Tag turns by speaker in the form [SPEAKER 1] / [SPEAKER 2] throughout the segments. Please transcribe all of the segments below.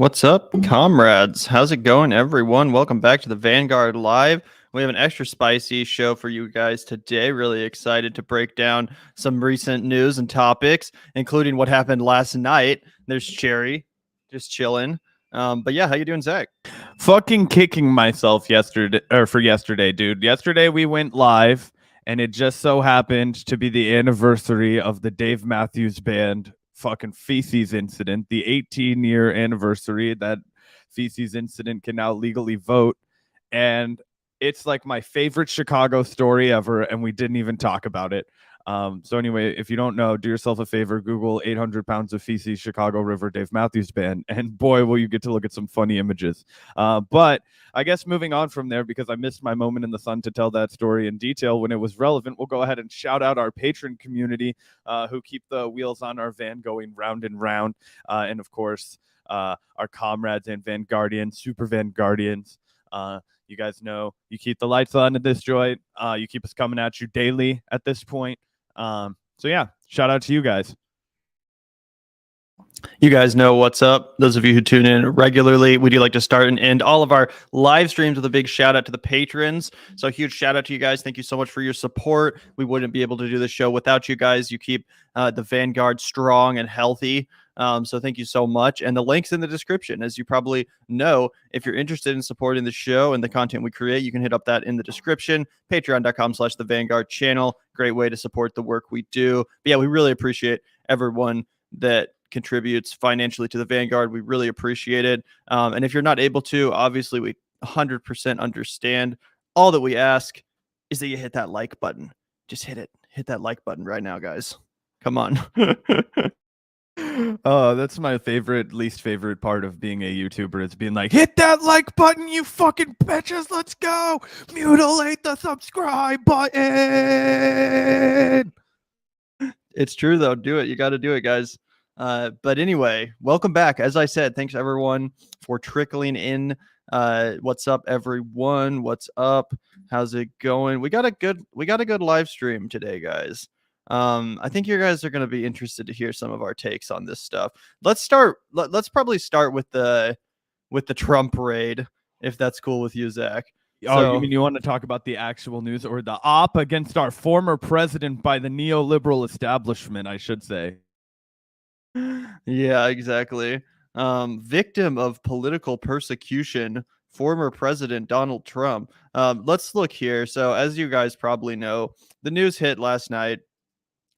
[SPEAKER 1] What's up, comrades? How's it going, everyone? Welcome back to the Vanguard Live. We have an extra spicy show for you guys today. Really excited to break down some recent news and topics, including what happened last night. There's Cherry, just chilling. But yeah, how you doing, Zach?
[SPEAKER 2] Fucking kicking myself yesterday, dude. Yesterday we went live, and it just so happened to be the anniversary of the Dave Matthews Band fucking feces incident, the 18-year anniversary that feces incident can now legally vote. And it's like my favorite Chicago story ever, and we didn't even talk about it. So anyway, if you don't know, do yourself a favor, Google 800 pounds of feces Chicago River Dave Matthews Band, and boy, will you get to look at some funny images. But I guess moving on from there, because I missed my moment in the sun to tell that story in detail when it was relevant, we'll go ahead and shout out our patron community who keep the wheels on our van going round and round. And of course, our comrades and Vanguardians, super Vanguardians. You guys know you keep the lights on at this joint. You keep us coming at you daily at this point. So yeah, shout out to you guys.
[SPEAKER 1] You guys know what's up. Those of you who tune in regularly, we do like to start and end all of our live streams with a big shout out to the patrons. So a huge shout out to you guys. Thank you so much for your support. We wouldn't be able to do this show without you guys. You keep the Vanguard strong and healthy. So thank you so much. And the link's in the description. As you probably know, if you're interested in supporting the show and the content we create, you can hit up that in the description. Patreon.com/the Vanguard channel. Great way to support the work we do. But yeah, we really appreciate everyone that contributes financially to the Vanguard. We really appreciate it. And if you're not able to, obviously we 100% understand. All that we ask is that you hit that like button. Just hit it. Hit that like button right now, guys. Come on.
[SPEAKER 2] Oh, that's my least favorite part of being a YouTuber is being like, hit that like button, you fucking bitches, let's go. Mutilate the subscribe button.
[SPEAKER 1] It's true, though. Do it. You got to do it, guys. But anyway, welcome back. As I said, thanks everyone for trickling in. What's up, everyone? What's up? How's it going? We got a good live stream today, guys. I think you guys are going to be interested to hear some of our takes on this stuff. Let's probably start with the Trump raid, if that's cool with you, Zach.
[SPEAKER 2] Oh, you mean you want to talk about the actual news or the op against our former president by the neoliberal establishment, I should say.
[SPEAKER 1] Yeah, exactly. Victim of political persecution, former President Donald Trump. Let's look here. So as you guys probably know, the news hit last night.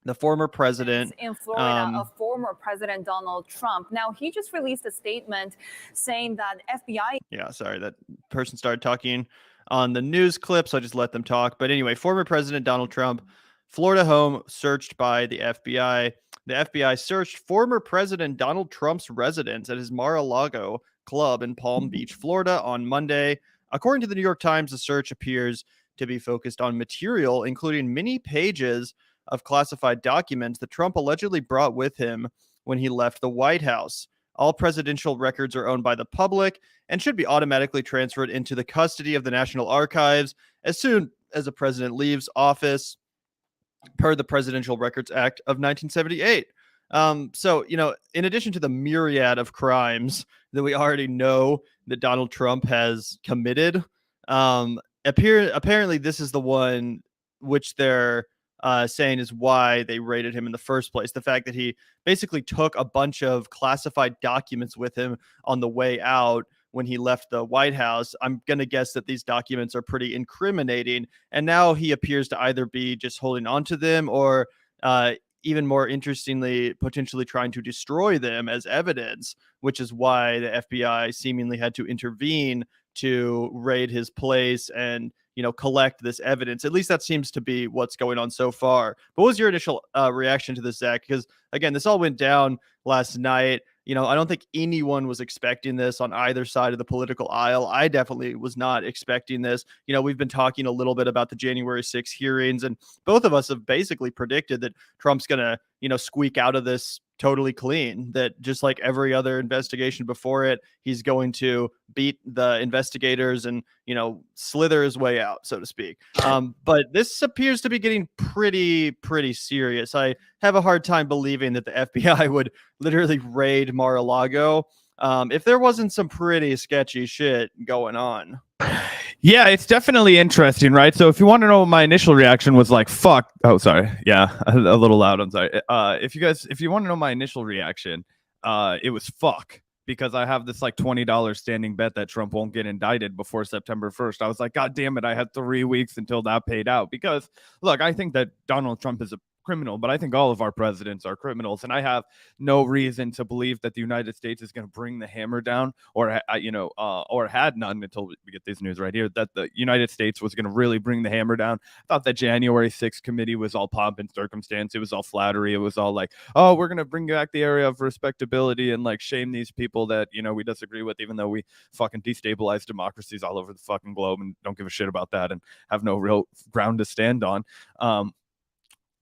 [SPEAKER 1] The former president
[SPEAKER 3] in Florida of former President Donald Trump. Now, he just released a statement saying that FBI.
[SPEAKER 1] Yeah, sorry, that person started talking on the news clip, so I just let them talk. But anyway, former President Donald Trump, Florida home searched by the FBI. The FBI searched former President Donald Trump's residence at his Mar-a-Lago club in Palm Beach, Florida on Monday. According to the New York Times, the search appears to be focused on material, including many pages of classified documents that Trump allegedly brought with him when he left the White House. All presidential records are owned by the public and should be automatically transferred into the custody of the National Archives as soon as a president leaves office, per the Presidential Records Act of 1978. So, in addition to the myriad of crimes that we already know that Donald Trump has committed, apparently this is the one which they're saying is why they raided him in the first place. The fact that he basically took a bunch of classified documents with him on the way out when he left the White House. I'm going to guess that these documents are pretty incriminating. And now he appears to either be just holding on to them or even more interestingly, potentially trying to destroy them as evidence, which is why the FBI seemingly had to intervene to raid his place and collect this evidence. At least that seems to be what's going on so far. But what was your initial reaction to this, Zach? Because again, this all went down last night. I don't think anyone was expecting this on either side of the political aisle. I definitely was not expecting this. We've been talking a little bit about the January 6th hearings, and both of us have basically predicted that Trump's going to, squeak out of this totally clean, that just like every other investigation before it, he's going to beat the investigators and, slither his way out, so to speak. But this appears to be getting pretty serious. I have a hard time believing that the FBI would literally raid Mar-a-Lago. if there wasn't some pretty sketchy shit going on.
[SPEAKER 2] Yeah, it's definitely interesting, right? So if you want to know what my initial reaction was like, fuck. Oh, sorry. Yeah, a little loud. I'm sorry. If you want to know my initial reaction, it was fuck, because I have this like $20 standing bet that Trump won't get indicted before September 1st. I was like, God damn it, I had 3 weeks until that paid out. Because look, I think that Donald Trump is a criminal, but I think all of our presidents are criminals, and I have no reason to believe that the United States is going to bring the hammer down, or or had none until we get this news right here that the United States was going to really bring the hammer down. I thought that January 6th committee was all pomp and circumstance. It was all flattery. It was all like, oh, we're going to bring back the area of respectability and like shame these people that we disagree with, even though we fucking destabilize democracies all over the fucking globe and don't give a shit about that and have no real ground to stand on.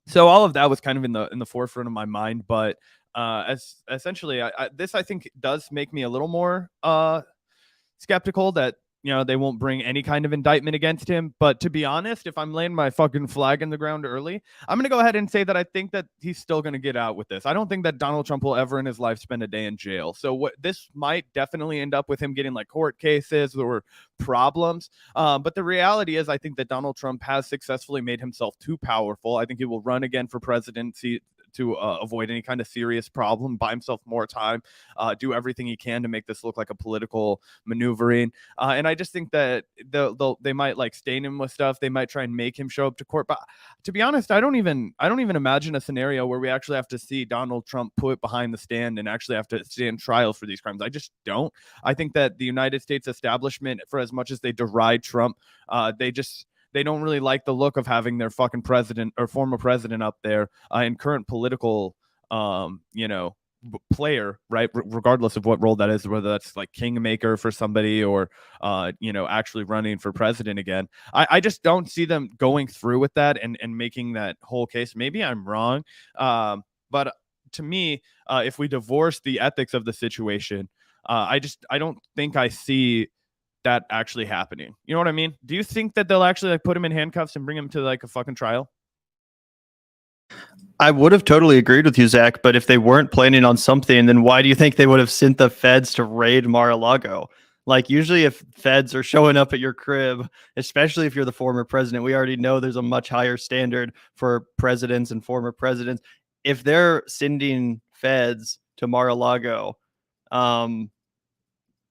[SPEAKER 2] So all of that was kind of in the forefront of my mind, but as essentially, this I think does make me a little more skeptical that they won't bring any kind of indictment against him. But to be honest, if I'm laying my fucking flag in the ground early, I'm going to go ahead and say that I think that he's still going to get out with this. I don't think that Donald Trump will ever in his life spend a day in jail. So what this might definitely end up with him getting like court cases or problems. But the reality is, I think that Donald Trump has successfully made himself too powerful. I think he will run again for presidency to avoid any kind of serious problem, buy himself more time, do everything he can to make this look like a political maneuvering. And I just think that they might like stain him with stuff. They might try and make him show up to court. But to be honest, I don't even imagine a scenario where we actually have to see Donald Trump put behind the stand and actually have to stand trial for these crimes. I just don't. I think that the United States establishment, for as much as they deride Trump, they don't really like the look of having their fucking president or former president up there and current political, player, right? Regardless of what role that is, whether that's like kingmaker for somebody or, actually running for president again. I just don't see them going through with that and making that whole case. Maybe I'm wrong. But to me, if we divorce the ethics of the situation, I don't think I see that actually happening. You know what I mean? Do you think that they'll actually like put him in handcuffs and bring him to like a fucking trial?
[SPEAKER 1] I would have totally agreed with you, Zach, but if they weren't planning on something, then why do you think they would have sent the feds to raid Mar-a-Lago? Like, usually if feds are showing up at your crib, especially if you're the former president, we already know there's a much higher standard for presidents and former presidents. If they're sending feds to Mar-a-Lago,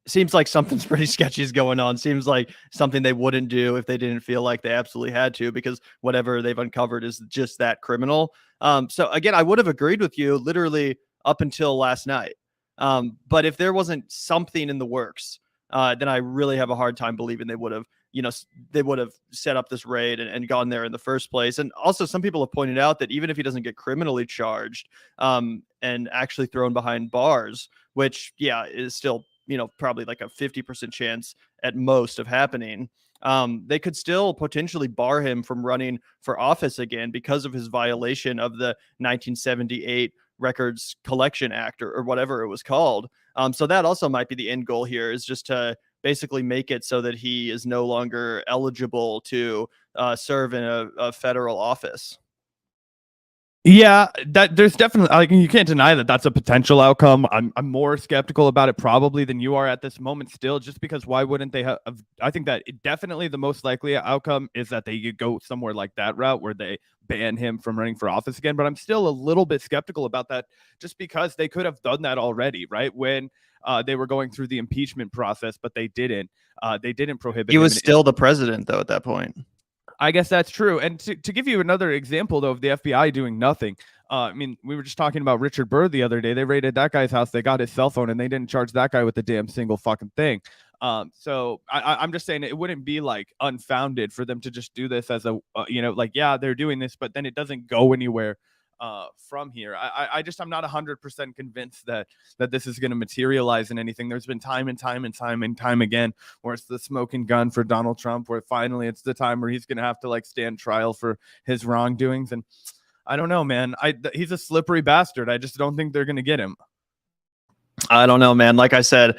[SPEAKER 1] seems like something's pretty sketchy is going on. Seems like something they wouldn't do if they didn't feel like they absolutely had to, because whatever they've uncovered is just that criminal. So again, I would have agreed with you literally up until last night. But if there wasn't something in the works, then I really have a hard time believing they would have set up this raid and gone there in the first place. And also, some people have pointed out that even if he doesn't get criminally charged and actually thrown behind bars, which is still probably like a 50% chance at most of happening, they could still potentially bar him from running for office again because of his violation of the 1978 Records Collection Act or whatever it was called. So that also might be the end goal here, is just to basically make it so that he is no longer eligible to serve in a federal office.
[SPEAKER 2] Yeah, that there's definitely, like, you can't deny that that's a potential outcome. I'm more skeptical about it probably than you are at this moment still, just because why wouldn't they have? I think that definitely the most likely outcome is that they go somewhere like that route where they ban him from running for office again. But I'm still a little bit skeptical about that, just because they could have done that already, right? When they were going through the impeachment process, but they didn't. They didn't prohibit.
[SPEAKER 1] He was still the president, though, at that point.
[SPEAKER 2] I guess that's true. And to give you another example, though, of the FBI doing nothing, I mean, we were just talking about Richard Burr the other day. They raided that guy's house. They got his cell phone, and they didn't charge that guy with a damn single fucking thing. So I'm just saying it wouldn't be like unfounded for them to just do this as a, they're doing this, but then it doesn't go anywhere from here. I'm not 100% convinced that this is going to materialize in anything. There's been time and time again where it's the smoking gun for Donald Trump, where finally it's the time where he's going to have to like stand trial for his wrongdoings. And I don't know, man. He's a slippery bastard. I just don't think they're going to get him.
[SPEAKER 1] I don't know, man. Like I said,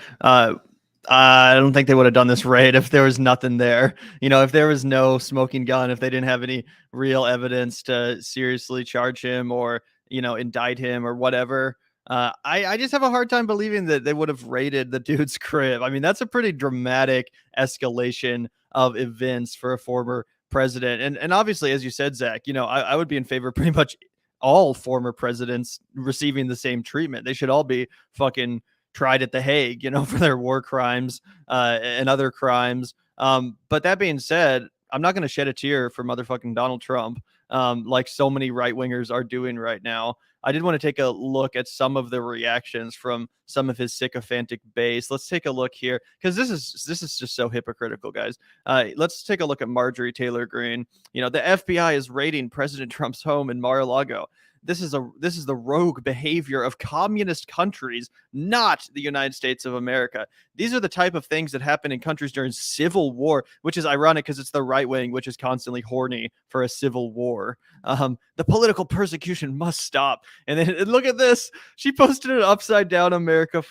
[SPEAKER 1] I don't think they would have done this raid if there was nothing there. If there was no smoking gun, if they didn't have any real evidence to seriously charge him or, indict him or whatever. I just have a hard time believing that they would have raided the dude's crib. I mean, that's a pretty dramatic escalation of events for a former president. And obviously, as you said, Zach, I would be in favor of pretty much all former presidents receiving the same treatment. They should all be fucking tried at the Hague, for their war crimes and other crimes. But that being said, I'm not going to shed a tear for motherfucking Donald Trump, like so many right wingers are doing right now. I did want to take a look at some of the reactions from some of his sycophantic base. Let's take a look here because this is just so hypocritical, guys. Let's take a look at Marjorie Taylor Greene. The FBI is raiding President Trump's home in Mar-a-Lago. This is the rogue behavior of communist countries, not the United States of America. These are the type of things that happen in countries during civil war, which is ironic because it's the right wing, which is constantly horny for a civil war. The political persecution must stop. And then look at this. She posted an upside down America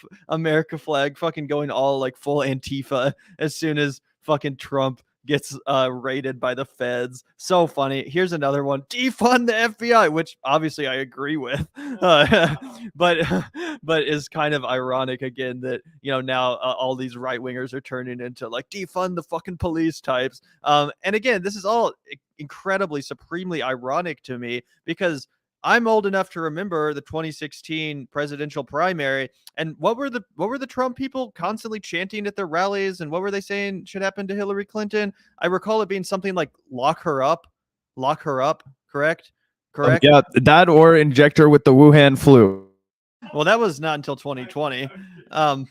[SPEAKER 1] flag, fucking going all like full Antifa as soon as fucking Trump gets raided by the feds. So funny. Here's another one. Defund the FBI, which obviously I agree with, but is kind of ironic again that now all these right wingers are turning into like defund the fucking police types. And again, this is all incredibly supremely ironic to me because I'm old enough to remember the 2016 presidential primary, and what were the Trump people constantly chanting at their rallies, and what were they saying should happen to Hillary Clinton? I recall it being something like lock her up, correct?
[SPEAKER 2] Yeah, that or inject her with the Wuhan flu.
[SPEAKER 1] Well, that was not until 2020.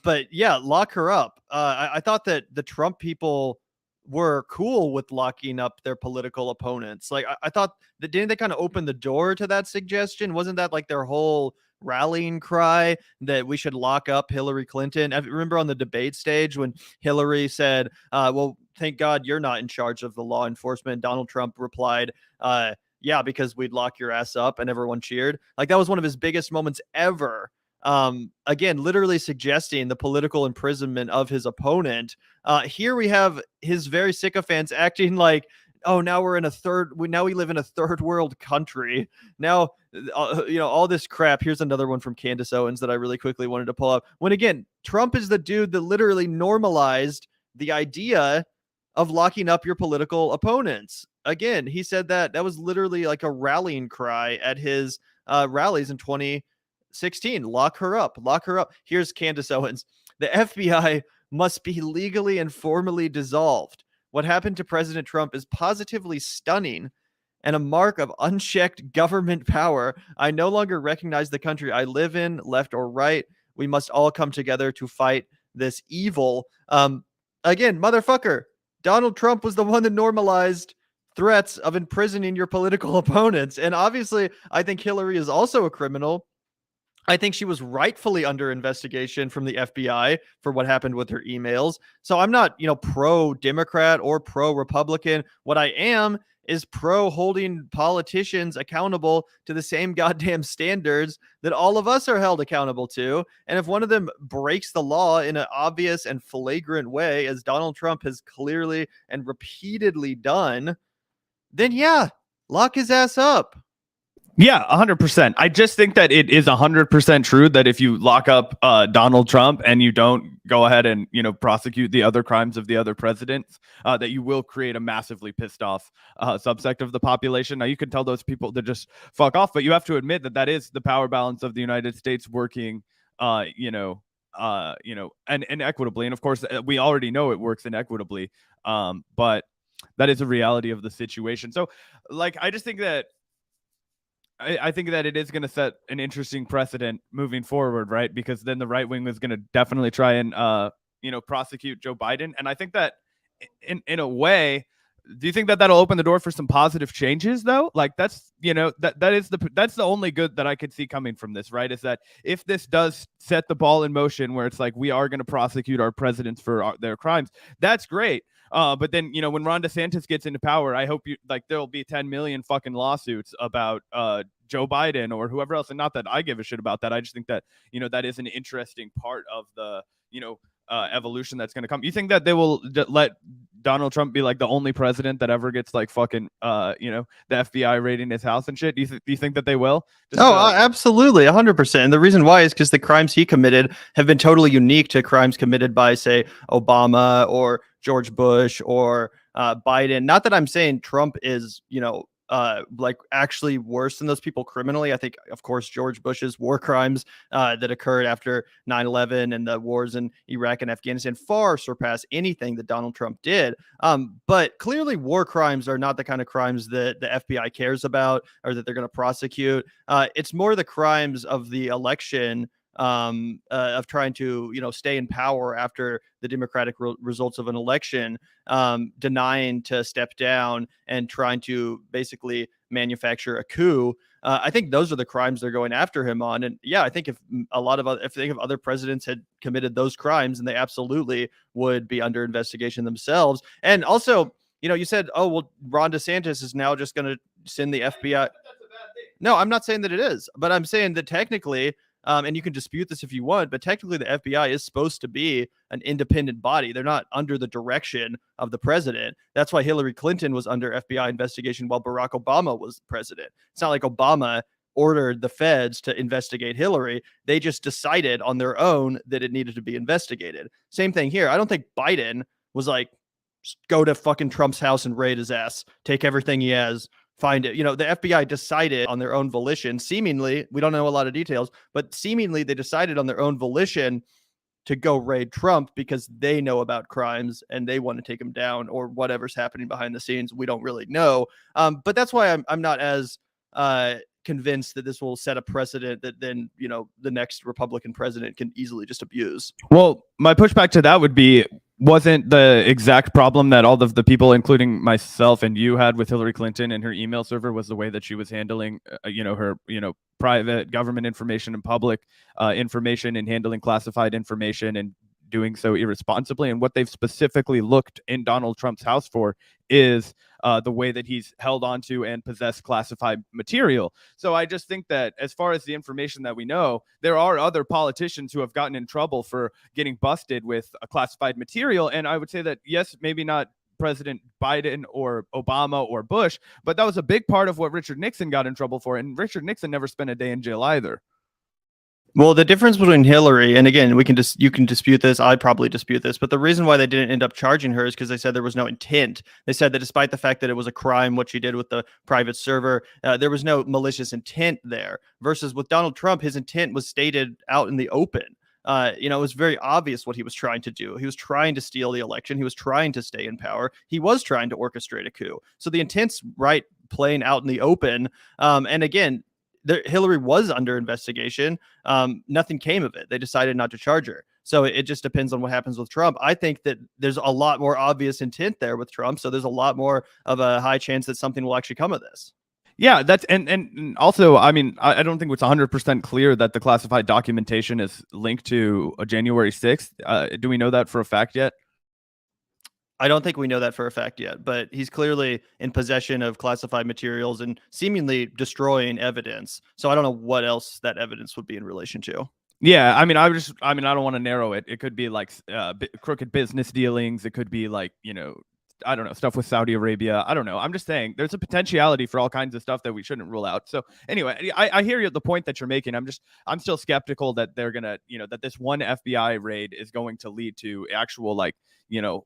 [SPEAKER 1] But yeah, lock her up. I thought that the Trump people were cool with locking up their political opponents. Like I thought that didn't they kind of open the door to that suggestion? Wasn't that like their whole rallying cry that we should lock up Hillary Clinton? I remember on the debate stage when Hillary said, well, thank God you're not in charge of the law enforcement. Donald Trump replied, yeah, because we'd lock your ass up, and everyone cheered. Like that was one of his biggest moments ever. Again, literally suggesting the political imprisonment of his opponent. Here we have his very sycophants acting like, oh, now we live in a third world country. Now, all this crap. Here's another one from Candace Owens that I really quickly wanted to pull up. When again, Trump is the dude that literally normalized the idea of locking up your political opponents. Again, he said that was literally like a rallying cry at his rallies in 2016. Lock her up. Here's Candace Owens. The FBI must be legally and formally dissolved. What happened to President Trump is positively stunning and a mark of unchecked government power. I no longer recognize the country I live in, left or right. We must all come together to fight this evil. Again, motherfucker, Donald Trump was the one that normalized threats of imprisoning your political opponents. And obviously, I think Hillary is also a criminal. I think she was rightfully under investigation from the FBI for what happened with her emails. So I'm not, pro-Democrat or pro-Republican. What I am is pro holding politicians accountable to the same goddamn standards that all of us are held accountable to. And if one of them breaks the law in an obvious and flagrant way, as Donald Trump has clearly and repeatedly done, then yeah, lock his ass up.
[SPEAKER 2] Yeah, 100%. I just think that it is 100% true that if you lock up Donald Trump and you don't go ahead and prosecute the other crimes of the other presidents, that you will create a massively pissed off subsect of the population. Now you can tell those people to just fuck off, but you have to admit that is the power balance of the United States working, and equitably. And of course, we already know it works inequitably, but that is a reality of the situation. So, I just think that. I think that it is going to set an interesting precedent moving forward, right? Because then the right wing is going to definitely try and, prosecute Joe Biden. And I think that in a way, do you think that that'll open the door for some positive changes though? That's the only good that I could see coming from this, right? Is that if this does set the ball in motion where it's like, we are going to prosecute our presidents for their crimes, that's great. But then, when Ron DeSantis gets into power, I hope there'll be 10 million fucking lawsuits about Joe Biden or whoever else. And not that I give a shit about that. I just think that, that is an interesting part of the, evolution that's going to come. You think that they will let Donald Trump be like the only president that ever gets like fucking the FBI raiding his house and shit? Do you think that they will?
[SPEAKER 1] Absolutely, 100%. And the reason why is because the crimes he committed have been totally unique to crimes committed by, say, Obama or George Bush or Biden. Not that I'm saying Trump is, like actually worse than those people criminally. I think, of course, George Bush's war crimes that occurred after 9/11 and the wars in Iraq and Afghanistan far surpass anything that Donald Trump did. But clearly war crimes are not the kind of crimes that the FBI cares about or that they're going to prosecute. It's more the crimes of the election, of trying to stay in power after the democratic results of an election, denying to step down and trying to basically manufacture a coup. I think those are the crimes they're going after him on. And yeah, I think if other presidents had committed those crimes, and they absolutely would be under investigation themselves. And also, you said, oh well, Ron DeSantis is now just going to send the FBI. No, I'm not saying that it is, but I'm saying that technically, and you can dispute this if you want, but technically the FBI is supposed to be an independent body. They're not under the direction of the president. That's why Hillary Clinton was under FBI investigation while Barack Obama was president. It's not like Obama ordered the feds to investigate Hillary. They just decided on their own that it needed to be investigated. Same thing here. I don't think Biden was like, go to fucking Trump's house and raid his ass, take everything he has, find it. The FBI decided on their own volition, seemingly, we don't know a lot of details, but seemingly they decided on their own volition to go raid Trump because they know about crimes and they want to take him down, or whatever's happening behind the scenes. We don't really know. But that's why I'm not as convinced that this will set a precedent that then, the next Republican president can easily just abuse.
[SPEAKER 2] Well, my pushback to that would be, wasn't the exact problem that all of the people, including myself and you, had with Hillary Clinton and her email server was the way that she was handling, her, private government information and public information, and handling classified information and doing so irresponsibly. And what they've specifically looked in Donald Trump's house for is the way that he's held onto and possessed classified material. So I just think that as far as the information that we know, there are other politicians who have gotten in trouble for getting busted with a classified material. And I would say that, yes, maybe not President Biden or Obama or Bush, but that was a big part of what Richard Nixon got in trouble for. And Richard Nixon never spent a day in jail either.
[SPEAKER 1] Well, the difference between Hillary, and again, you can dispute this, I'd probably dispute this, but the reason why they didn't end up charging her is because they said there was no intent. They said that despite the fact that it was a crime, what she did with the private server, there was no malicious intent there. Versus with Donald Trump, his intent was stated out in the open. It was very obvious what he was trying to do. He was trying to steal the election. He was trying to stay in power. He was trying to orchestrate a coup. So the intent's right, playing out in the open. And again, Hillary was under investigation. Nothing came of it. They decided not to charge her. So it just depends on what happens with Trump. I think that there's a lot more obvious intent there with Trump. So there's a lot more of a high chance that something will actually come of this.
[SPEAKER 2] Yeah, that's and also, I mean, I don't think it's 100% clear that the classified documentation is linked to January 6th. Do we know that for a fact yet?
[SPEAKER 1] I don't think we know that for a fact yet, but he's clearly in possession of classified materials and seemingly destroying evidence. So I don't know what else that evidence would be in relation to.
[SPEAKER 2] Yeah, I mean, I don't want to narrow it. It could be like crooked business dealings. It could be like, I don't know, stuff with Saudi Arabia. I don't know. I'm just saying there's a potentiality for all kinds of stuff that we shouldn't rule out. So anyway, I hear you, the point that you're making. I'm still skeptical that they're going to, that this one FBI raid is going to lead to actual,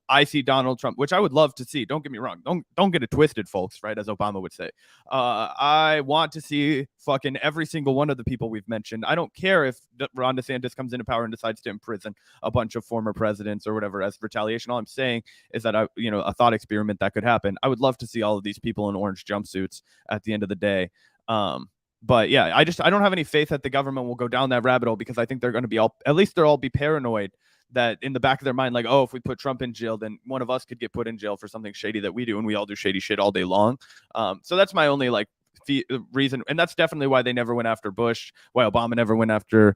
[SPEAKER 2] I see Donald Trump, which I would love to see. Don't get me wrong. Don't get it twisted, folks, right? As Obama would say. I want to see fucking every single one of the people we've mentioned. I don't care if Ron DeSantis comes into power and decides to imprison a bunch of former presidents or whatever as retaliation. All I'm saying is that a thought experiment that could happen. I would love to see all of these people in orange jumpsuits at the end of the day. But yeah, I don't have any faith that the government will go down that rabbit hole, because I think they're going to be they'll all be paranoid that in the back of their mind, like, oh, if we put Trump in jail, then one of us could get put in jail for something shady that we do, and we all do shady shit all day long. So that's my only reason, and that's definitely why they never went after Bush, why Obama never went after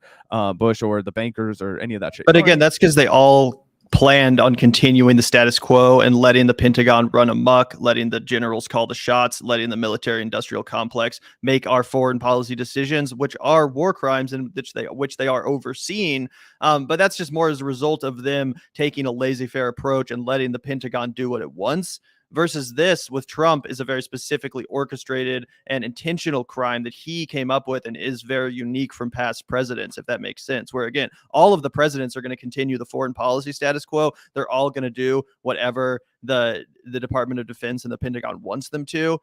[SPEAKER 2] Bush or the bankers or any of that shit.
[SPEAKER 1] But again, that's because they all planned on continuing the status quo and letting the Pentagon run amok, letting the generals call the shots, letting the military industrial complex make our foreign policy decisions, which are war crimes and which they are overseeing. But that's just more as a result of them taking a laissez-faire approach and letting the Pentagon do what it wants. Versus this with Trump is a very specifically orchestrated and intentional crime that he came up with and is very unique from past presidents, if that makes sense. Where again, all of the presidents are going to continue the foreign policy status quo. They're all going to do whatever the Department of Defense and the Pentagon wants them to.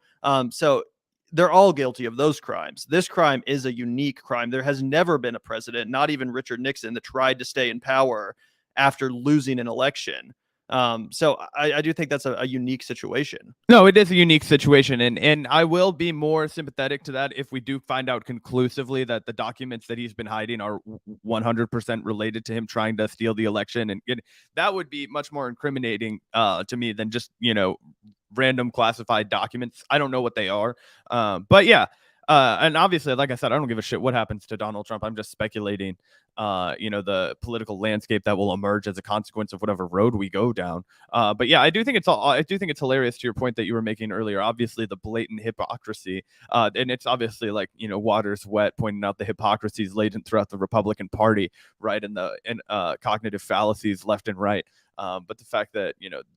[SPEAKER 1] So they're all guilty of those crimes. This crime is a unique crime. There has never been a president, not even Richard Nixon, that tried to stay in power after losing an election. So I do think that's a unique situation.
[SPEAKER 2] No, it is a unique situation, and I will be more sympathetic to that if we do find out conclusively that the documents that he's been hiding are 100% related to him trying to steal the election, and that would be much more incriminating to me than just random classified documents. I don't know what they are, but yeah. And obviously, like I said, I don't give a shit what happens to Donald Trump. I'm just speculating, the political landscape that will emerge as a consequence of whatever road we go down. But yeah, I do think it's hilarious to your point that you were making earlier. Obviously, the blatant hypocrisy, and it's obviously like, water's wet, pointing out the hypocrisies latent throughout the Republican Party, right, and the cognitive fallacies left and right. But the fact that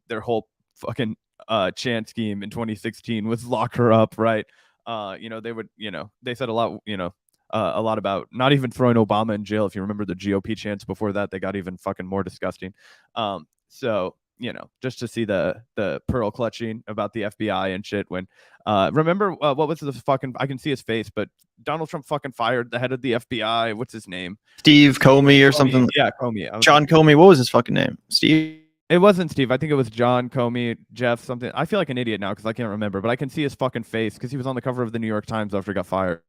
[SPEAKER 2] their whole fucking chant scheme in 2016 was lock her up, right? They would, they said a lot about not even throwing Obama in jail. If you remember the GOP chants before that, they got even fucking more disgusting. So, just to see the pearl clutching about the FBI and shit when, remember what was the fucking, I can see his face, but Donald Trump fucking fired the head of the FBI. What's his name?
[SPEAKER 1] Steve Comey or something.
[SPEAKER 2] Yeah, Comey.
[SPEAKER 1] John Comey. What was his fucking name? Steve?
[SPEAKER 2] It wasn't Steve. I think it was John Comey, Jeff, something. I feel like an idiot now because I can't remember, but I can see his fucking face because he was on the cover of the New York Times after he got fired.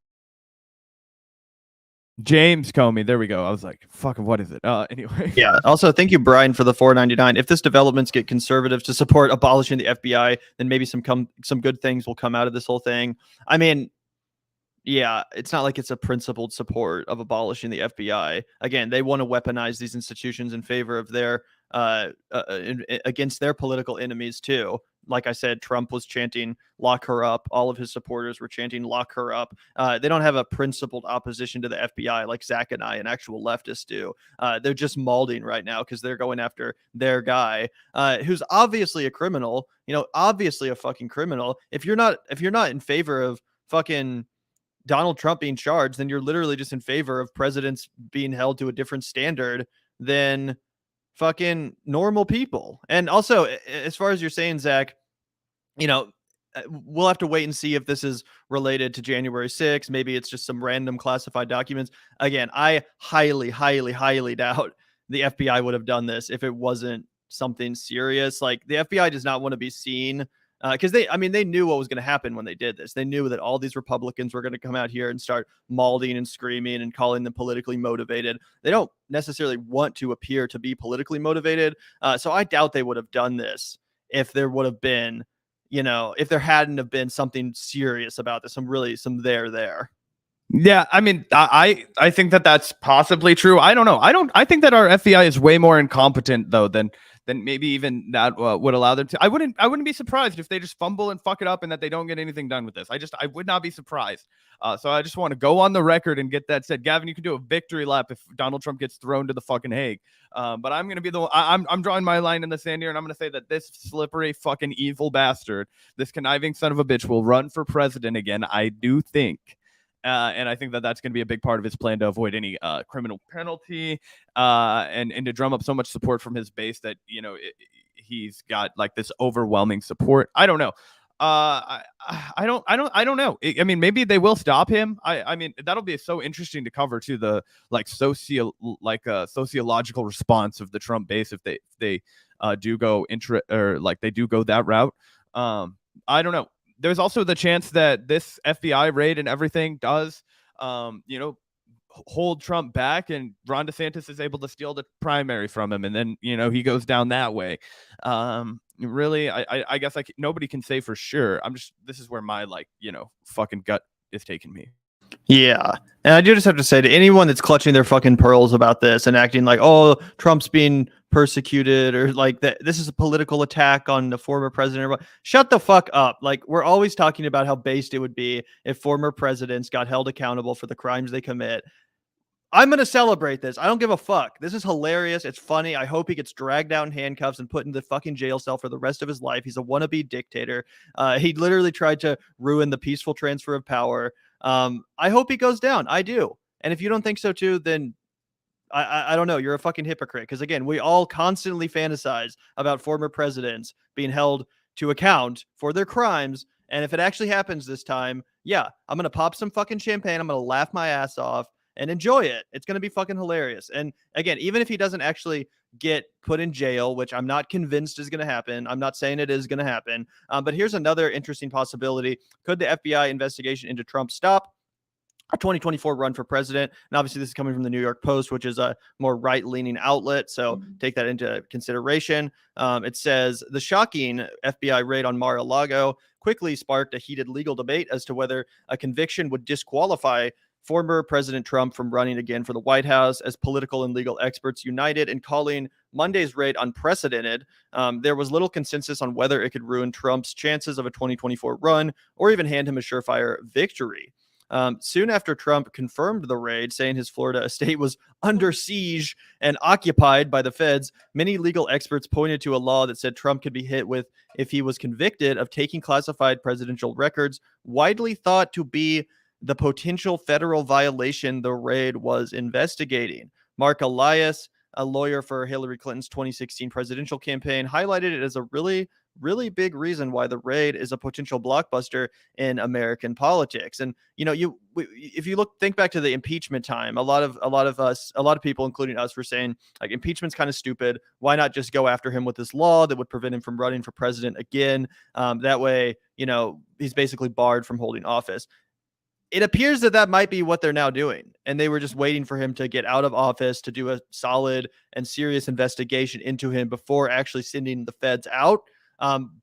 [SPEAKER 2] James Comey. There we go. I was like, fucking, what is it? Anyway.
[SPEAKER 1] Yeah. Also, thank you, Brian, for the $4.99. If this developments get conservatives to support abolishing the FBI, then maybe some good things will come out of this whole thing. I mean, yeah, it's not like it's a principled support of abolishing the FBI. Again, they want to weaponize these institutions in favor of their against their political enemies too. Like I said, Trump was chanting "lock her up." All of his supporters were chanting "lock her up." They don't have a principled opposition to the FBI like Zach and I and actual leftists do. They're just malding right now because they're going after their guy, who's obviously a criminal. Obviously a fucking criminal. If you're not in favor of fucking Donald Trump being charged, then you're literally just in favor of presidents being held to a different standard than fucking normal people. And also, as far as you're saying, Zach, we'll have to wait and see if this is related to January 6th. Maybe it's just some random classified documents. Again, I highly, highly, highly doubt the FBI would have done this if it wasn't something serious. Like, the FBI does not want to be seen because they knew what was going to happen when they did this. They knew that all these Republicans were going to come out here and start malding and screaming and calling them politically motivated. They don't necessarily want to appear to be politically motivated. So I doubt they would have done this if there would have been, if there hadn't have been something serious about this, some there.
[SPEAKER 2] Yeah, I mean, I think that that's possibly true. I don't know. I think that our FBI is way more incompetent though than maybe even that would allow them to. I wouldn't be surprised if they just fumble and fuck it up and that they don't get anything done with this. I would not be surprised. So I just want to go on the record and get that said. Gavin, you can do a victory lap if Donald Trump gets thrown to the fucking Hague. But I'm gonna be I'm drawing my line in the sand here, and I'm gonna say that this slippery fucking evil bastard, this conniving son of a bitch, will run for president again. I do think. And I think that that's going to be a big part of his plan to avoid any criminal penalty and to drum up so much support from his base that, he's got like this overwhelming support. I don't know. I don't know. I mean, maybe they will stop him. I mean, that'll be so interesting to cover to the sociological response of the Trump base if they do go they do go that route. I don't know. There's also the chance that this FBI raid and everything does, hold Trump back, and Ron DeSantis is able to steal the primary from him, and then he goes down that way. Really, I guess nobody can say for sure. This is where my fucking gut is taking me.
[SPEAKER 1] Yeah. And I do just have to say to anyone that's clutching their fucking pearls about this and acting like, oh, Trump's being persecuted or like that, this is a political attack on the former president. Shut the fuck up. Like, we're always talking about how based it would be if former presidents got held accountable for the crimes they commit. I'm going to celebrate this. I don't give a fuck. This is hilarious. It's funny. I hope he gets dragged out in handcuffs and put in the fucking jail cell for the rest of his life. He's a wannabe dictator. He literally tried to ruin the peaceful transfer of power. I hope he goes down. I do. And if you don't think so too, then I don't know. You're a fucking hypocrite. Because again, we all constantly fantasize about former presidents being held to account for their crimes. And if it actually happens this time, yeah, I'm going to pop some fucking champagne. I'm going to laugh my ass off and enjoy it. It's going to be fucking hilarious. And again, even if he doesn't actually get put in jail, which I'm not convinced is going to happen, I'm not saying it is going to happen. But here's another interesting possibility. Could the FBI investigation into Trump stop a 2024 run for president? And obviously this is coming from the New York Post, which is a more right-leaning outlet. So take that into consideration. It says the shocking FBI raid on Mar-a-Lago quickly sparked a heated legal debate as to whether a conviction would disqualify former President Trump from running again for the White House, as political and legal experts united in calling Monday's raid unprecedented. There was little consensus on whether it could ruin Trump's chances of a 2024 run or even hand him a surefire victory. Soon after Trump confirmed the raid, saying his Florida estate was under siege and occupied by the feds, many legal experts pointed to a law that said Trump could be hit with if he was convicted of taking classified presidential records, widely thought to be the potential federal violation the raid was investigating. Mark Elias, a lawyer for Hillary Clinton's 2016 presidential campaign, highlighted it as a really big reason why the raid is a potential blockbuster in American politics. And if you think back to the impeachment time, a lot of people, including us, were saying like impeachment's kind of stupid. Why not just go after him with this law that would prevent him from running for president again? That way, he's basically barred from holding office. It appears that might be what they're now doing. And they were just waiting for him to get out of office to do a solid and serious investigation into him before actually sending the feds out.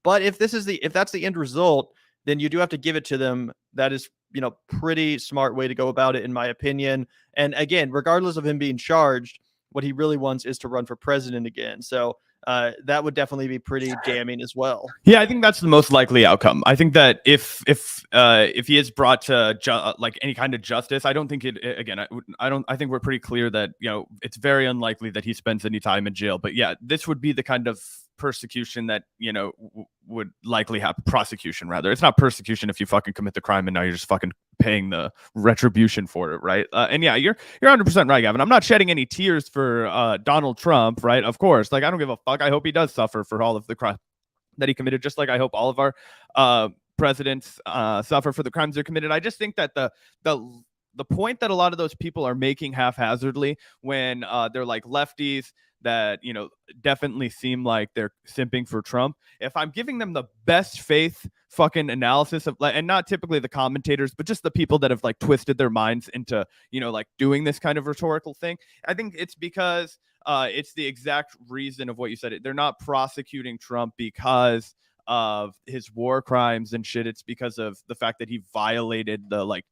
[SPEAKER 1] But if that's the end result, then you do have to give it to them. That is, pretty smart way to go about it, in my opinion. And again, regardless of him being charged, what he really wants is to run for president again. So that would definitely be pretty damning as well.
[SPEAKER 2] Yeah, I think that's the most likely outcome. I think that if he is brought to like any kind of justice, I don't think I think we're pretty clear that it's very unlikely that he spends any time in jail. But yeah, this would be the kind of persecution that would likely happen. Prosecution, rather. It's not persecution if you fucking commit the crime and now you're just fucking paying the retribution for it, right? And yeah, you're 100% right, Gavin. I'm not shedding any tears for Donald Trump, right? Of course, like I don't give a fuck. I hope he does suffer for all of the crime that he committed, just like I hope all of our presidents suffer for the crimes they're committed. I just think that the point that a lot of those people are making haphazardly when they're like lefties that definitely seem like they're simping for Trump, if I'm giving them the best faith fucking analysis of, and not typically the commentators, but just the people that have like twisted their minds into like doing this kind of rhetorical thing, I think it's because it's the exact reason of what you said. They're not prosecuting Trump because of his war crimes and shit. It's because of the fact that he violated the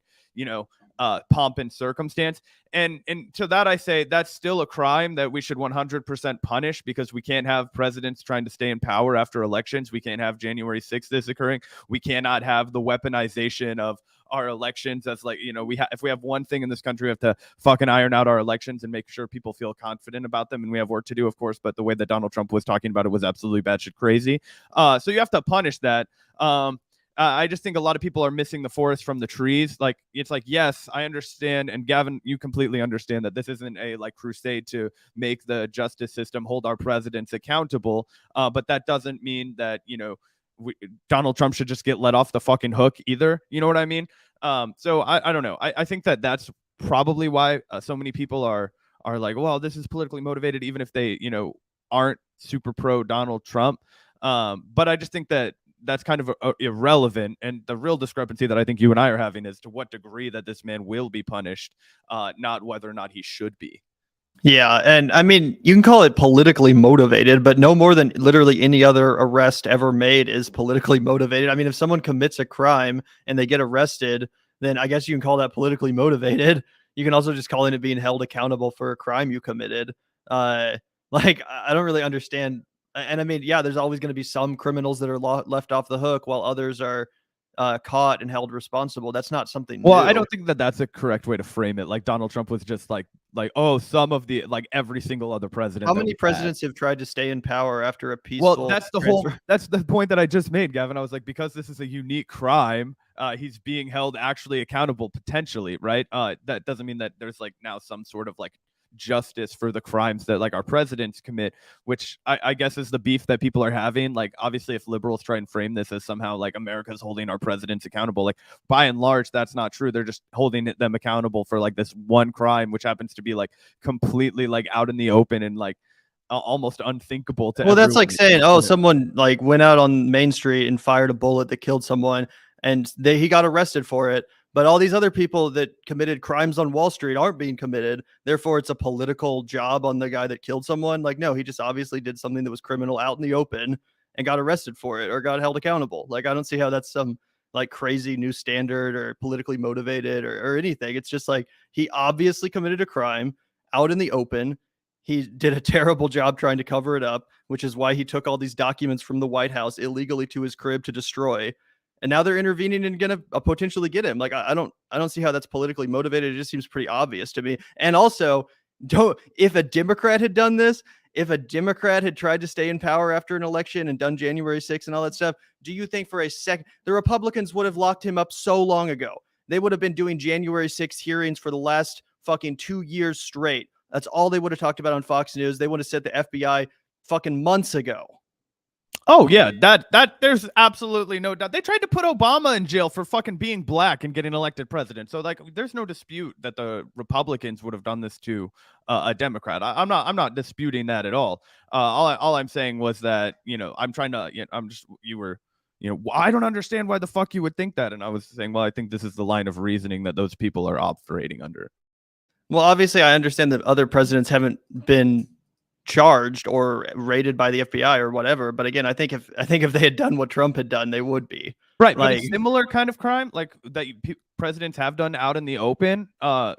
[SPEAKER 2] pomp and circumstance. And to that I say that's still a crime that we should 100% punish, because we can't have presidents trying to stay in power after elections. We can't have January 6th this occurring. We cannot have the weaponization of our elections as like, if we have one thing in this country, we have to fucking iron out our elections and make sure people feel confident about them. And we have work to do, of course, but the way that Donald Trump was talking about it was absolutely batshit crazy. So you have to punish that. I just think a lot of people are missing the forest from the trees. Like, it's like, yes, I understand. And Gavin, you completely understand that this isn't a like crusade to make the justice system hold our presidents accountable. But that doesn't mean that, Donald Trump should just get let off the fucking hook either. You know what I mean? So I don't know. I think that that's probably why so many people are like, well, this is politically motivated, even if they, aren't super pro Donald Trump. But I just think that that's kind of irrelevant. And the real discrepancy that I think you and I are having is to what degree that this man will be punished, not whether or not he should be.
[SPEAKER 1] Yeah. And I mean, you can call it politically motivated, but no more than literally any other arrest ever made is politically motivated. I mean, if someone commits a crime and they get arrested, then I guess you can call that politically motivated. You can also just call it being held accountable for a crime you committed. Like, I don't really understand. And I mean, yeah, there's always going to be some criminals that are left off the hook while others are caught and held responsible. That's not something
[SPEAKER 2] Well,
[SPEAKER 1] new.
[SPEAKER 2] I don't think that that's a correct way to frame it. Like Donald Trump was just like, oh, some of the, like every single other president.
[SPEAKER 1] How many presidents have tried to stay in power after a peaceful?
[SPEAKER 2] Well, that's the whole, that's the point that I just made, Gavin. I was like, because this is a unique crime, he's being held actually accountable potentially, right? That doesn't mean that there's like now some sort of like justice for the crimes that like our presidents commit, which I guess is the beef that people are having. Like, obviously, if liberals try and frame this as somehow like America's holding our presidents accountable, like by and large, that's not true. They're just holding them accountable for like this one crime, which happens to be like completely like out in the open and like almost unthinkable to.
[SPEAKER 1] Well, that's like saying, oh, someone like went out on Main Street and fired a bullet that killed someone, and he got arrested for it. But all these other people that committed crimes on Wall Street aren't being committed. Therefore, it's a political job on the guy that killed someone. Like, no, he just obviously did something that was criminal out in the open and got arrested for it or got held accountable. Like, I don't see how that's some like crazy new standard or politically motivated or anything. It's just like he obviously committed a crime out in the open. He did a terrible job trying to cover it up, which is why he took all these documents from the White House illegally to his crib to destroy. And now they're intervening and gonna potentially get him. Like, I don't see how that's politically motivated. It just seems pretty obvious to me. And also, if a Democrat had done this, if a Democrat had tried to stay in power after an election and done January 6th and all that stuff, do you think for a second the Republicans would have locked him up so long ago? They would have been doing January 6th hearings for the last fucking 2 years straight. That's all they would have talked about on Fox News. They would have said the FBI fucking months ago.
[SPEAKER 2] Oh yeah, that there's absolutely no doubt. They tried to put Obama in jail for fucking being black and getting elected president. So like, there's no dispute that the Republicans would have done this to a Democrat. I'm not disputing that at all. All I'm saying was that, you know, I'm trying to, you know, I don't understand why the fuck you would think that. And I was saying, well, I think this is the line of reasoning that those people are operating under.
[SPEAKER 1] Well, obviously, I understand that other presidents haven't been charged or raided by the FBI or whatever. But again, I think if they had done what Trump had done, they would be.
[SPEAKER 2] Right.
[SPEAKER 1] Like,
[SPEAKER 2] but a similar kind of crime like that presidents have done out in the open.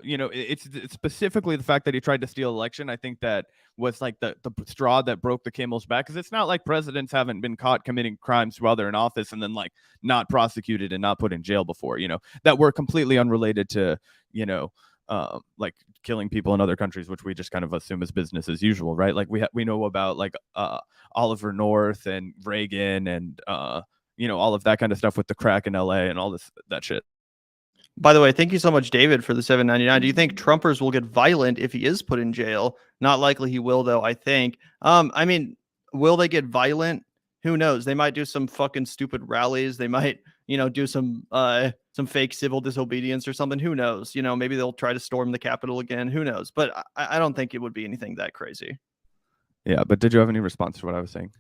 [SPEAKER 2] You know, it's specifically the fact that he tried to steal election. I think that was like the straw that broke the camel's back, because it's not like presidents haven't been caught committing crimes while they're in office and then like not prosecuted and not put in jail before, you know, that were completely unrelated to, you know, like killing people in other countries, which we just kind of assume is business as usual, right? Like we know about like Oliver North and Reagan and you know, all of that kind of stuff with the crack in LA and all that shit.
[SPEAKER 1] By the way, thank you so much, David, for the $7.99. Do you think Trumpers will get violent if he is put in jail? Not likely he will, though, I think. I mean, will they get violent? Who knows? They might do some fucking stupid rallies. They might, you know, do some fake civil disobedience or something. Who knows? You know, maybe they'll try to storm the Capitol again. Who knows? But I don't think it would be anything that crazy.
[SPEAKER 2] Yeah, but did you have any response to what I was saying?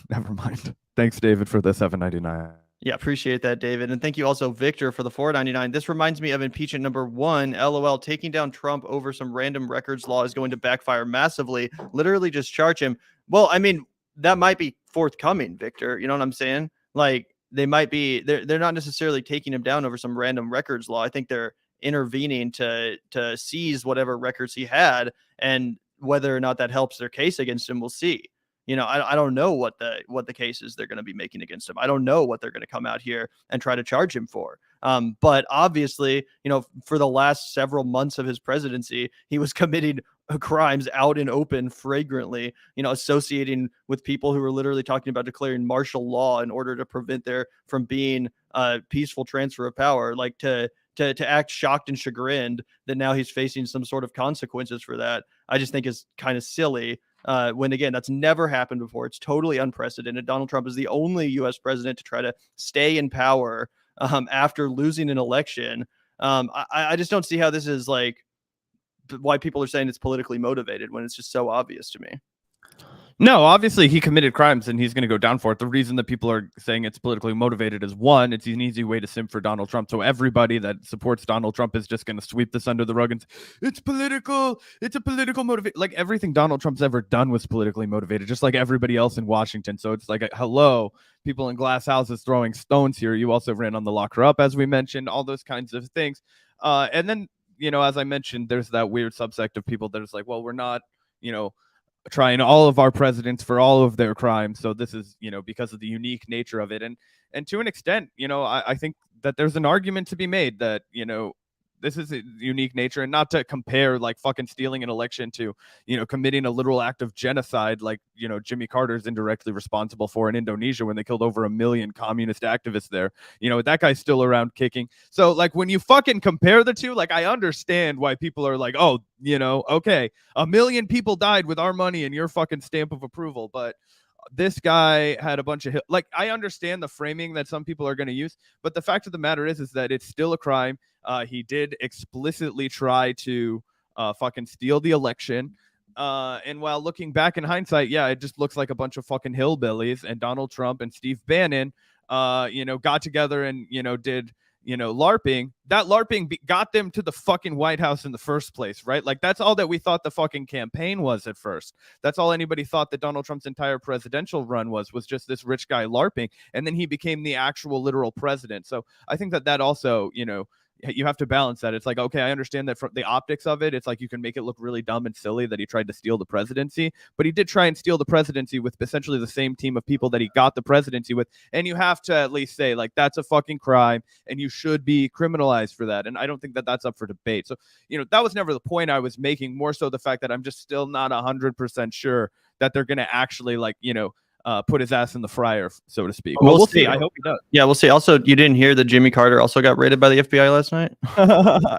[SPEAKER 2] Never mind. Thanks, David, for the $7.99.
[SPEAKER 1] Yeah, appreciate that, David. And thank you also, Victor, for the $4.99. This reminds me of impeachment number 1. LOL, taking down Trump over some random records law is going to backfire massively. Literally just charge him. Well, I mean, that might be forthcoming, Victor. You know what I'm saying? Like, they might be, they're not necessarily taking him down over some random records law. I think they're intervening to seize whatever records he had, and whether or not that helps their case against him, we'll see. You know, I don't know what the cases they're going to be making against him. I don't know what they're going to come out here and try to charge him for. But obviously, you know, for the last several months of his presidency, he was committing crimes out in open flagrantly, you know, associating with people who were literally talking about declaring martial law in order to prevent there from being a peaceful transfer of power, like to act shocked and chagrined that now he's facing some sort of consequences for that. I just think is kind of silly. When again, that's never happened before. It's totally unprecedented. Donald Trump is the only U.S. president to try to stay in power after losing an election. I just don't see how this is like why people are saying it's politically motivated when it's just so obvious to me.
[SPEAKER 2] No, obviously he committed crimes and he's going to go down for it. The reason that people are saying it's politically motivated is, one, it's an easy way to simp for Donald Trump. So everybody that supports Donald Trump is just going to sweep this under the rug and say, it's political. It's a political motivation. Like everything Donald Trump's ever done was politically motivated, just like everybody else in Washington. So it's like, hello, people in glass houses throwing stones here. You also ran on the lock her up, as we mentioned, all those kinds of things. And then, as I mentioned, there's that weird subsect of people that is like, well, we're not, trying all of our presidents for all of their crimes. So this is, because of the unique nature of it. And to an extent, I think that there's an argument to be made that, this is a unique nature, and not to compare like fucking stealing an election to, committing a literal act of genocide like, Jimmy Carter's indirectly responsible for in Indonesia when they killed over 1 million communist activists there. That guy's still around kicking. So like when you fucking compare the two, like I understand why people are like, oh, okay, 1 million people died with our money and your fucking stamp of approval. But this guy had a bunch of I understand the framing that some people are going to use, but the fact of the matter is that it's still a crime. He did explicitly try to fucking steal the election. And while looking back in hindsight, yeah, it just looks like a bunch of fucking hillbillies, and Donald Trump and Steve Bannon, got together and, did, LARPing. That LARPing got them to the fucking White House in the first place, right? Like that's all that we thought the fucking campaign was at first. That's all anybody thought that Donald Trump's entire presidential run was just this rich guy LARPing. And then he became the actual literal president. So I think that also, you have to balance that. It's like, okay, I understand that from the optics of it, it's like you can make it look really dumb and silly that he tried to steal the presidency, but he did try and steal the presidency with essentially the same team of people that he got the presidency with. And you have to at least say, like, that's a fucking crime and you should be criminalized for that. And I don't think that that's up for debate. So, that was never the point I was making, more so the fact that I'm just still not 100% sure that they're going to actually put his ass in the fryer, so to speak. Well, we'll see. I hope he does.
[SPEAKER 1] Yeah, we'll see. Also, you didn't hear that Jimmy Carter also got raided by the FBI last night?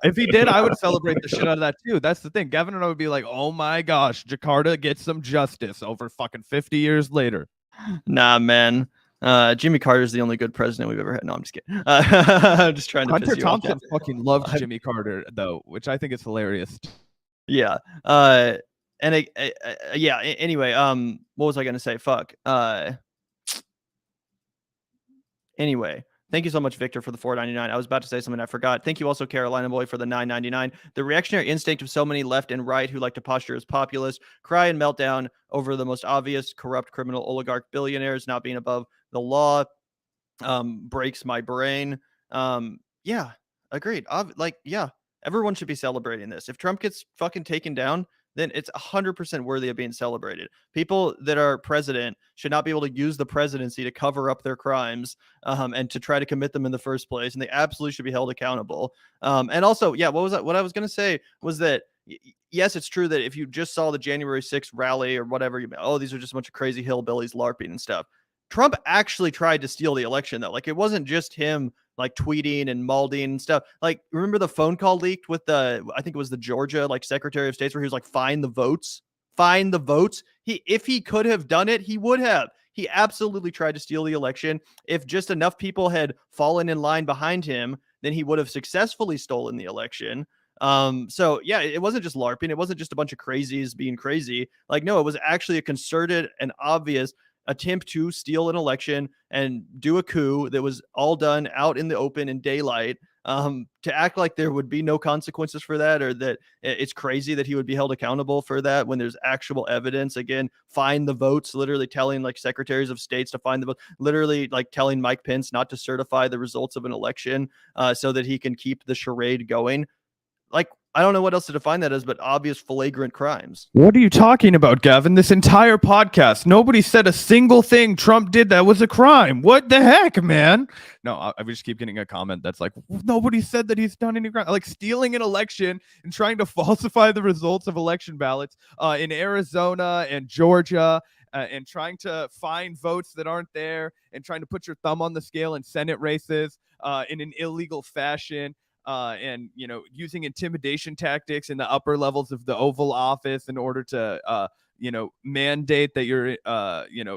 [SPEAKER 2] If he did, I would celebrate the shit out of that too. That's the thing. Gavin and I would be like, oh my gosh, Jakarta gets some justice over fucking 50 years later.
[SPEAKER 1] Nah, man. Jimmy Carter's the only good president we've ever had. No, I'm just kidding. I'm just trying to
[SPEAKER 2] Hunter
[SPEAKER 1] piss you
[SPEAKER 2] Thompson
[SPEAKER 1] off.
[SPEAKER 2] fucking loved Jimmy Carter, though, which I think is hilarious.
[SPEAKER 1] Yeah. Yeah. Anyway, what was I gonna say? Fuck. Anyway, thank you so much, Victor, for the $4.99. I was about to say something I forgot. Thank you also, Carolina Boy, for the $9.99. The reactionary instinct of so many left and right who like to posture as populist, cry and meltdown over the most obvious corrupt criminal oligarch billionaires not being above the law, breaks my brain. Yeah, agreed. Yeah, everyone should be celebrating this. If Trump gets fucking taken down, then it's 100% worthy of being celebrated. People that are president should not be able to use the presidency to cover up their crimes and to try to commit them in the first place. And they absolutely should be held accountable. And also, yeah, what I was going to say was that, yes, it's true that if you just saw the January 6th rally or whatever, these are just a bunch of crazy hillbillies LARPing and stuff. Trump actually tried to steal the election, though. Like, it wasn't just him like tweeting and malding and stuff. Like, remember the phone call leaked with I think it was the Georgia Secretary of State, where he was like, find the votes. If he could have done it, he would have. He absolutely tried to steal the election. If just enough people had fallen in line behind him, then he would have successfully stolen the election. So yeah, it wasn't just LARPing. It wasn't just a bunch of crazies being crazy. Like, no, it was actually a concerted and obvious attempt to steal an election and do a coup that was all done out in the open in daylight. To act like there would be no consequences for that, or that it's crazy that he would be held accountable for that when there's actual evidence. Again, find the votes, literally telling secretaries of states to find the vote, literally telling Mike Pence not to certify the results of an election so that he can keep the charade going. I don't know what else to define that as, but obvious flagrant crimes.
[SPEAKER 2] What are you talking about, Gavin? This entire podcast, nobody said a single thing Trump did that was a crime. What the heck, man? No, I just keep getting a comment that's like, nobody said that he's done any crime. Like stealing an election and trying to falsify the results of election ballots in Arizona and Georgia, and trying to find votes that aren't there, and trying to put your thumb on the scale in Senate races in an illegal fashion. And using intimidation tactics in the upper levels of the Oval Office in order to mandate that your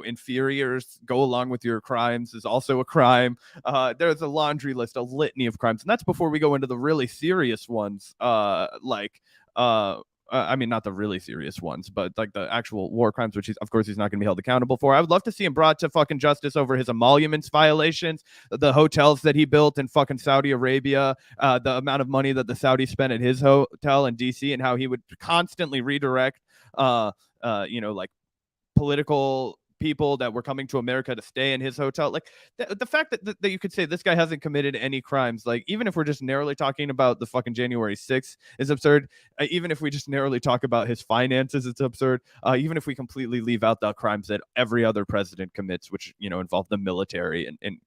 [SPEAKER 2] inferiors go along with your crimes is also a crime. There's a laundry list, a litany of crimes, and that's before we go into the really serious ones, I mean, not the really serious ones, but like the actual war crimes, which of course he's not going to be held accountable for. I would love to see him brought to fucking justice over his emoluments violations, the hotels that he built in fucking Saudi Arabia, the amount of money that the Saudis spent at his hotel in DC, and how he would constantly redirect, like political people that were coming to America to stay in his hotel. Like the fact that you could say this guy hasn't committed any crimes, like even if we're just narrowly talking about the fucking January 6th is absurd. Even if we just narrowly talk about his finances, it's absurd. Even if we completely leave out the crimes that every other president commits, which, involve the military and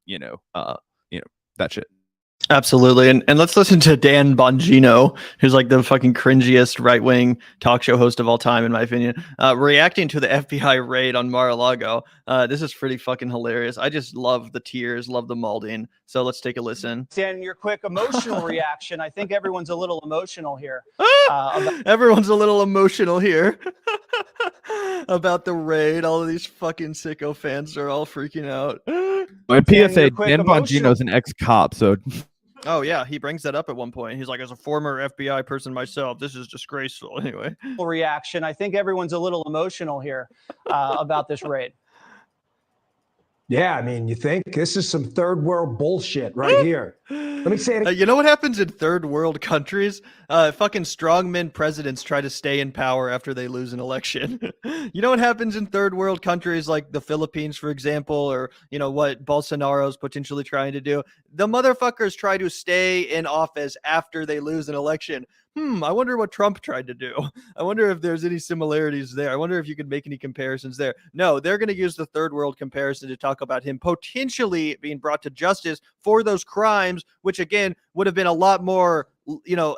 [SPEAKER 2] that shit.
[SPEAKER 1] Absolutely. And let's listen to Dan Bongino, who's like the fucking cringiest right-wing talk show host of all time, in my opinion, reacting to the FBI raid on Mar-a-Lago. This is pretty fucking hilarious. I just love the tears, love the malding. So let's take a listen.
[SPEAKER 4] Dan, your quick emotional reaction. I think everyone's a little emotional here.
[SPEAKER 1] Everyone's a little emotional here about the raid. All of these fucking sicko fans are all freaking out.
[SPEAKER 2] My PSA, Dan Bongino's an ex-cop, so...
[SPEAKER 1] Oh, yeah, he brings that up at one point. He's like, as a former FBI person myself, this is disgraceful. Anyway.
[SPEAKER 4] Reaction. I think everyone's a little emotional here about this raid.
[SPEAKER 5] Yeah, I mean, you think this is some third world bullshit right here. Let me say it.
[SPEAKER 1] You know what happens in third world countries? Fucking strongmen presidents try to stay in power after they lose an election. You know what happens in third world countries like the Philippines, for example, or what Bolsonaro's potentially trying to do? The motherfuckers try to stay in office after they lose an election. I wonder what Trump tried to do. I wonder if there's any similarities there. I wonder if you could make any comparisons there. No, they're going to use the third world comparison to talk about him potentially being brought to justice for those crimes, which again would have been a lot more,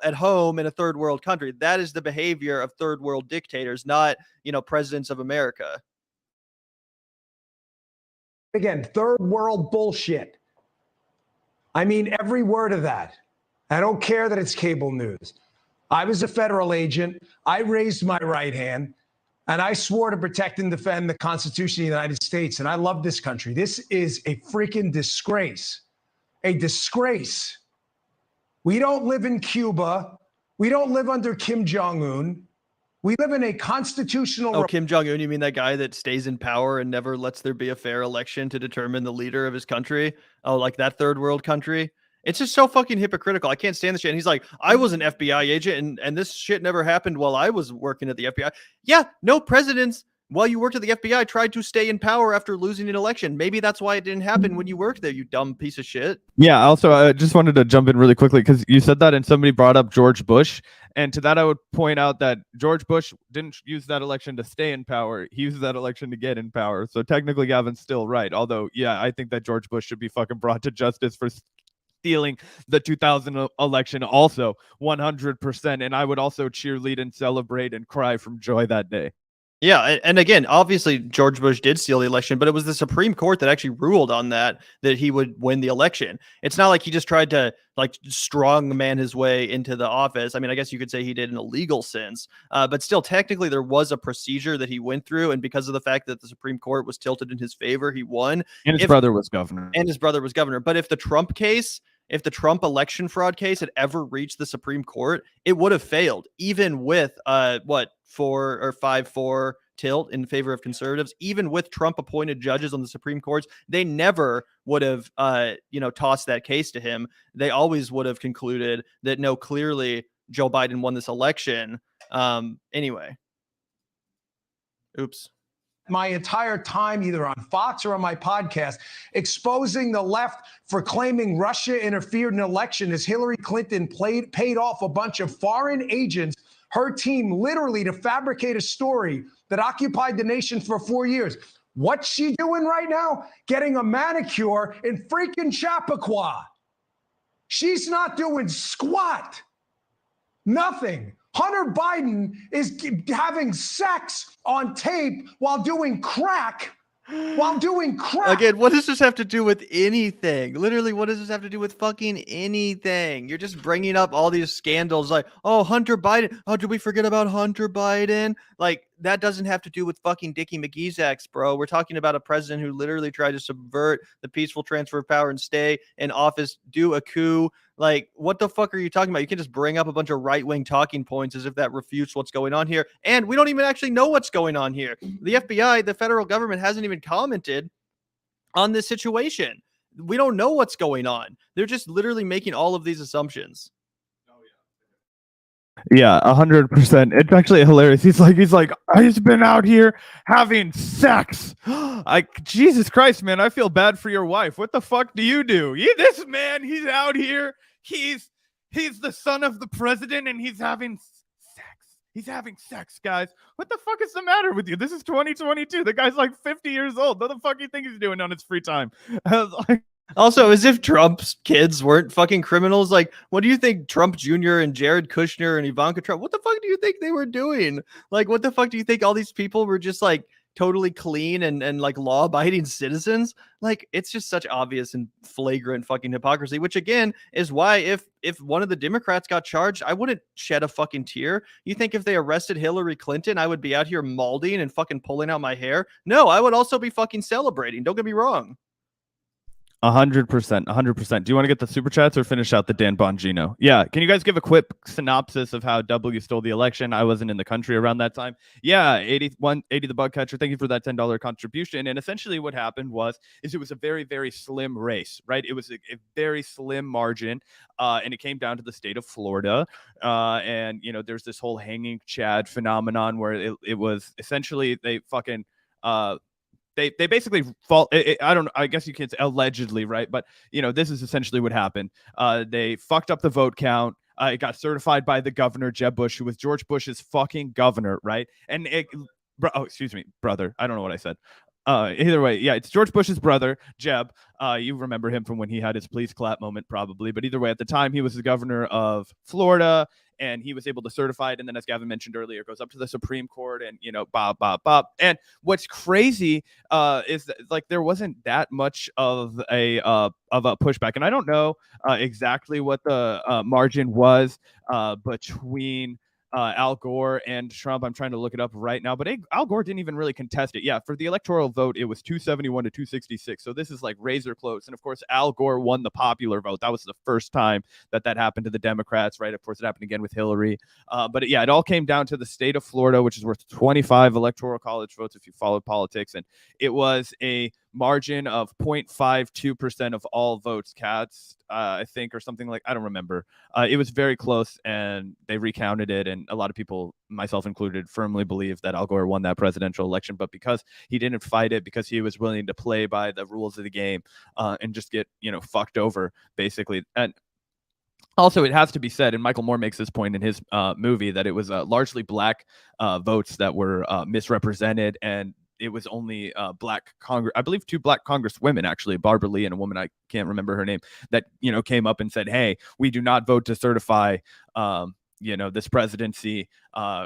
[SPEAKER 1] at home in a third world country. That is the behavior of third world dictators, not, presidents of America.
[SPEAKER 5] Again, third world bullshit. I mean, every word of that. I don't care that it's cable news. I was a federal agent. I raised my right hand, and I swore to protect and defend the Constitution of the United States. And I love this country. This is a freaking disgrace. A disgrace. We don't live in Cuba. We don't live under Kim Jong-un. We live in a constitutional...
[SPEAKER 1] Oh, Kim Jong-un, you mean that guy that stays in power and never lets there be a fair election to determine the leader of his country? Oh, like that third world country? It's just so fucking hypocritical. I can't stand this shit. And he's like, I was an FBI agent and this shit never happened while I was working at the FBI. Yeah, no presidents while you worked at the FBI tried to stay in power after losing an election. Maybe that's why it didn't happen when you worked there, you dumb piece of shit.
[SPEAKER 2] Yeah, also, I just wanted to jump in really quickly because you said that and somebody brought up George Bush. And to that, I would point out that George Bush didn't use that election to stay in power. He used that election to get in power. So technically, Gavin's still right. Although, yeah, I think that George Bush should be fucking brought to justice for stealing the 2000 election also 100%. And I would also cheerlead and celebrate and cry from joy that day.
[SPEAKER 1] Yeah, and again, obviously George Bush did steal the election, but it was the Supreme Court that actually ruled on that he would win the election. It's not like he just tried to strong man his way into the office. I mean, I guess you could say he did in a legal sense, but still technically there was a procedure that he went through, and because of the fact that the Supreme Court was tilted in his favor, he won.
[SPEAKER 2] And his brother was governor.
[SPEAKER 1] But if the Trump election fraud case had ever reached the Supreme Court, it would have failed, even with 4 or 5-4 tilt in favor of conservatives. Even with Trump appointed judges on the Supreme Courts, they never would have tossed that case to him. They always would have concluded that no, clearly Joe Biden won this election. Anyway. Oops.
[SPEAKER 5] My entire time, either on Fox or on my podcast, exposing the left for claiming Russia interfered in an election as Hillary Clinton paid off a bunch of foreign agents, her team, literally to fabricate a story that occupied the nation for 4 years. What's she doing right now? Getting a manicure in freaking Chappaqua. She's not doing squat. Nothing. Hunter Biden is having sex on tape while doing crack. Again,
[SPEAKER 1] what does this have to do with anything? Literally, what does this have to do with fucking anything? You're just bringing up all these scandals like, oh, Hunter Biden. Oh, did we forget about Hunter Biden? Like, that doesn't have to do with fucking Dickie McGee's ex, bro. We're talking about a president who literally tried to subvert the peaceful transfer of power and stay in office, do a coup. Like, what the fuck are you talking about? You can just bring up a bunch of right-wing talking points as if that refutes what's going on here. And we don't even actually know what's going on here. The FBI, the federal government, hasn't even commented on this situation. We don't know what's going on. They're just literally making all of these assumptions.
[SPEAKER 2] Yeah, 100%. It's actually hilarious. He's like, I've been out here having sex. Jesus Christ, man, I feel bad for your wife. What the fuck do you do? This man, he's out here. He's the son of the president, and he's having sex. He's having sex, guys. What the fuck is the matter with you? This is 2022. The guy's like 50 years old. What the fuck do you think he's doing on his free time?
[SPEAKER 1] Also, as if Trump's kids weren't fucking criminals. Like, what do you think Trump Jr. and Jared Kushner and Ivanka Trump, what the fuck do you think they were doing? Like, what the fuck do you think all these people were just like totally clean and like law-abiding citizens? Like, it's just such obvious and flagrant fucking hypocrisy, which again is why if one of the Democrats got charged, I wouldn't shed a fucking tear. You think if they arrested Hillary Clinton, I would be out here malding and fucking pulling out my hair? No, I would also be fucking celebrating. Don't get me wrong.
[SPEAKER 2] 100%, 100%. Do you want to get the super chats or finish out the Dan Bongino? Yeah, can you guys give a quick synopsis of how W stole the election? I wasn't in the country around that time. Yeah, 80 the bug catcher. Thank you for that $10 contribution. And essentially what happened is it was a very, very slim race, right? It was a very slim margin, and it came down to the state of Florida. And, you know, there's this whole hanging Chad phenomenon where it was essentially they fucking... They basically fall. I don't know. I guess you can't say allegedly, right? But you know, this is essentially what happened. They fucked up the vote count. It got certified by the governor, Jeb Bush, who was George Bush's fucking governor, right? And excuse me, brother. I don't know what I said. Either way, yeah, it's George Bush's brother, Jeb. You remember him from when he had his please clap moment, probably. But either way, at the time, he was the governor of Florida, and he was able to certify it. And then, as Gavin mentioned earlier, it goes up to the Supreme Court, and you know, bop. And what's crazy is that, like, there wasn't that much of a pushback, and I don't know exactly what the margin was between Al Gore and Trump. I'm trying to look it up right now, but Al Gore didn't even really contest it. Yeah, for the electoral vote, it was 271 to 266. So this is like razor close. And of course, Al Gore won the popular vote. That was the first time that happened to the Democrats, right? Of course, it happened again with Hillary. But it all came down to the state of Florida, which is worth 25 electoral college votes if you followed politics. And it was a margin of 0.52% of all votes cast, I think, or something like, I don't remember. It was very close, and they recounted it, and a lot of people, myself included, firmly believe that Al Gore won that presidential election. But because he didn't fight it, because he was willing to play by the rules of the game and just get, you know, fucked over, basically. And also, it has to be said, and Michael Moore makes this point in his movie, that it was largely black votes that were misrepresented, and it was only black Congress, I believe 2 black Congresswomen, actually, Barbara Lee and a woman, I can't remember her name, that, you know, came up and said, hey, we do not vote to certify, you know, this presidency.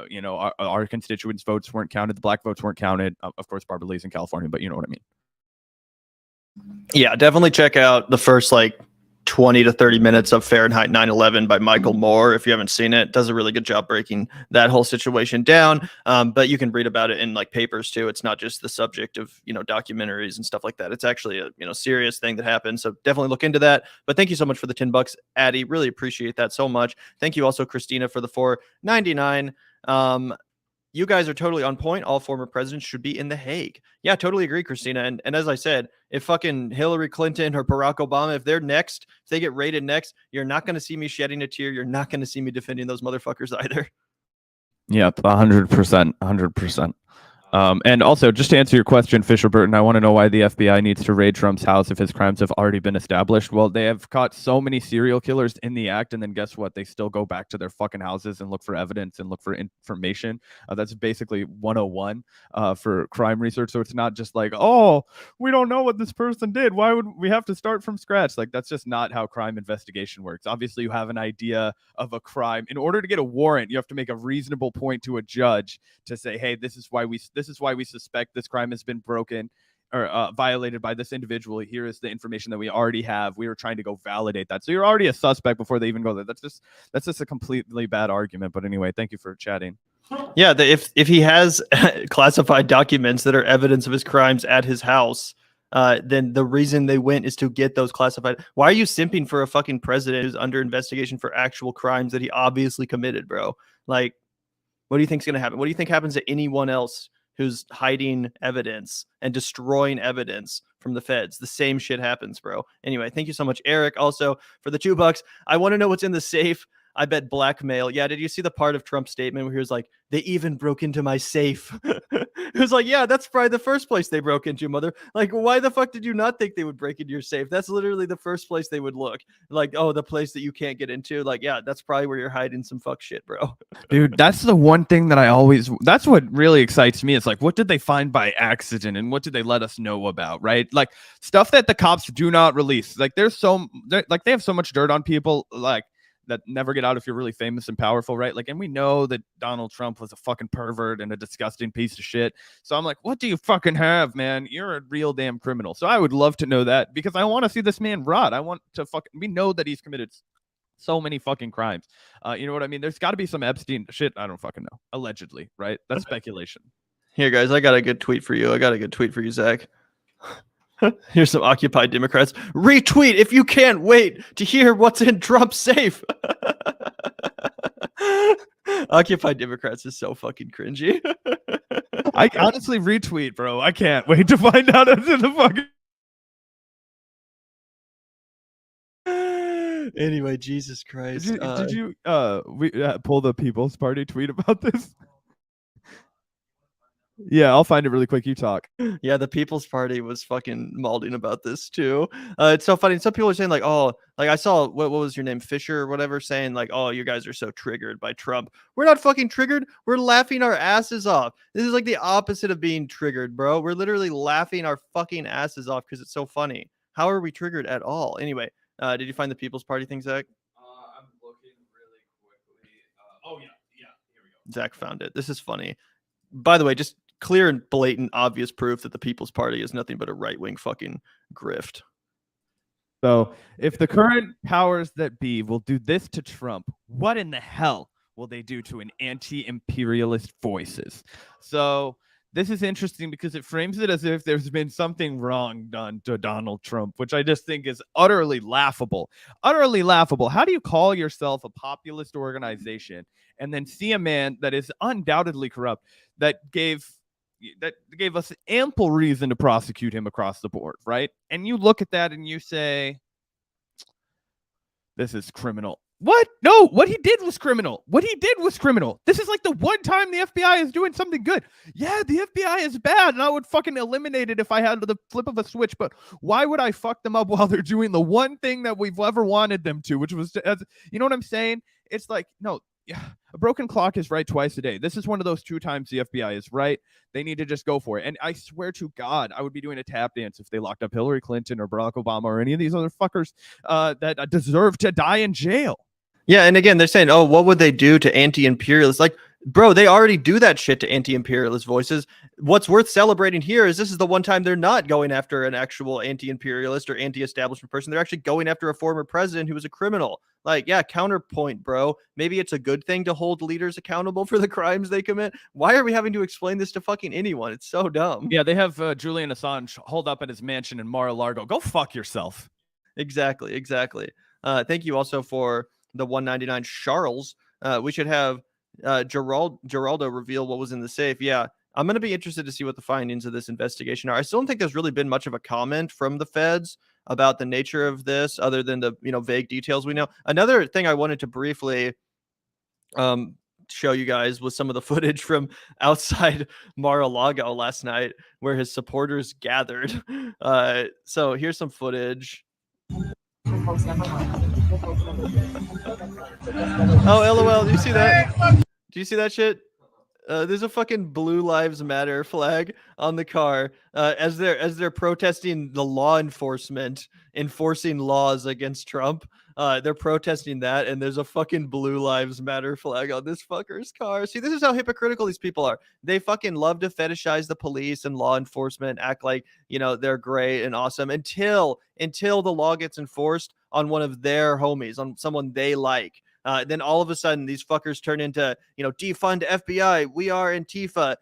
[SPEAKER 2] You know, our constituents' votes weren't counted. The black votes weren't counted. Of course, Barbara Lee's in California, but you know what I mean.
[SPEAKER 1] Yeah, definitely check out the first like 20 to 30 minutes of Fahrenheit 9/11 by Michael Moore. If you haven't seen it, does a really good job breaking that whole situation down. But you can read about it in like papers too. It's not just the subject of, you know, documentaries and stuff like that. It's actually a, you know, serious thing that happened. So definitely look into that. But thank you so much for the $10, Addie. Really appreciate that so much. Thank you also, Christina, for the $4.99. You guys are totally on point. All former presidents should be in The Hague. Yeah, totally agree, Christina. And as I said, if fucking Hillary Clinton or Barack Obama, if they're next, if they get raided next, you're not going to see me shedding a tear. You're not going to see me defending those motherfuckers either.
[SPEAKER 2] Yep, 100%, 100%. And also, just to answer your question, Fisher Burton, I want to know why the FBI needs to raid Trump's house if his crimes have already been established. Well, they have caught so many serial killers in the act, and then guess what? They still go back to their fucking houses and look for evidence and look for information. That's basically 101 for crime research. So it's not just like, oh, we don't know what this person did. Why would we have to start from scratch? Like, that's just not how crime investigation works. Obviously, you have an idea of a crime. In order to get a warrant, you have to make a reasonable point to a judge to say, hey, this is why we suspect this crime has been broken or violated by this individual. Here is the information that we already have. We were trying to go validate that. So you're already a suspect before they even go there. That's just a completely bad argument. But anyway, thank you for chatting.
[SPEAKER 1] Yeah, if he has classified documents that are evidence of his crimes at his house, then the reason they went is to get those classified. Why are you simping for a fucking president who's under investigation for actual crimes that he obviously committed, bro? Like, what do you think's gonna happen? What do you think happens to anyone else who's hiding evidence and destroying evidence from the feds? The same shit happens, bro. Anyway, thank you so much, Eric. Also for the $2. I want to know what's in the safe. I bet blackmail. Yeah, did you see the part of Trump's statement where he was like, they even broke into my safe? It was like, yeah, that's probably the first place they broke into, mother. Like, why the fuck did you not think they would break into your safe? That's literally the first place they would look. Like, oh, the place that you can't get into. Like, yeah, that's probably where you're hiding some fuck shit, bro.
[SPEAKER 2] Dude, that's the one thing that that's what really excites me. It's like, what did they find by accident and what did they let us know about, right? Like stuff that the cops do not release. Like they have so much dirt on people, like that never get out if you're really famous and powerful, right? Like, and we know that Donald Trump was a fucking pervert and a disgusting piece of shit. So I'm like, what do you fucking have, man? You're a real damn criminal. So I would love to know that because I want to see this man rot. We know that he's committed so many fucking crimes. You know what I mean? There's got to be some Epstein shit. I don't fucking know. Allegedly, right? That's speculation.
[SPEAKER 1] Here, guys, I got a good tweet for you, Zach. Here's some Occupy Democrats. Retweet if you can't wait to hear what's in Trump's safe. Occupy Democrats is so fucking cringy.
[SPEAKER 2] I honestly retweet, bro. I can't wait to find out what's in the fucking.
[SPEAKER 1] Anyway, Jesus Christ.
[SPEAKER 2] Did you pull the People's Party tweet about this? Yeah, I'll find it really quick. You talk.
[SPEAKER 1] Yeah, the People's Party was fucking malding about this too. It's so funny. Some people are saying like, oh, like I saw what was your name, Fisher or whatever, saying like, oh, you guys are so triggered by Trump. We're not fucking triggered. We're laughing our asses off. This is like the opposite of being triggered, bro. We're literally laughing our fucking asses off because it's so funny. How are we triggered at all? Anyway, did you find the People's Party thing, Zach?
[SPEAKER 2] I'm looking really quickly. Yeah, here we go.
[SPEAKER 1] Zach found it. This is funny. By the way, just clear and blatant, obvious proof that the People's Party is nothing but a right-wing fucking grift.
[SPEAKER 2] So, if the current powers that be will do this to Trump, what in the hell will they do to an anti-imperialist voices? So, this is interesting because it frames it as if there's been something wrong done to Donald Trump, which I just think is utterly laughable. Utterly laughable. How do you call yourself a populist organization and then see a man that is undoubtedly corrupt that gave us ample reason to prosecute him across the board, right? And you look at that and you say, this is criminal. What? No, what he did was criminal. This is like the one time the FBI is doing something good. Yeah, the FBI is bad, and I would fucking eliminate it if I had the flip of a switch, but why would I fuck them up while they're doing the one thing that we've ever wanted them to, which was, you know what I'm saying? It's like, no, a broken clock is right twice a day. This is one of those 2 times the FBI is right. They need to just go for it. And I swear to God, I would be doing a tap dance if they locked up Hillary Clinton or Barack Obama or any of these other fuckers that deserve to die in jail.
[SPEAKER 1] Yeah, and again, they're saying, oh, what would they do to anti-imperialists? Like, bro, they already do that shit to anti-imperialist voices. What's worth celebrating here is this is the one time they're not going after an actual anti-imperialist or anti-establishment person. They're actually going after a former president who was a criminal. Like, yeah, counterpoint, bro. Maybe it's a good thing to hold leaders accountable for the crimes they commit. Why are we having to explain this to fucking anyone? It's so dumb.
[SPEAKER 2] Yeah, they have Julian Assange holed up at his mansion in Mar-a-Lago. Go fuck yourself.
[SPEAKER 1] Exactly. Thank you also for the 199 Charles. We should have Geraldo reveal what was in the safe. Yeah, I'm going to be interested to see what the findings of this investigation are. I still don't think there's really been much of a comment from the feds about the nature of this, other than the vague details we know. Another thing I wanted to briefly show you guys was some of the footage from outside Mar-a-Lago last night, where his supporters gathered. So here's some footage. Oh, LOL. Do you see that? Do you see that shit? There's a fucking Blue Lives Matter flag on the car as they're protesting the law enforcement enforcing laws against Trump. They're protesting that, and there's a fucking Blue Lives Matter flag on this fucker's car. See, this is how hypocritical these people are. They fucking love to fetishize the police and law enforcement, act like they're great and awesome until the law gets enforced on one of their homies, on someone they like. Then all of a sudden, these fuckers turn into, defund FBI. We are Antifa.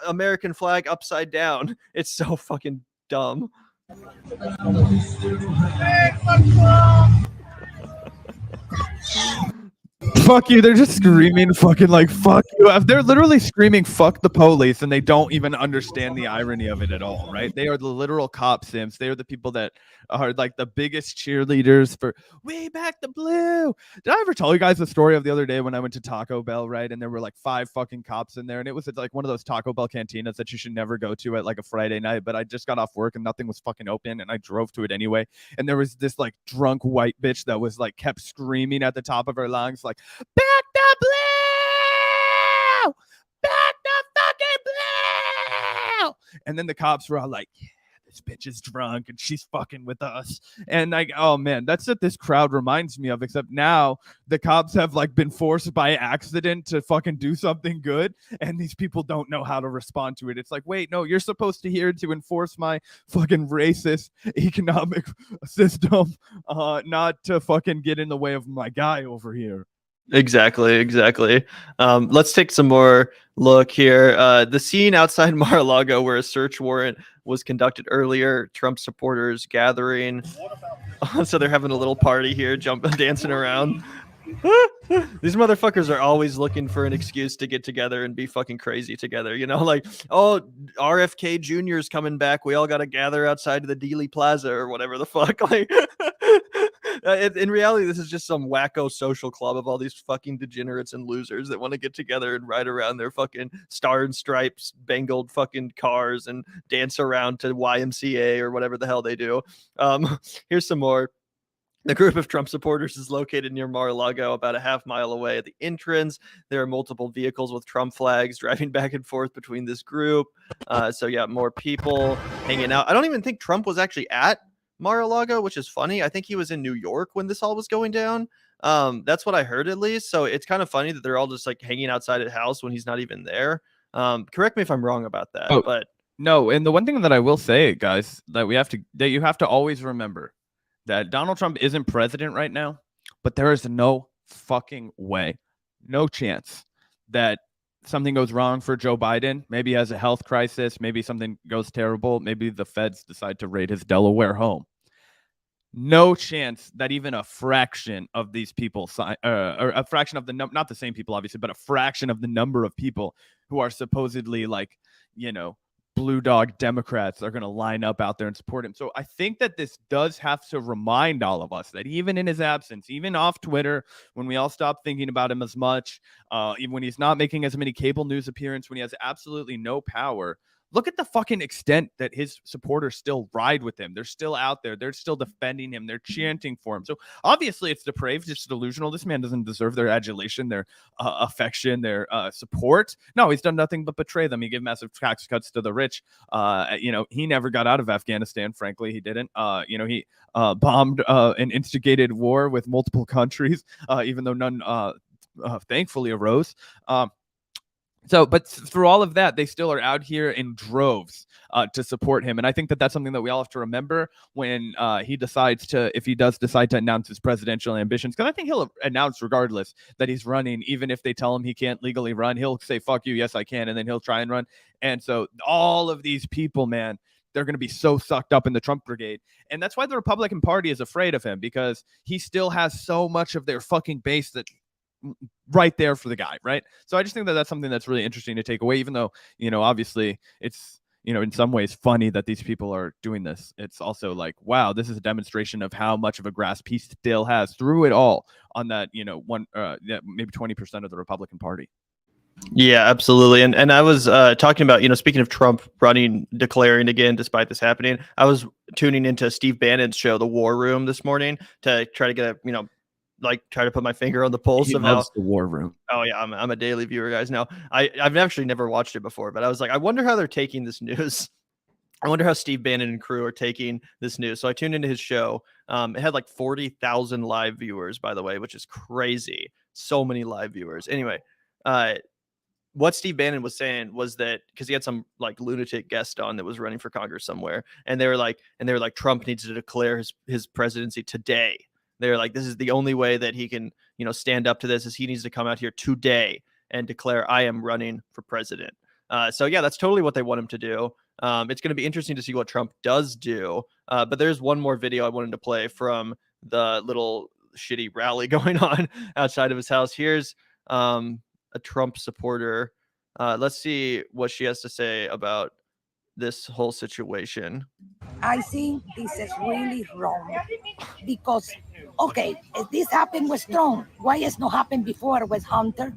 [SPEAKER 1] American flag upside down. It's so fucking dumb.
[SPEAKER 2] Fuck you. They're just screaming fucking like fuck you. They're literally screaming fuck the police, and they don't even understand the irony of it at all, right? They are the literal cop simps. They are the people that are like the biggest cheerleaders for "We back the blue." Did I ever tell you guys the story of the other day when I went to Taco Bell, right? And there were like 5 fucking cops in there, and it was like one of those Taco Bell cantinas that you should never go to at like a Friday night. But I just got off work and nothing was fucking open, and I drove to it anyway. And there was this like drunk white bitch that was like kept screaming at the top of her lungs, like, "Back the blue! Back the fucking blue!" And then the cops were all like, "Yeah, this bitch is drunk and she's fucking with us." And like, oh man, that's what this crowd reminds me of, except now the cops have like been forced by accident to fucking do something good, and these people don't know how to respond to it. It's like, wait, no, you're supposed to here to enforce my fucking racist economic system, not to fucking get in the way of my guy over here.
[SPEAKER 1] Exactly. Let's take some more look here. The scene outside Mar-a-Lago where a search warrant was conducted earlier, Trump supporters gathering. So they're having a little party here, dancing around. These motherfuckers are always looking for an excuse to get together and be fucking crazy together. Like, oh, RFK Jr. is coming back. We all got to gather outside of the Dealey Plaza or whatever the fuck. Like, in reality, this is just some wacko social club of all these fucking degenerates and losers that want to get together and ride around their fucking star and stripes bangled fucking cars and dance around to YMCA or whatever the hell they do. Here's some more. The group of Trump supporters is located near Mar-a-Lago, about a half mile away at the entrance. There are multiple vehicles with Trump flags driving back and forth between this group. So yeah, more people hanging out. I don't even think Trump was actually at Mar-a-Lago, which is funny. I think he was in New York when this all was going down. That's what I heard at least. So it's kind of funny that they're all just like hanging outside his house when he's not even there. Correct me if I'm wrong about that.
[SPEAKER 2] Oh,
[SPEAKER 1] but
[SPEAKER 2] no, and the one thing that I will say, guys, that you have to always remember that Donald Trump isn't president right now, but there is no fucking way, no chance that something goes wrong for Joe Biden. Maybe he has a health crisis. Maybe something goes terrible. Maybe the feds decide to raid his Delaware home. No chance that even a fraction of these people or a fraction of the not the same people, obviously, but a fraction of the number of people who are supposedly like, blue dog Democrats are going to line up out there and support him. So I think that this does have to remind all of us that even in his absence, even off Twitter, when we all stop thinking about him as much, even when he's not making as many cable news appearances, when he has absolutely no power, look at the fucking extent that his supporters still ride with him. They're still out there. They're still defending him. They're chanting for him. So obviously it's depraved. It's delusional. This man doesn't deserve their adulation, their affection, their support. No, he's done nothing but betray them. He gave massive tax cuts to the rich. He never got out of Afghanistan. Frankly, he didn't. He bombed and instigated war with multiple countries, even though none thankfully arose. But through all of that, they still are out here in droves to support him. And I think that that's something that we all have to remember when if he does decide to announce his presidential ambitions, because I think he'll announce regardless that he's running, even if they tell him he can't legally run, he'll say, fuck you, yes, I can. And then he'll try and run. And so all of these people, man, they're going to be so sucked up in the Trump brigade. And that's why the Republican Party is afraid of him, because he still has so much of their fucking base that right there for the guy, right? So I just think that that's something that's really interesting to take away, even though, obviously it's, in some ways funny that these people are doing this. It's also like, wow, this is a demonstration of how much of a grasp he still has through it all on that, maybe 20% of the Republican Party.
[SPEAKER 1] Yeah, absolutely. And I was talking about, speaking of Trump declaring again, despite this happening, I was tuning into Steve Bannon's show, The War Room, this morning to try to get try to put my finger on the pulse
[SPEAKER 2] he
[SPEAKER 1] of
[SPEAKER 2] loves
[SPEAKER 1] how
[SPEAKER 2] the War Room.
[SPEAKER 1] Oh yeah, I'm a daily viewer, guys. Now I've actually never watched it before, but I was like, I wonder how they're taking this news. I wonder how Steve Bannon and crew are taking this news. So I tuned into his show. It had like 40,000 live viewers, by the way, which is crazy. So many live viewers. Anyway, what Steve Bannon was saying was that because he had some like lunatic guest on that was running for Congress somewhere, and they were like, Trump needs to declare his presidency today. They're like, this is the only way that he can, stand up to this, is he needs to come out here today and declare, I am running for president. So yeah, that's totally what they want him to do. It's going to be interesting to see what Trump does do. But there's one more video I wanted to play from the little shitty rally going on outside of his house. Here's a Trump supporter. Let's see what she has to say about this whole situation.
[SPEAKER 6] I think this is really wrong because, okay, if this happened with Trump, why has not happened before with Hunter?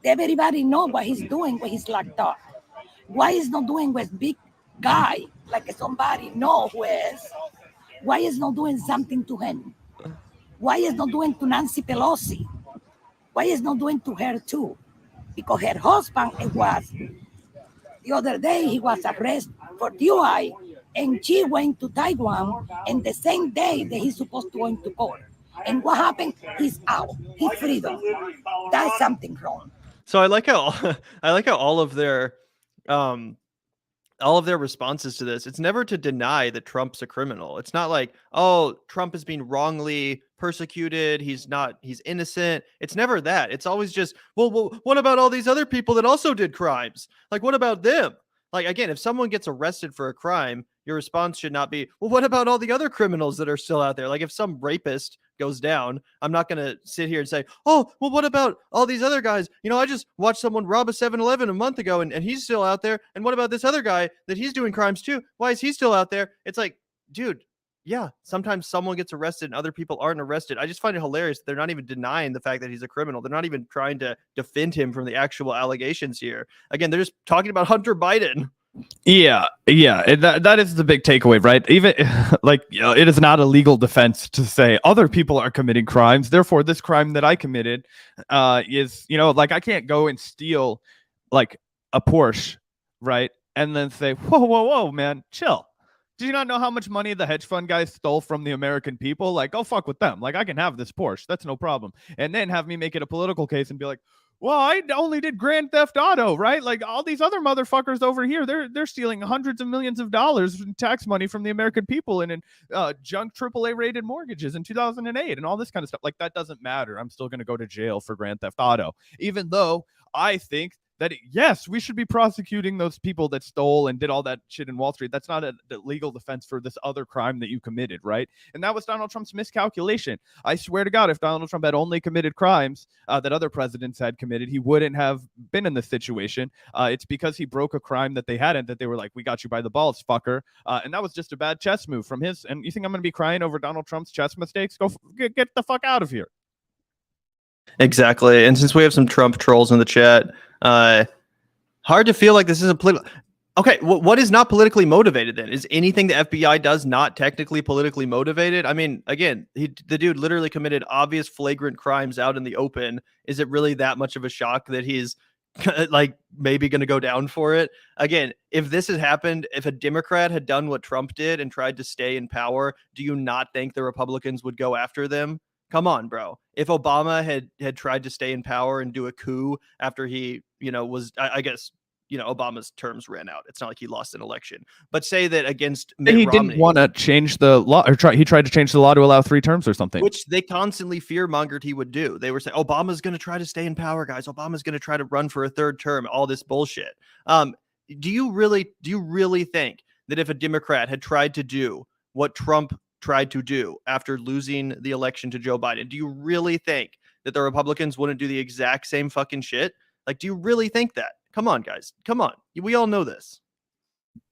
[SPEAKER 6] Everybody know what he's doing when he's locked up. Why is not doing with big guy, like somebody know who is? Why is not doing something to him? Why is not doing to Nancy Pelosi? Why is not doing to her too? Because her husband, it was, the other day he was arrested for DUI and she went to Taiwan and the same day that he's supposed to go into court. And what happened? He's out. He's freedom. That's something wrong.
[SPEAKER 1] So I like how all of their responses to this, it's never to deny that Trump's a criminal. It's not like, oh, Trump is being wrongly persecuted, he's innocent. It's never that. It's always just, well, what about all these other people that also did crimes? Like, what about them? Like, again, if someone gets arrested for a crime, your response should not be, well, what about all the other criminals that are still out there? Like, if some rapist goes down, I'm not going to sit here and say, oh, well, what about all these other guys? I just watched someone rob a 7-Eleven a month ago and he's still out there. And what about this other guy that he's doing crimes too? Why is he still out there? It's like, dude, yeah, sometimes someone gets arrested and other people aren't arrested. I just find it hilarious that they're not even denying the fact that he's a criminal. They're not even trying to defend him from the actual allegations here. Again, they're just talking about Hunter Biden.
[SPEAKER 2] Yeah. That is the big takeaway, right? Even like, it is not a legal defense to say other people are committing crimes. Therefore, this crime that I committed is, like, I can't go and steal like a Porsche, right? And then say, whoa, man, chill. Do you not know how much money the hedge fund guys stole from the American people? Like, go fuck with them. Like, I can have this Porsche. That's no problem. And then have me make it a political case and be like, well, I only did Grand Theft Auto, right? Like, all these other motherfuckers over here, they're stealing hundreds of millions of dollars in tax money from the American people and in junk AAA rated mortgages in 2008 and all this kind of stuff. Like, that doesn't matter. I'm still going to go to jail for Grand Theft Auto, even though I think that, yes, we should be prosecuting those people that stole and did all that shit in Wall Street. That's not a legal defense for this other crime that you committed, right? And that was Donald Trump's miscalculation. I swear to God, if Donald Trump had only committed crimes that other presidents had committed, he wouldn't have been in this situation. It's because he broke a crime that they hadn't, that they were like, we got you by the balls, fucker. And that was just a bad chess move from his. And you think I'm going to be crying over Donald Trump's chess mistakes? Go get the fuck out of here.
[SPEAKER 1] Exactly. And since we have some Trump trolls in the chat, hard to feel like this is a political. Okay, what is not politically motivated then? Is anything the FBI does not technically politically motivated? I mean, again, the dude literally committed obvious flagrant crimes out in the open. Is it really that much of a shock that he's like maybe going to go down for it? Again, if this had happened, if a Democrat had done what Trump did and tried to stay in power, do you not think the Republicans would go after them? Come on, bro. If Obama had tried to stay in power and do a coup after he, was, I guess, Obama's terms ran out. It's not like he lost an election. But say that against Mitt
[SPEAKER 2] he
[SPEAKER 1] Romney,
[SPEAKER 2] didn't want to change the law, or he tried to change the law to allow 3 terms or something.
[SPEAKER 1] which they constantly fear-mongered he would do. They were saying, Obama's going to try to stay in power, guys. Obama's going to try to run for a 3rd term, all this bullshit. Do you really think that if a Democrat had tried to do what Trump tried to do after losing the election to Joe Biden, do you really think that the Republicans wouldn't do the exact same fucking shit? Like, do you really think that? Come on, guys. Come on. We all know this.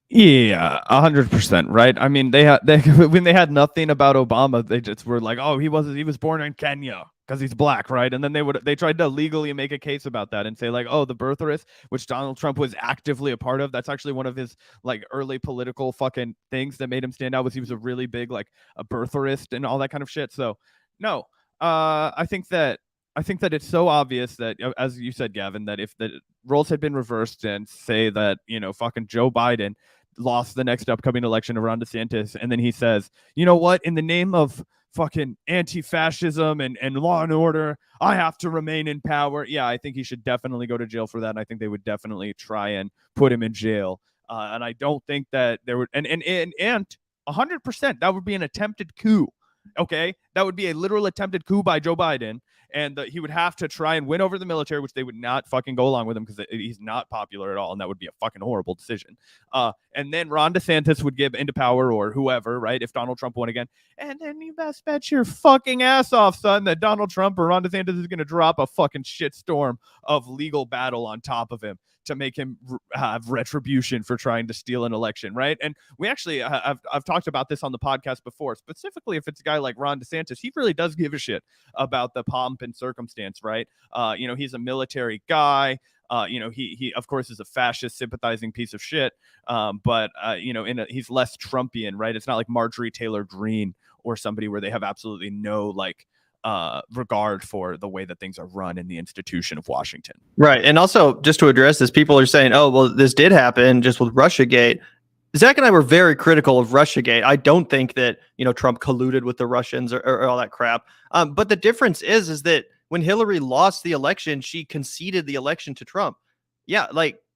[SPEAKER 2] Yeah, 100%, right? I mean, they when they had nothing about Obama, they just were like, oh, he was born in Kenya because he's black, right? And then they tried to legally make a case about that and say like, oh, the birtherist, which Donald Trump was actively a part of, that's actually one of his like early political fucking things that made him stand out, was he was a really big like a birtherist and all that kind of shit. So no, I think that it's so obvious that, as you said, Gavin, that if the roles had been reversed and say that, fucking Joe Biden lost the next upcoming election of Ron DeSantis, and then he says, you know what, in the name of fucking anti-fascism and law and order, I have to remain in power. Yeah, I think he should definitely go to jail for that. And I think they would definitely try and put him in jail. And I don't think that there would, and 100%, that would be an attempted coup. Okay, that would be a literal attempted coup by Joe Biden. And he would have to try and win over the military, which they would not fucking go along with him because he's not popular at all. And that would be a fucking horrible decision. And then Ron DeSantis would give into power, or whoever, right? If Donald Trump won again. And then you best bet your fucking ass off, son, that Donald Trump or Ron DeSantis is going to drop a fucking shitstorm of legal battle on top of him to make him have retribution for trying to steal an election, right? And we actually, I've talked about this on the podcast before, specifically if it's a guy like Ron DeSantis, he really does give a shit about the pomp and circumstance, right? He's a military guy. He of course is a fascist sympathizing piece of shit. But he's less Trumpian, right? It's not like Marjorie Taylor Greene or somebody where they have absolutely no regard for the way that things are run in the institution of Washington.
[SPEAKER 1] Right. And also, just to address this, people are saying, oh, well, this did happen just with Russiagate. Zach and I were very critical of Russiagate. I don't think that, Trump colluded with the Russians or all that crap. But the difference is that when Hillary lost the election, she conceded the election to Trump. Yeah,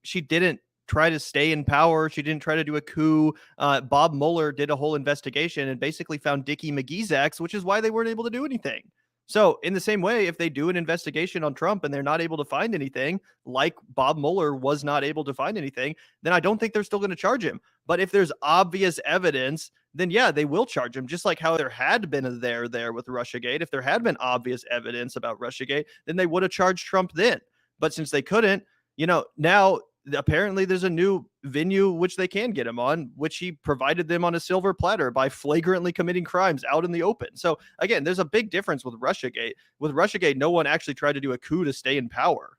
[SPEAKER 1] she didn't try to stay in power. She didn't try to do a coup. Bob Mueller did a whole investigation and basically found Dickie McGee's ex, which is why they weren't able to do anything. So in the same way, if they do an investigation on Trump and they're not able to find anything, like Bob Mueller was not able to find anything, then I don't think they're still going to charge him. But if there's obvious evidence, then yeah, they will charge him, just like how there had been there with Russiagate. If there had been obvious evidence about Russiagate, then they would have charged Trump then. But since they couldn't, now apparently there's a new venue which they can get him on, which he provided them on a silver platter by flagrantly committing crimes out in the open. So again, there's a big difference with Russiagate. With Russiagate, no one actually tried to do a coup to stay in power.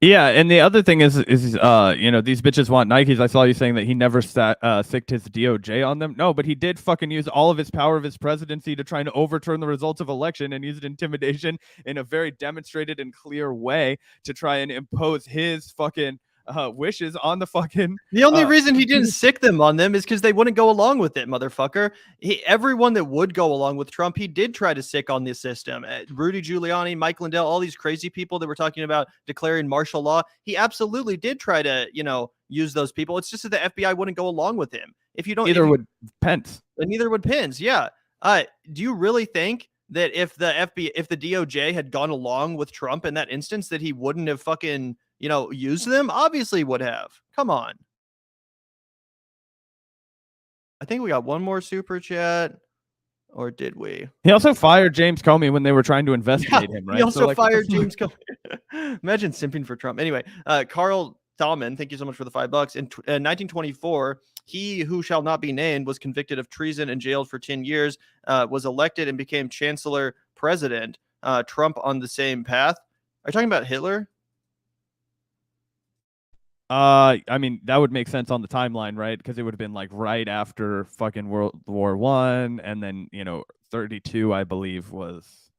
[SPEAKER 2] Yeah, and the other thing is these bitches want Nikes. I saw you saying that he never sicked his DOJ on them. No, but he did fucking use all of his power of his presidency to try and overturn the results of election and used intimidation in a very demonstrated and clear way to try and impose his fucking wishes on the fucking.
[SPEAKER 1] The only reason he didn't sick them on them is because they wouldn't go along with it, motherfucker. Everyone that would go along with Trump, he did try to sick on the system. Rudy Giuliani, Mike Lindell, all these crazy people that were talking about declaring martial law. He absolutely did try to, use those people. It's just that the FBI wouldn't go along with him. If you don't,
[SPEAKER 2] neither would Pence.
[SPEAKER 1] Neither would Pence. Yeah. Do you really think that if the DOJ had gone along with Trump in that instance, that he wouldn't have fucking use them? Obviously would have. Come on. I think we got one more super chat, or did we?
[SPEAKER 2] He also fired James Comey when they were trying to investigate him, right?
[SPEAKER 1] He also fired James Comey. Imagine simping for Trump. Anyway, Carl Thalman, thank you so much for the $5. In 1924, he who shall not be named was convicted of treason and jailed for 10 years, was elected and became chancellor president. Trump on the same path. Are you talking about Hitler?
[SPEAKER 2] That would make sense on the timeline, right? Because it would have been right after fucking World War I, and then 32, I believe, was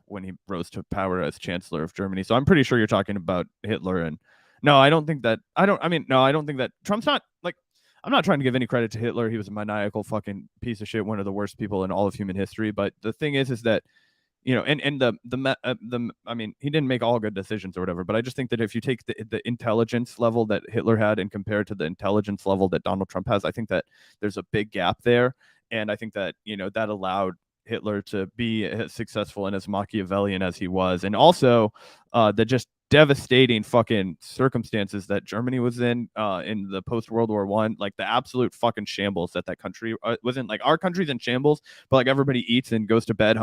[SPEAKER 2] when he rose to power as Chancellor of Germany. So I'm pretty sure you're talking about Hitler. And no, I don't think that. I don't think that Trump's not I'm not trying to give any credit to Hitler. He was a maniacal fucking piece of shit, one of the worst people in all of human history. But the thing is that. He didn't make all good decisions or whatever, but I just think that if you take the intelligence level that Hitler had and compare it to the intelligence level that Donald Trump has, I think that there's a big gap there. And I think that, that allowed Hitler to be as successful and as Machiavellian as he was. And also the just devastating fucking circumstances that Germany was in the post-World War I, the absolute fucking shambles that country was in. Our country's in shambles, but everybody eats and goes to bed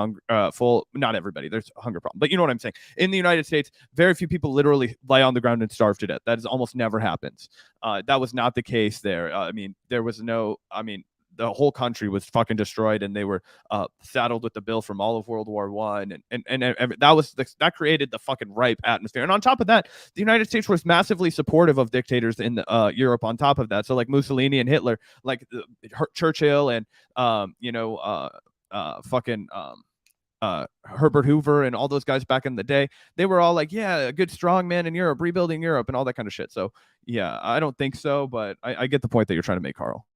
[SPEAKER 2] full. Not everybody, there's a hunger problem, but you know what I'm saying. In the United States, very few people literally lie on the ground and starve to death. That is almost never happens. That was not the case there. There was no, the whole country was fucking destroyed, and they were saddled with the bill from all of World War I, and that created the fucking ripe atmosphere. And on top of that, the United States was massively supportive of dictators in Europe. On top of that, so Mussolini and Hitler, Churchill and Herbert Hoover and all those guys back in the day, they were all a good strong man in Europe, rebuilding Europe and all that kind of shit. So yeah, I don't think so, but I get the point that you're trying to make, Carl.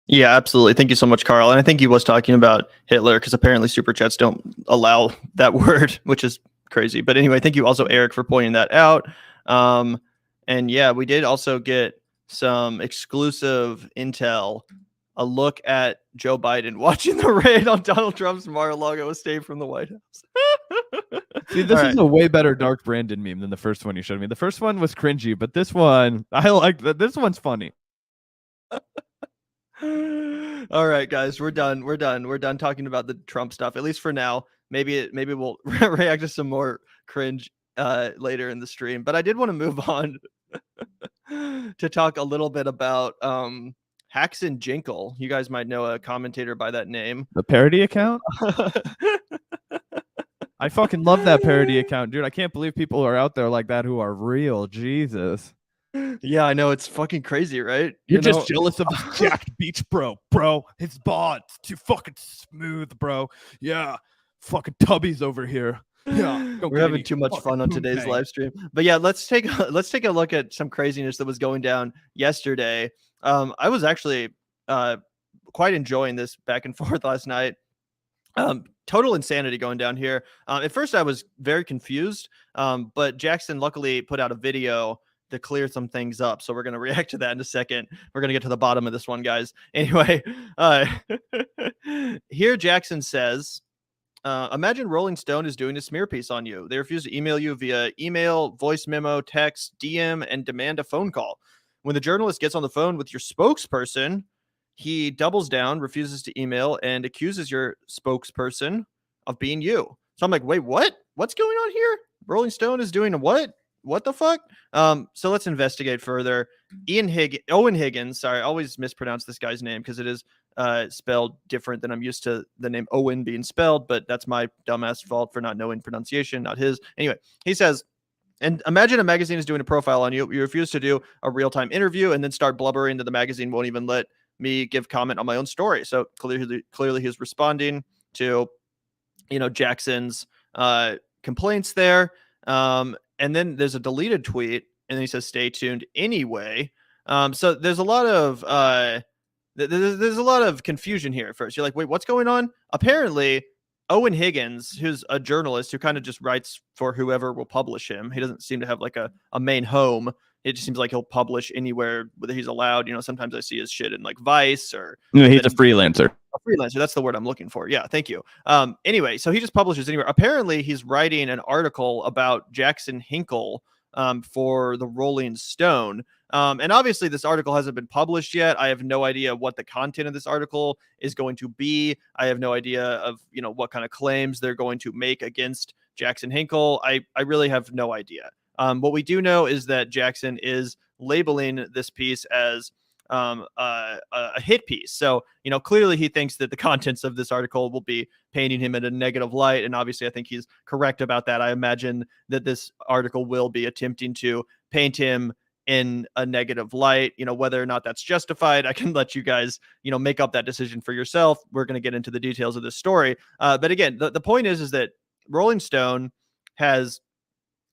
[SPEAKER 1] Yeah, absolutely. Thank you so much, Carl. And I think he was talking about Hitler because apparently super chats don't allow that word, which is crazy. But anyway, thank you also, Eric, for pointing that out. And yeah, we did also get some exclusive intel a look at Joe Biden watching the raid on Donald Trump's Mar-a-Lago estate from the White House.
[SPEAKER 2] See, this
[SPEAKER 1] All
[SPEAKER 2] is a way better Dark Brandon meme than the first one you showed me. The first one was cringy, but this one, I like that. This one's funny.
[SPEAKER 1] All right, guys, we're done. We're done talking about the Trump stuff, at least for now. Maybe we'll react to some more cringe later in the stream. But I did want to move on to talk a little bit about Hackson Jinkle. You guys might know a commentator by that name.
[SPEAKER 2] The parody account? I fucking love that parody account, dude. I can't believe people are out there like that who are real. Jesus.
[SPEAKER 1] Yeah, I know, it's fucking crazy, right?
[SPEAKER 2] You're just jealous of his jacked beach bro. His bod's too fucking smooth, bro. Yeah, fucking tubbies over here. Yeah,
[SPEAKER 1] we're having too much fun on today's live stream. But yeah, let's take a look at some craziness that was going down yesterday. I was actually quite enjoying this back and forth last night. Total insanity going down here. At first, I was very confused, but Jackson luckily put out a video to clear some things up. So we're going to react to that in a second. We're going to get to the bottom of this one, guys. Anyway, here Jackson says, imagine Rolling Stone is doing a smear piece on you. They refuse to email you via email, voice memo, text, DM, and demand a phone call. When the journalist gets on the phone with your spokesperson, he doubles down, refuses to email, and accuses your spokesperson of being you. So I'm like, wait, what? What's going on here? Rolling Stone is doing a what? What the fuck? So let's investigate further. Eoin Higgins, sorry, I always mispronounce this guy's name because it is spelled different than I'm used to the name Owen being spelled, but that's my dumbass fault for not knowing pronunciation, not his. Anyway, he says, and imagine a magazine is doing a profile on you. You refuse to do a real-time interview and then start blubbering that the magazine won't even let me give comment on my own story. So clearly he's responding to, Jackson's complaints there. And then there's a deleted tweet, and then he says, "Stay tuned anyway." So there's a lot of there's a lot of confusion here. At first, you're like, "Wait, what's going on?" Apparently, Eoin Higgins, who's a journalist who kind of just writes for whoever will publish him. He doesn't seem to have like a main home. It just seems like he'll publish anywhere whether he's allowed. Sometimes I see his shit in like Vice or.
[SPEAKER 2] No, he's a freelancer.
[SPEAKER 1] A freelancer. That's the word I'm looking for. Yeah, thank you. Anyway, so he just publishes anywhere. Apparently, he's writing an article about Jackson Hinkle for the Rolling Stone. And obviously, this article hasn't been published yet. I have no idea what the content of this article is going to be. I have no idea of what kind of claims they're going to make against Jackson Hinkle. I really have no idea. What we do know is that Jackson is labeling this piece as a hit piece. So, clearly he thinks that the contents of this article will be painting him in a negative light. And obviously I think he's correct about that. I imagine that this article will be attempting to paint him in a negative light. Whether or not that's justified, I can let you guys, make up that decision for yourself. We're going to get into the details of this story. But again, the point is that Rolling Stone has,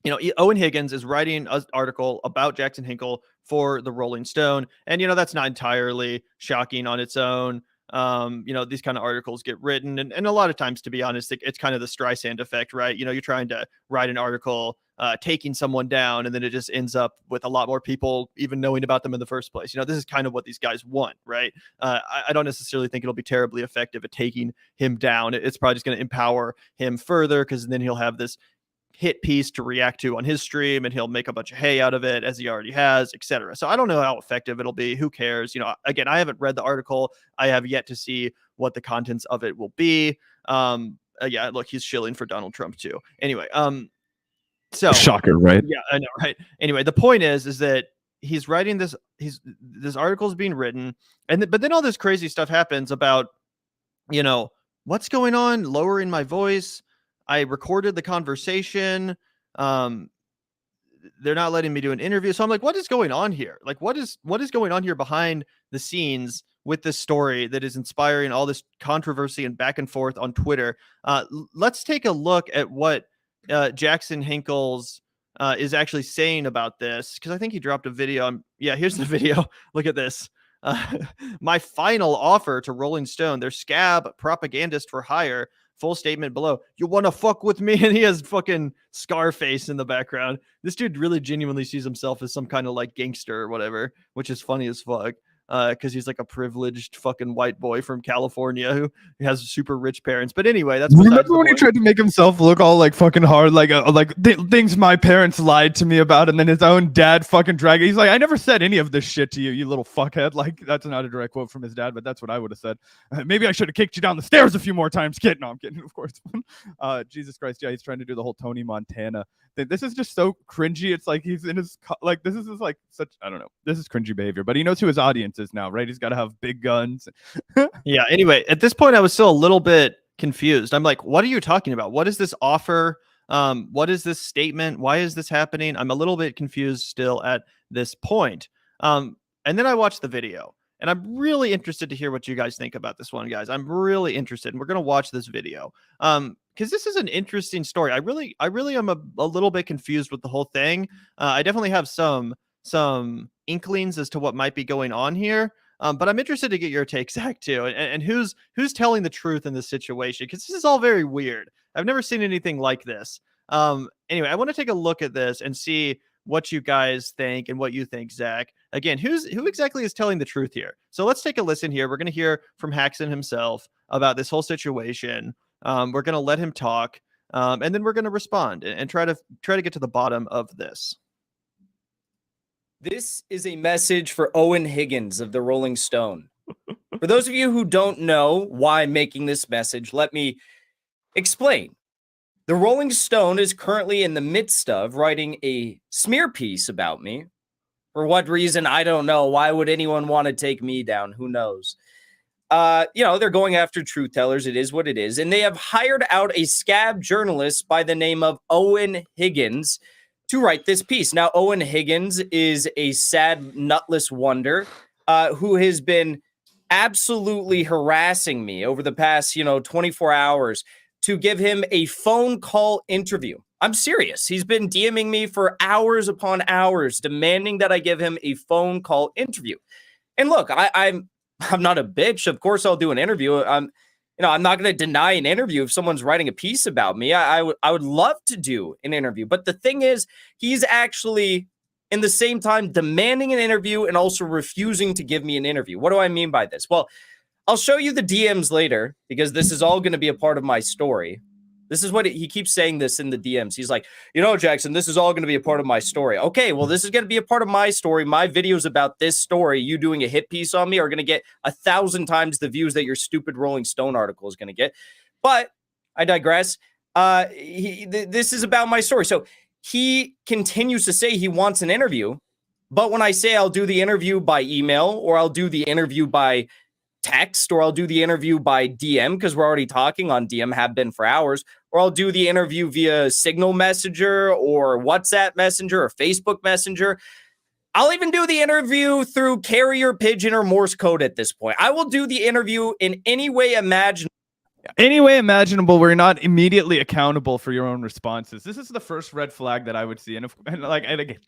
[SPEAKER 1] Eoin Higgins is writing an article about Jackson Hinkle for the Rolling Stone. And, that's not entirely shocking on its own. These kind of articles get written. And a lot of times, to be honest, it's kind of the Streisand effect, right? You're trying to write an article taking someone down, and then it just ends up with a lot more people even knowing about them in the first place. This is kind of what these guys want, right? I don't necessarily think it'll be terribly effective at taking him down. It's probably just going to empower him further, because then he'll have this hit piece to react to on his stream, and he'll make a bunch of hay out of it, as he already has, etc. So I don't know how effective it'll be. Who cares? Again, I haven't read the article. I have yet to see what the contents of it will be. Yeah, look, he's shilling for Donald Trump too. Anyway, so
[SPEAKER 2] shocker, right?
[SPEAKER 1] Yeah, I know, right? Anyway, the point is that he's writing this. This article is being written, but then all this crazy stuff happens about, what's going on, lowering my voice. I recorded the conversation. They're not letting me do an interview. So I'm like, what is going on here? Like, what is going on here behind the scenes with this story that is inspiring all this controversy and back and forth on Twitter? Let's take a look at what Jackson Hinkle's is actually saying about this, because I think he dropped a video. Yeah, here's the video. Look at this. My final offer to Rolling Stone, their scab propagandist for hire. Full statement below. You want to fuck with me? And he has fucking Scarface in the background. This dude really genuinely sees himself as some kind of like gangster or whatever, which is funny as fuck. because he's like a privileged fucking white boy from California who has super rich parents. But anyway, that's besides
[SPEAKER 2] Remember
[SPEAKER 1] the
[SPEAKER 2] when he
[SPEAKER 1] point.
[SPEAKER 2] tried to make himself look all like fucking hard, like things my parents lied to me about, and then his own dad fucking dragged. He's like, I never said any of this shit to you, you little fuckhead. Like, that's not a direct quote from his dad, but that's what I would have said. Maybe I should have kicked you down the stairs a few more times, kid. No, I'm kidding, of course. Jesus Christ, yeah, he's trying to do the whole Tony Montana thing. This is just so cringy. It's like he's in his like this is like such, I don't know. This is cringy behavior, but he knows who his audience is now, right? He's got to have big guns.
[SPEAKER 1] Yeah. Anyway, at this point, I was still a little bit confused. I'm like, what are you talking about? What is this offer? What is this statement? Why is this happening? I'm a little bit confused still at this point. And then I watched the video, and I'm really interested to hear what you guys think about this one, guys. I'm really interested, and we're gonna watch this video. Because this is an interesting story. I really am a little bit confused with the whole thing. I definitely have some inklings as to what might be going on here. But I'm interested to get your take, Zach, too, and who's telling the truth in this situation, because this is all very weird. I've never seen anything like this. Anyway, I want to take a look at this and see what you guys think and what you think, Zach. Again, who exactly is telling the truth here? So let's take a listen here. We're going to hear from Hackson himself about this whole situation. We're going to let him talk, and then we're going to respond and try to get to the bottom of this.
[SPEAKER 7] This is a message for Eoin Higgins of the Rolling Stone. For those of you who don't know why I'm making this message, let me explain. The Rolling Stone is currently in the midst of writing a smear piece about me. For what reason, I don't know. Why would anyone want to take me down? Who knows? They're going after truth tellers. It is what it is. And they have hired out a scab journalist by the name of Eoin Higgins to write this piece. Now, Eoin Higgins is a sad, nutless wonder who has been absolutely harassing me over the past, 24 hours to give him a phone call interview. I'm serious. He's been DMing me for hours upon hours, demanding that I give him a phone call interview. And look, I'm not a bitch. Of course, I'll do an interview. I'm not going to deny an interview if someone's writing a piece about me. I would love to do an interview. But the thing is, he's actually, in the same time, demanding an interview and also refusing to give me an interview. What do I mean by this? Well, I'll show you the DMs later, because this is all going to be a part of my story. This is what he keeps saying this in the DMs. He's like, Jackson, this is all going to be a part of my story. Okay, well, this is going to be a part of my story. My videos about this story, you doing a hit piece on me, are going to get 1,000 times the views that your stupid Rolling Stone article is going to get. But I digress. This is about my story. So he continues to say he wants an interview. But when I say I'll do the interview by email, or I'll do the interview by text, or I'll do the interview by DM, because we're already talking on DM, have been for hours, or I'll do the interview via Signal Messenger or WhatsApp Messenger or Facebook Messenger. I'll even do the interview through carrier pigeon or Morse code at this point. I will do the interview in any way imaginable.
[SPEAKER 2] Any way imaginable where you're not immediately accountable for your own responses. This is the first red flag that I would see. And again,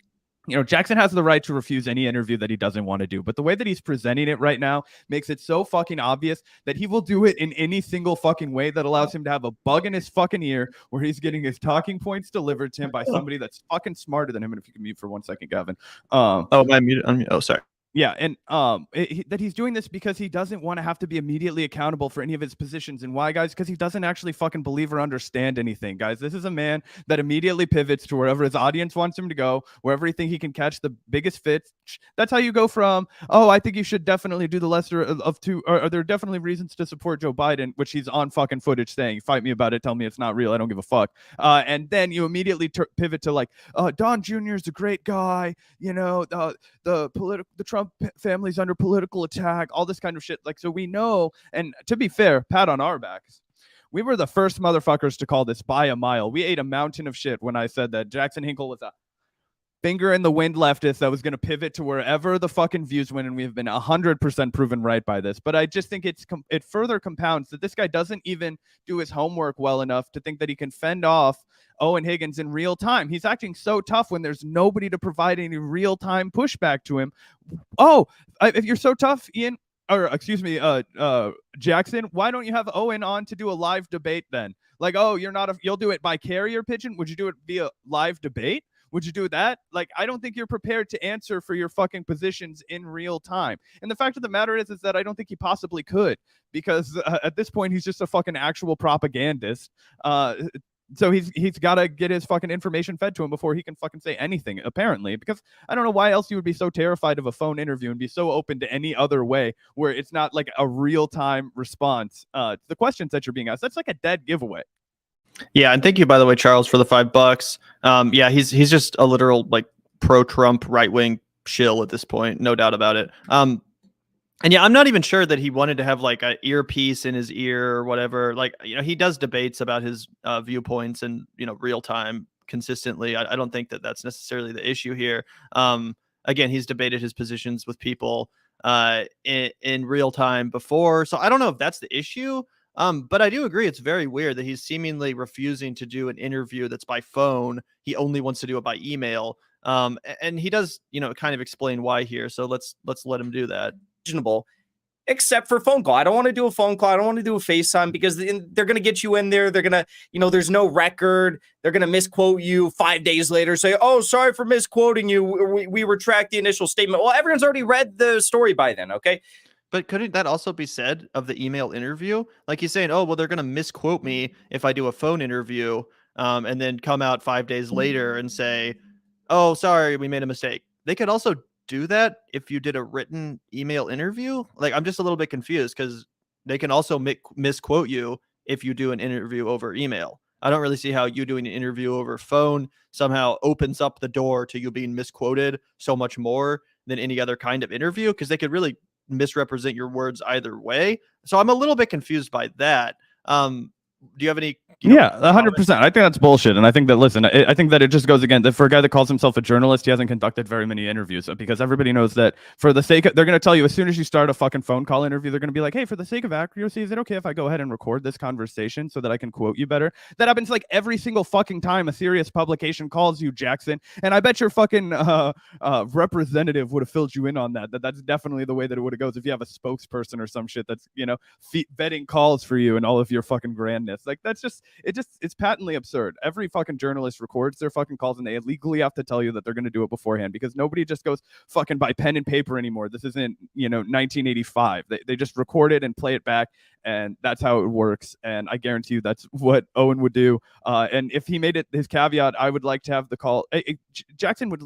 [SPEAKER 2] Jackson has the right to refuse any interview that he doesn't want to do. But the way that he's presenting it right now makes it so fucking obvious that he will do it in any single fucking way that allows him to have a bug in his fucking ear where he's getting his talking points delivered to him by somebody that's fucking smarter than him. And if you can mute for 1 second, Gavin.
[SPEAKER 1] Am I muted? Oh, sorry.
[SPEAKER 2] Yeah, and that he's doing this because he doesn't want to have to be immediately accountable for any of his positions. And why, guys? Because he doesn't actually fucking believe or understand anything, guys. This is a man that immediately pivots to wherever his audience wants him to go, wherever he thinks he can catch the biggest fits. That's how you go from, I think you should definitely do the lesser of two, or there are definitely reasons to support Joe Biden, which he's on fucking footage saying, fight me about it, tell me it's not real, I don't give a fuck. And then you immediately pivot to like, Don Jr. is a great guy, the Trump family's under political attack, all this kind of shit. Like, so we know, and to be fair, pat on our backs, we were the first motherfuckers to call this by a mile. We ate a mountain of shit when I said that Jackson Hinkle was a finger in the wind leftist that was going to pivot to wherever the fucking views went, and we've been 100% proven right by this. But I just think it further compounds that this guy doesn't even do his homework well enough to think that he can fend off Eoin Higgins in real time. He's acting so tough when there's nobody to provide any real-time pushback to him. If you're so tough, Ian, or excuse me, Jackson, why don't you have Eoin on to do a live debate then? Like, you'll do it by carrier pigeon? Would you do it via live debate? Would you do that? Like, I don't think you're prepared to answer for your fucking positions in real time. And the fact of the matter is that I don't think he possibly could, because at this point he's just a fucking actual propagandist. So he's got to get his fucking information fed to him before he can fucking say anything, apparently, because I don't know why else you would be so terrified of a phone interview and be so open to any other way where it's not like a real-time response to the questions that you're being asked. That's like a dead giveaway.
[SPEAKER 1] Yeah, and thank you, by the way, Charles, for the $5. Yeah, he's just a literal like pro-Trump right-wing shill at this point, no doubt about it. And yeah, I'm not even sure that he wanted to have like an earpiece in his ear or whatever. Like, you know, he does debates about his viewpoints and, you know, real time consistently. I don't think that that's necessarily the issue here. Again, he's debated his positions with people in real time before. So I don't know if that's the issue. But I do agree it's very weird that he's seemingly refusing to do an interview that's by phone. He only wants to do it by email. And he does, you know, kind of explain why here. So let's let him do that.
[SPEAKER 7] Except for phone call. I don't want to do a phone call. I don't want to do a FaceTime because they're going to get you in there. They're going to, you know, there's no record. They're going to misquote you 5 days later, say, oh, sorry for misquoting you. We retract the initial statement. Well, everyone's already read the story by then. Okay.
[SPEAKER 1] But couldn't that also be said of the email interview? Like he's saying, oh, well, they're going to misquote me if I do a phone interview and then come out 5 days later and say, oh, sorry, we made a mistake. They could also do that if you did a written email interview. Like, I'm just a little bit confused because they can also misquote you if you do an interview over email. I don't really see how you doing an interview over phone somehow opens up the door to you being misquoted so much more than any other kind of interview, because they could really misrepresent your words either way. So I'm a little bit confused by that. Do you have any?
[SPEAKER 2] Yeah, 100%. I think that's bullshit. And I think that, listen, I think that it just goes again that for a guy that calls himself a journalist, he hasn't conducted very many interviews, because everybody knows that for the sake of, they're going to tell you as soon as you start a fucking phone call interview, they're going to be like, hey, for the sake of accuracy, is it okay if I go ahead and record this conversation so that I can quote you better? That happens like every single fucking time a serious publication calls you, Jackson. And I bet your fucking representative would have filled you in on that. That's definitely the way that it would have goes if you have a spokesperson or some shit that's, you know, vetting calls for you and all of your fucking grandness. Like, that's just, it's patently absurd. Every fucking journalist records their fucking calls and they legally have to tell you that they're going to do it beforehand, because nobody just goes fucking by pen and paper anymore. This isn't, you know, 1985. They just record it and play it back, and that's how it works. And I guarantee you that's what Owen would do. And if he made it his caveat, I would like to have the call. Jackson would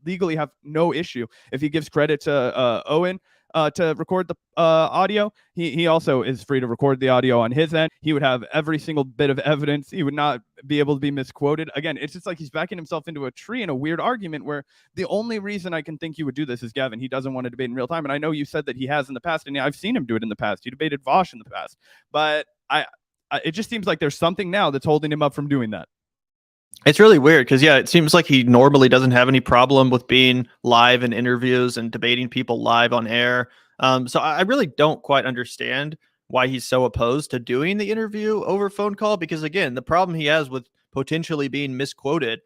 [SPEAKER 2] legally have no issue if he gives credit to Owen to record the audio. He also is free to record the audio on his end. He would have every single bit of evidence. He would not be able to be misquoted. Again, it's just like he's backing himself into a tree in a weird argument where the only reason I can think you would do this is, Gavin, he doesn't want to debate in real time. And I know you said that he has in the past, and I've seen him do it in the past. He debated Vosh in the past. But it just seems like there's something now that's holding him up from doing that.
[SPEAKER 1] It's really weird because, yeah, it seems like he normally doesn't have any problem with being live in interviews and debating people live on air. So I really don't quite understand why he's so opposed to doing the interview over phone call, because, again, the problem he has with potentially being misquoted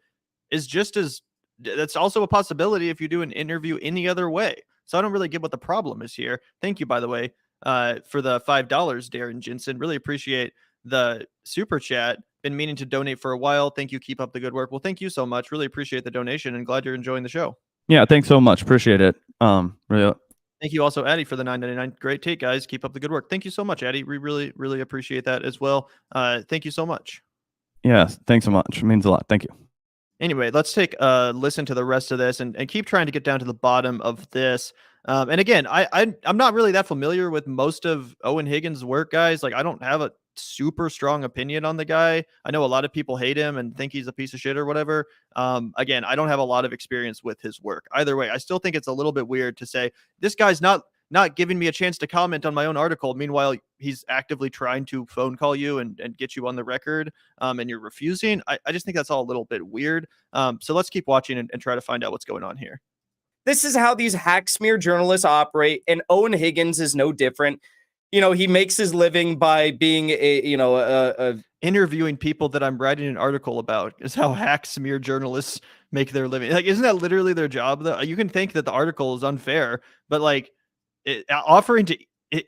[SPEAKER 1] is just as that's also a possibility if you do an interview any other way. So I don't really get what the problem is here. Thank you, by the way, for the $5, Darren Jensen. Really appreciate the super chat. Been meaning to donate for a while. Thank you. Keep up the good work. Well, thank you so much. Really appreciate the donation and glad you're enjoying the show.
[SPEAKER 2] Yeah, thanks so much. Appreciate it. Really.
[SPEAKER 1] Thank you also, Addie, for the $9.99. Great take, guys. Keep up the good work. Thank you so much, Addie. We really, really appreciate that as well. Thank you so much.
[SPEAKER 2] Yeah, thanks so much. It means a lot. Thank you.
[SPEAKER 1] Anyway, let's take a listen to the rest of this and keep trying to get down to the bottom of this. And again, I'm not really that familiar with most of Eoin Higgins' work, guys. Like, I don't have a super strong opinion on the guy. I know a lot of people hate him and think he's a piece of shit or whatever. Again, I don't have a lot of experience with his work. Either way, I still think it's a little bit weird to say this guy's not giving me a chance to comment on my own article. Meanwhile, he's actively trying to phone call you and get you on the record, and you're refusing. I just think that's all a little bit weird. So let's keep watching and try to find out what's going on here.
[SPEAKER 7] This is how these hack smear journalists operate, and Eoin Higgins is no different. You know, he makes his living by being a
[SPEAKER 1] interviewing people that I'm writing an article about is how hack smear journalists make their living. Like, isn't that literally their job though? You can think that the article is unfair, but like offering to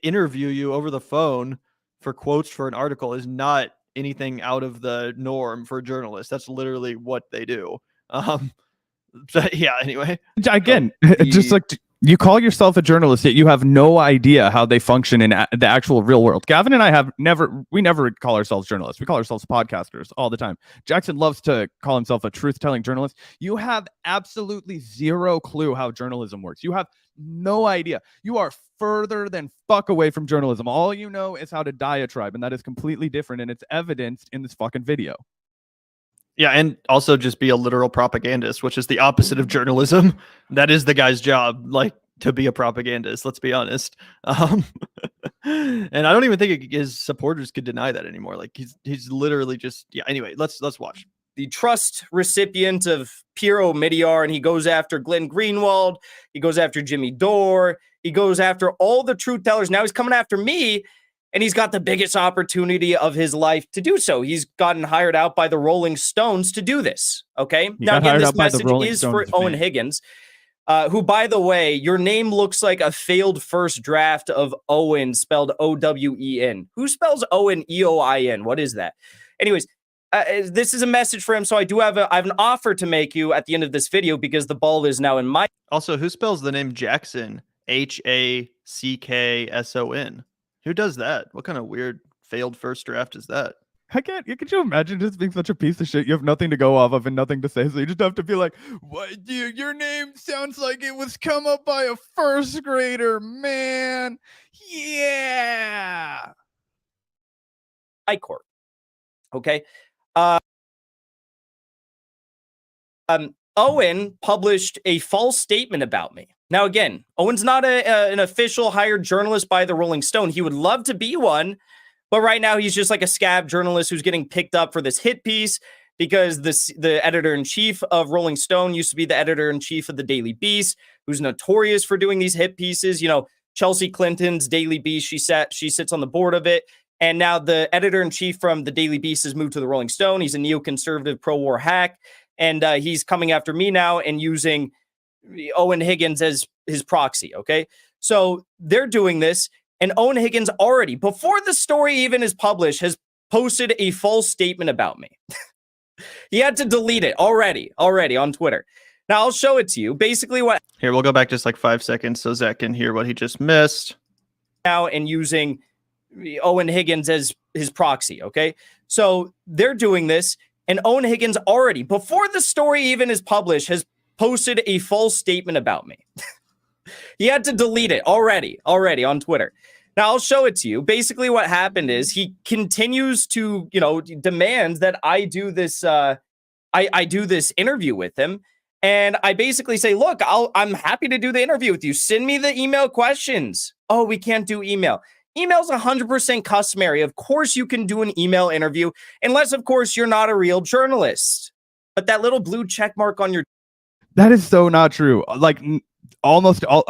[SPEAKER 1] interview you over the phone for quotes for an article is not anything out of the norm for journalists. That's literally what they do. But yeah, anyway.
[SPEAKER 2] Again, just like you call yourself a journalist, yet you have no idea how they function in the actual real world. Gavin and I we never call ourselves journalists. We call ourselves podcasters all the time. Jackson loves to call himself a truth-telling journalist. You have absolutely zero clue how journalism works. You have no idea. You are further than fuck away from journalism. All you know is how to diatribe, and that is completely different, and it's evidenced in this fucking video.
[SPEAKER 1] Yeah, and also just be a literal propagandist, which is the opposite of journalism. That is the guy's job, like, to be a propagandist, let's be honest. And I don't even think his supporters could deny that anymore. Like, he's literally just, yeah, anyway, let's watch.
[SPEAKER 7] The trust recipient of Piero Midyar, and he goes after Glenn Greenwald, he goes after Jimmy Dore, he goes after all the truth tellers. Now he's coming after me, and he's got the biggest opportunity of his life to do so. He's gotten hired out by the Rolling Stones to do this, okay? Now, again, this message is for Eoin Higgins, who, by the way, your name looks like a failed first draft of Owen, spelled O-W-E-N. Who spells Owen E-O-I-N? What is that? Anyways, this is a message for him, so I have an offer to make you at the end of this video because the ball is now in my...
[SPEAKER 1] Also, who spells the name Jackson? Hackson. Who does that? What kind of weird failed first draft is that?
[SPEAKER 2] I can't. Could you imagine just being such a piece of shit? You have nothing to go off of and nothing to say, so you just have to be like, "What, dude? Your name sounds like it was come up by a first grader, man." Yeah.
[SPEAKER 7] High court. Okay. Owen published a false statement about me. Now, again, Owen's not an official hired journalist by the Rolling Stone. He would love to be one, but right now he's just like a scab journalist who's getting picked up for this hit piece because the editor-in-chief of Rolling Stone used to be the editor-in-chief of the Daily Beast, who's notorious for doing these hit pieces. You know, Chelsea Clinton's Daily Beast, she sits on the board of it. And now the editor-in-chief from the Daily Beast has moved to the Rolling Stone. He's a neoconservative pro-war hack. And he's coming after me now and using Eoin Higgins as his proxy, okay? So they're doing this, and Eoin Higgins already, before the story even is published, has posted a false statement about me. He had to delete it already on Twitter. Now, I'll show it to you. Basically what...
[SPEAKER 1] Here, we'll go back just like 5 seconds so Zach can hear what he just missed.
[SPEAKER 7] Now, and using Eoin Higgins as his proxy, okay? So they're doing this, and Eoin Higgins already, before the story even is published, has posted a false statement about me. He had to delete it already on Twitter. Now, I'll show it to you. Basically, what happened is he continues to, demand that I do this, I do this interview with him. And I basically say, look, I'm happy to do the interview with you. Send me the email questions. Oh, we can't do email. Email's 100% customary. Of course you can do an email interview, unless, of course, you're not a real journalist. But that little blue check mark on your...
[SPEAKER 2] That is so not true. Like, almost all...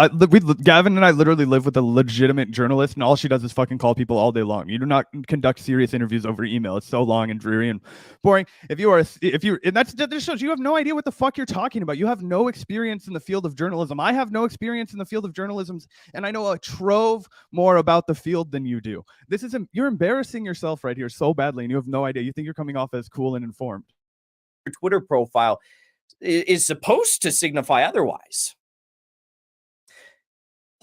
[SPEAKER 2] Gavin and I literally live with a legitimate journalist, and all she does is fucking call people all day long. You do not conduct serious interviews over email. It's so long and dreary and boring. And that shows you have no idea what the fuck you're talking about. You have no experience in the field of journalism. I have no experience in the field of journalism, and I know a trove more about the field than you do. You're embarrassing yourself right here so badly, and you have no idea. You think you're coming off as cool and informed.
[SPEAKER 7] Your Twitter profile is supposed to signify otherwise.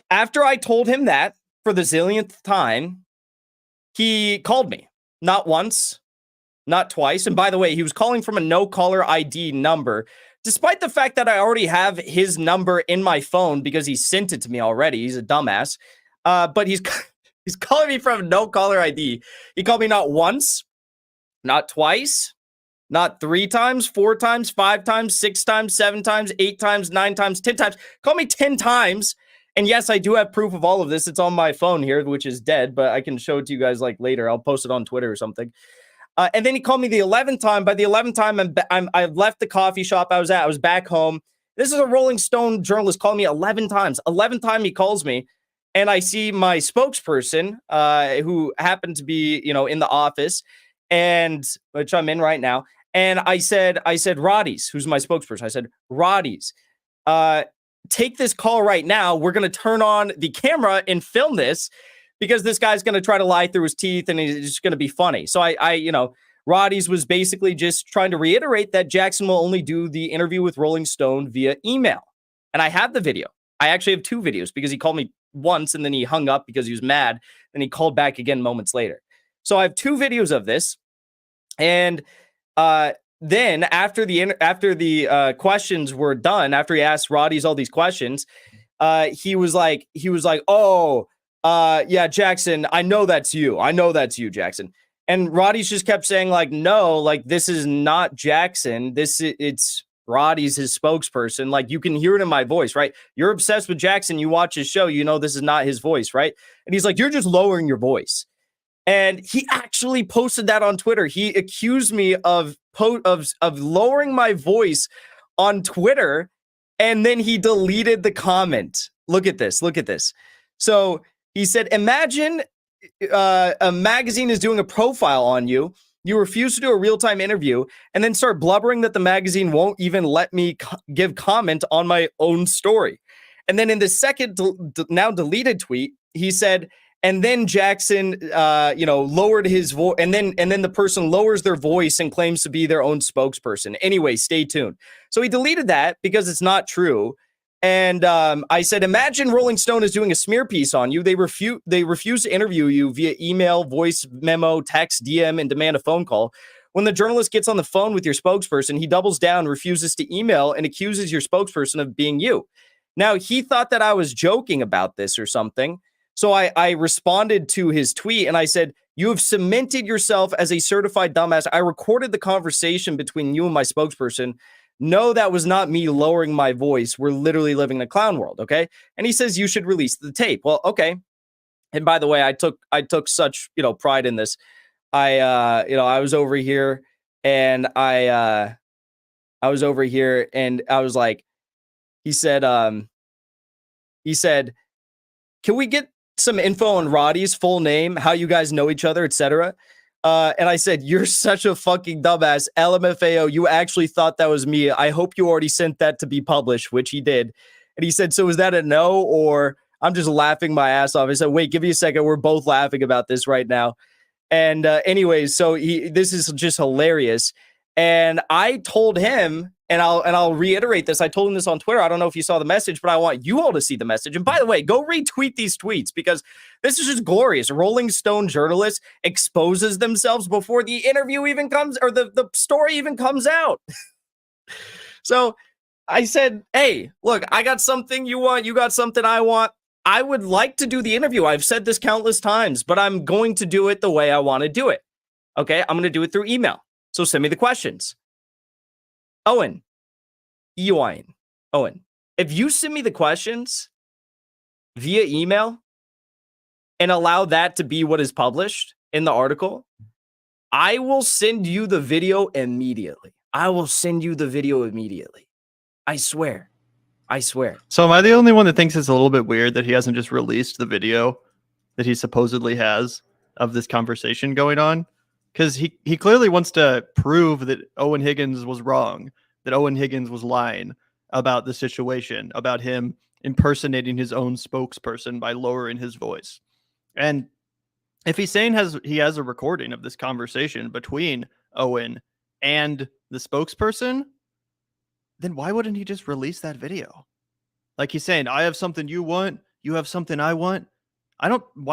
[SPEAKER 7] After I told him that for the zillionth time, he called me. Not once, not twice. And by the way, he was calling from a no-caller ID number, despite the fact that I already have his number in my phone because he sent it to me already. He's a dumbass. But he's calling me from no-caller ID. He called me not once, not twice, not 3 times, 4 times, 5 times, 6 times, 7 times, 8 times, 9 times, 10 times. Call me 10 times. And yes, I do have proof of all of this. It's on my phone here, which is dead, but I can show it to you guys like later. I'll post it on Twitter or something. And then he called me the 11th time. By the 11th time, I've left the coffee shop I was at. I was back home. This is a Rolling Stone journalist calling me 11 times. 11th time he calls me, and I see my spokesperson, who happened to be, in the office, and which I'm in right now. And I said, Roddy's, who's my spokesperson. I said, Roddy's, take this call right now. We're going to turn on the camera and film this because this guy's going to try to lie through his teeth and he's just going to be funny. So I Roddy's was basically just trying to reiterate that Jackson will only do the interview with Rolling Stone via email. And I have the video. I actually have 2 videos because he called me once and then he hung up because he was mad. Then he called back again moments later. So I have 2 videos of this. And then after the questions were done, after he asked Roddy's all these questions, he was like, oh, yeah, Jackson, I know that's you. I know that's you, Jackson. And Roddy's just kept saying like, no, like this is not Jackson. It's Roddy's his spokesperson. Like you can hear it in my voice, right? You're obsessed with Jackson. You watch his show, you know, this is not his voice, right? And he's like, you're just lowering your voice. And he actually posted that on Twitter. He accused me of lowering my voice on Twitter. And then he deleted the comment. Look at this. Look at this. So he said, imagine a magazine is doing a profile on you. You refuse to do a real-time interview and then start blubbering that the magazine won't even let me give comment on my own story. And then in the second now deleted tweet, he said, and then Jackson, lowered his voice, and then the person lowers their voice and claims to be their own spokesperson. Anyway, stay tuned. So he deleted that because it's not true. And I said, imagine Rolling Stone is doing a smear piece on you. They refuse to interview you via email, voice memo, text, DM, and demand a phone call. When the journalist gets on the phone with your spokesperson, he doubles down, refuses to email, and accuses your spokesperson of being you. Now, he thought that I was joking about this or something. So I responded to his tweet and I said, you have cemented yourself as a certified dumbass. I recorded the conversation between you and my spokesperson. No, that was not me lowering my voice. We're literally living in a clown world, okay? And he says you should release the tape. Well, okay. And by the way, I took such, pride in this. I was over here and I was like, he said, can we get some info on Roddy's full name, how you guys know each other, etc.? And I said, you're such a fucking dumbass. LMFAO, you actually thought that was me. I hope you already sent that to be published, which he did. And he said, so is that a no, or I'm just laughing my ass off? I said, wait, give me a second. We're both laughing about this right now. And anyways, so this is just hilarious. And I told him, and I'll reiterate this. I told him this on Twitter. I don't know if you saw the message, but I want you all to see the message. And by the way, go retweet these tweets because this is just glorious. A Rolling Stone journalist exposes themselves before the interview even comes, or the story even comes out. So I said, hey, look, I got something you want. You got something I want. I would like to do the interview. I've said this countless times, but I'm going to do it the way I want to do it. Okay, I'm going to do it through email. So send me the questions. Eoin, if you send me the questions via email and allow that to be what is published in the article, I will send you the video immediately. I swear.
[SPEAKER 1] So am I the only one that thinks it's a little bit weird that he hasn't just released the video that he supposedly has of this conversation going on? Because he clearly wants to prove that Eoin Higgins was wrong, that Eoin Higgins was lying about the situation, about him impersonating his own spokesperson by lowering his voice. And if he's saying he has a recording of this conversation between Eoin and the spokesperson, then why wouldn't he just release that video? Like he's saying, I have something you want, you have something I want. Why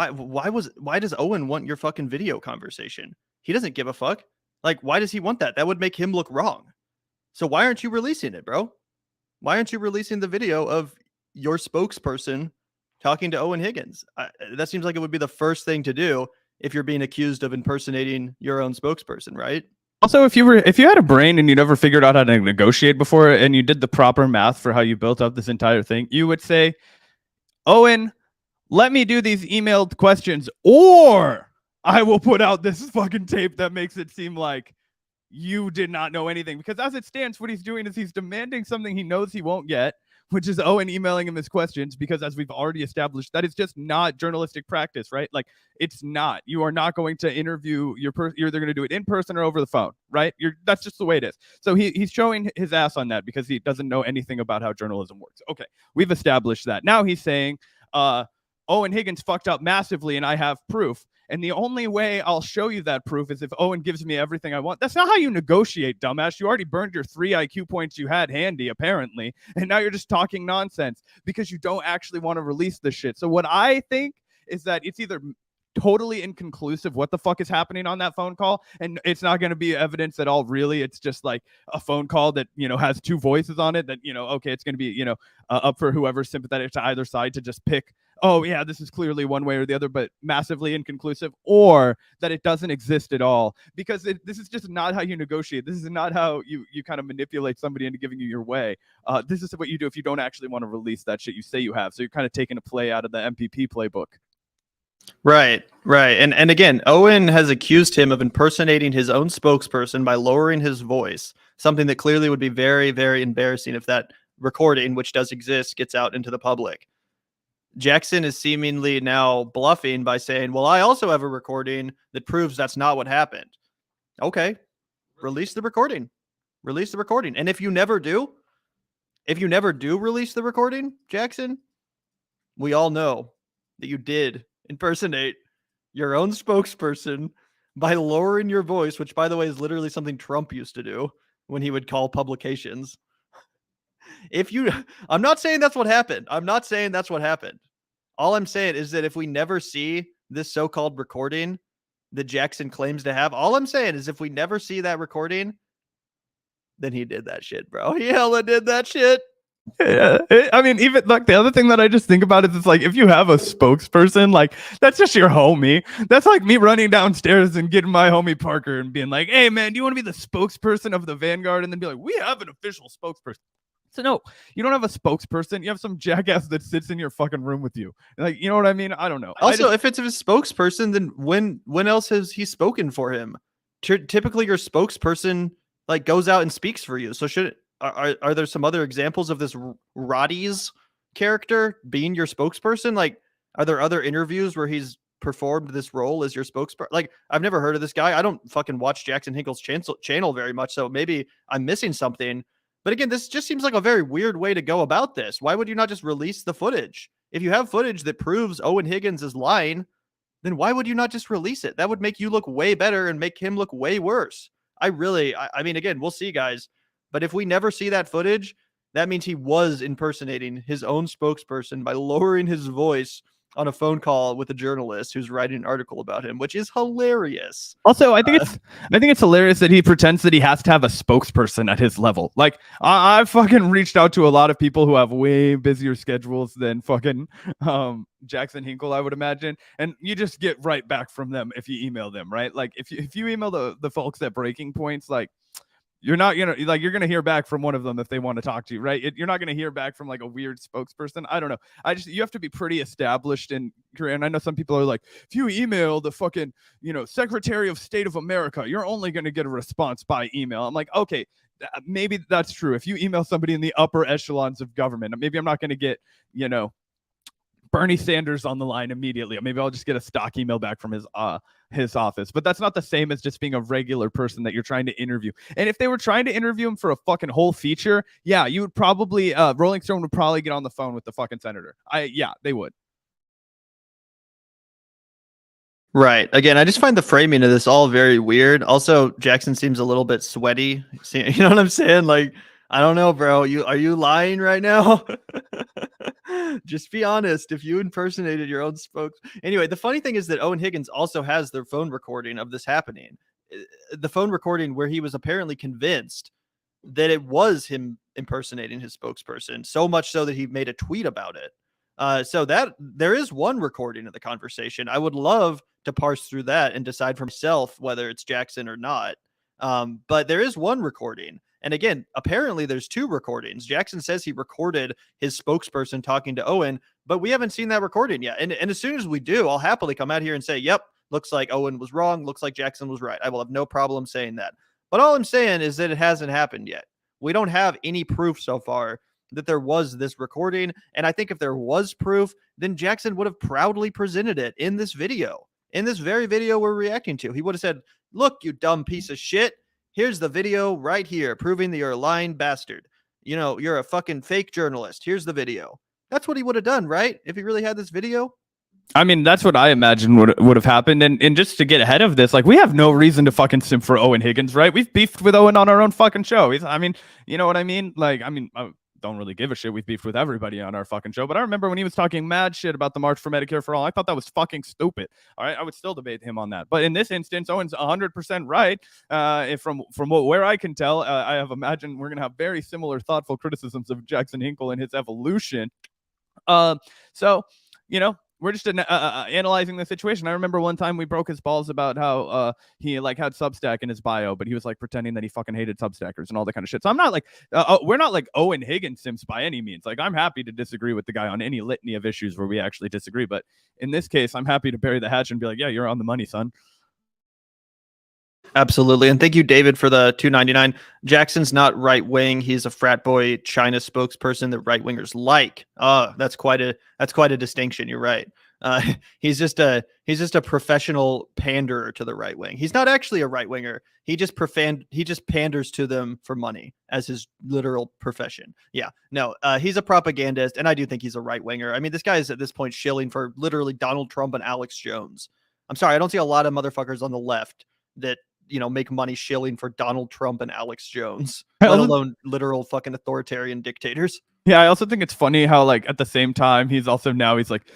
[SPEAKER 1] does Eoin want your fucking video conversation? He doesn't give a fuck. Like, why does he want that? That would make him look wrong. So why aren't you releasing it, bro? Why aren't you releasing the video of your spokesperson talking to Eoin Higgins? That seems like it would be the first thing to do if you're being accused of impersonating your own spokesperson, right?
[SPEAKER 2] Also, if you had a brain and you never figured out how to negotiate before and you did the proper math for how you built up this entire thing, you would say, Eoin, let me do these emailed questions, or I will put out this fucking tape that makes it seem like you did not know anything. Because as it stands, what he's doing is he's demanding something he knows he won't get, which is Eoin emailing him his questions, because as we've already established, that is just not journalistic practice, right? Like, it's not. You are not going to interview you're either going to do it in person or over the phone, right? That's just the way it is. So he's showing his ass on that because he doesn't know anything about how journalism works. Okay, we've established that. Now he's saying, Eoin Higgins fucked up massively and I have proof. And the only way I'll show you that proof is if Owen gives me everything I want. That's not how you negotiate, dumbass. You already burned your 3 IQ points you had handy, apparently. And now you're just talking nonsense because you don't actually want to release this shit. So what I think is that it's either totally inconclusive what the fuck is happening on that phone call, and it's not going to be evidence at all, really. It's just like a phone call that, you know, has 2 voices on it that, you know, okay, it's going to be, you know, up for whoever's sympathetic to either side to just pick, oh yeah, this is clearly one way or the other, but massively inconclusive, or that it doesn't exist at all, because this is just not how you negotiate. This is not how you kind of manipulate somebody into giving you your way. This is what you do if you don't actually want to release that shit you say you have. So you're kind of taking a play out of the MPP playbook.
[SPEAKER 1] Right. And again, Owen has accused him of impersonating his own spokesperson by lowering his voice, something that clearly would be very, very embarrassing if that recording, which does exist, gets out into the public. Jackson is seemingly now bluffing by saying, well, I also have a recording that proves that's not what happened. Okay, release the recording. Release the recording. And if you never do release the recording, Jackson, we all know that you did impersonate your own spokesperson by lowering your voice, which, by the way, is literally something Trump used to do when he would call publications. I'm not saying that's what happened. All I'm saying is that if we never see this so-called recording that Jackson claims to have, all I'm saying is if we never see that recording, then he did that shit, bro. He hella did that shit.
[SPEAKER 2] Yeah, I mean, even like the other thing that I just think about is it's like if you have a spokesperson, like that's just your homie. That's like me running downstairs and getting my homie Parker and being like, "Hey, man, do you want to be the spokesperson of the Vanguard?" And then be like, "We have an official spokesperson." So no, you don't have a spokesperson. You have some jackass that sits in your fucking room with you. Like, you know what I mean? I don't know.
[SPEAKER 1] Also, if it's a spokesperson, then when else has he spoken for him? Typically, your spokesperson like goes out and speaks for you. So are there some other examples of this Roddy's character being your spokesperson? Like, are there other interviews where he's performed this role as your spokesperson? Like, I've never heard of this guy. I don't fucking watch Jackson Hinkle's channel very much, so maybe I'm missing something. But again, this just seems like a very weird way to go about this. Why would you not just release the footage? If you have footage that proves Owen Higgins is lying, then why would you not just release it? That would make you look way better and make him look way worse. I mean, again, we'll see, guys. But if we never see that footage, that means he was impersonating his own spokesperson by lowering his voice on a phone call with a journalist who's writing an article about him, which is hilarious.
[SPEAKER 2] Also, I think it's hilarious that he pretends that he has to have a spokesperson at his level. Like, I've fucking reached out to a lot of people who have way busier schedules than fucking Jackson Hinkle, I would imagine, and you just get right back from them if you email them, right? Like, if you email the folks at Breaking Points, like, you're not gonna you're gonna hear back from one of them if they want to talk to you, right? You're not gonna hear back from like a weird spokesperson. I don't know. You have to be pretty established in career. And I know some people are like, if you email the fucking, you know, Secretary of State of America, you're only gonna get a response by email. I'm like, okay, maybe that's true. If you email somebody in the upper echelons of government, maybe I'm not gonna get, you know, Bernie Sanders on the line immediately. Maybe I'll just get a stock email back from his office. But that's not the same as just being a regular person that you're trying to interview. And if they were trying to interview him for a fucking whole feature, yeah, you would probably Rolling Stone would probably get on the phone with the fucking senator. Yeah, they would.
[SPEAKER 1] Right. Again, I just find the framing of this all very weird. Also, Jackson seems a little bit sweaty. You know what I'm saying? Like, I don't know, bro. Are you lying right now? Just be honest. If you impersonated your own Anyway, the funny thing is that Owen Higgins also has their phone recording of this happening. The phone recording where he was apparently convinced that it was him impersonating his spokesperson, so much so that he made a tweet about it. So that there is one recording of the conversation. I would love to parse through that and decide for myself whether it's Jackson or not. But there is one recording. And again, apparently there's 2 recordings. Jackson says he recorded his spokesperson talking to Owen, but we haven't seen that recording yet. And as soon as we do, I'll happily come out here and say, yep, looks like Owen was wrong. Looks like Jackson was right. I will have no problem saying that. But all I'm saying is that it hasn't happened yet. We don't have any proof so far that there was this recording. And I think if there was proof, then Jackson would have proudly presented it in this video, in this very video we're reacting to. He would have said, look, you dumb piece of shit. Here's the video right here proving that you're a lying bastard. You know, you're a fucking fake journalist. Here's the video. That's what he would have done, right? If he really had this video.
[SPEAKER 2] I mean, that's what I imagine would have happened. And just to get ahead of this, like, we have no reason to fucking simp for Eoin Higgins, right? We've beefed with Owen on our own fucking show. I mean, you know what I mean? Like, I mean, I don't really give a shit. We've beefed with everybody on our fucking show. But I remember when he was talking mad shit about the March for Medicare for All. I thought that was fucking stupid. All right, I would still debate him on that. But in this instance, Owen's 100% right. From where I can tell, I have imagined we're gonna have very similar thoughtful criticisms of Jackson Hinkle and his evolution. So, you know, we're just analyzing the situation. I remember one time we broke his balls about how he like had Substack in his bio, but he was like pretending that he fucking hated Substackers and all that kind of shit. So I'm not like, we're not like Eoin Higgins simps by any means. Like, I'm happy to disagree with the guy on any litany of issues where we actually disagree. But in this case, I'm happy to bury the hatchet and be like, yeah, you're on the money, son.
[SPEAKER 1] Absolutely. And thank you, David, for the $2.99. Jackson's not right wing. He's a frat boy China spokesperson that right wingers like. That's quite a distinction. You're right. He's just a professional panderer to the right wing. He's not actually a right winger. He just panders to them for money as his literal profession. Yeah. No, he's a propagandist, and I do think he's a right winger. I mean, this guy is at this point shilling for literally Donald Trump and Alex Jones. I'm sorry, I don't see a lot of motherfuckers on the left that, you know, make money shilling for Donald Trump and Alex Jones, let alone literal fucking authoritarian dictators.
[SPEAKER 2] Yeah, I also think it's funny how, like, at the same time, he's like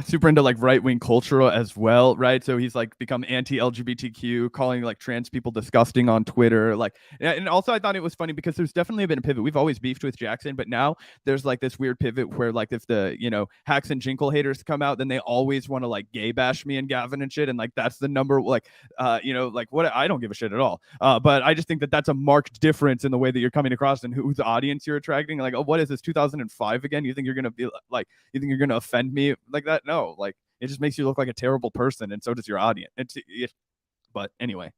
[SPEAKER 2] super into like right-wing culture as well, right? So he's like become anti-LGBTQ, calling like trans people disgusting on Twitter. Like, and also I thought it was funny because there's definitely been a pivot. We've always beefed with Jackson, but now there's like this weird pivot where like if the, you know, Hackson Jinkle haters come out, then they always want to like gay bash me and Gavin and shit. And like that's the number, like, you know, like what, I don't give a shit at all. But I just think that that's a marked difference in the way that you're coming across and whose audience you're attracting. Like, oh, what is this, 2005 again? You think you're gonna be like, you think you're gonna offend me like that? No, like it just makes you look like a terrible person, and so does your audience. But anyway.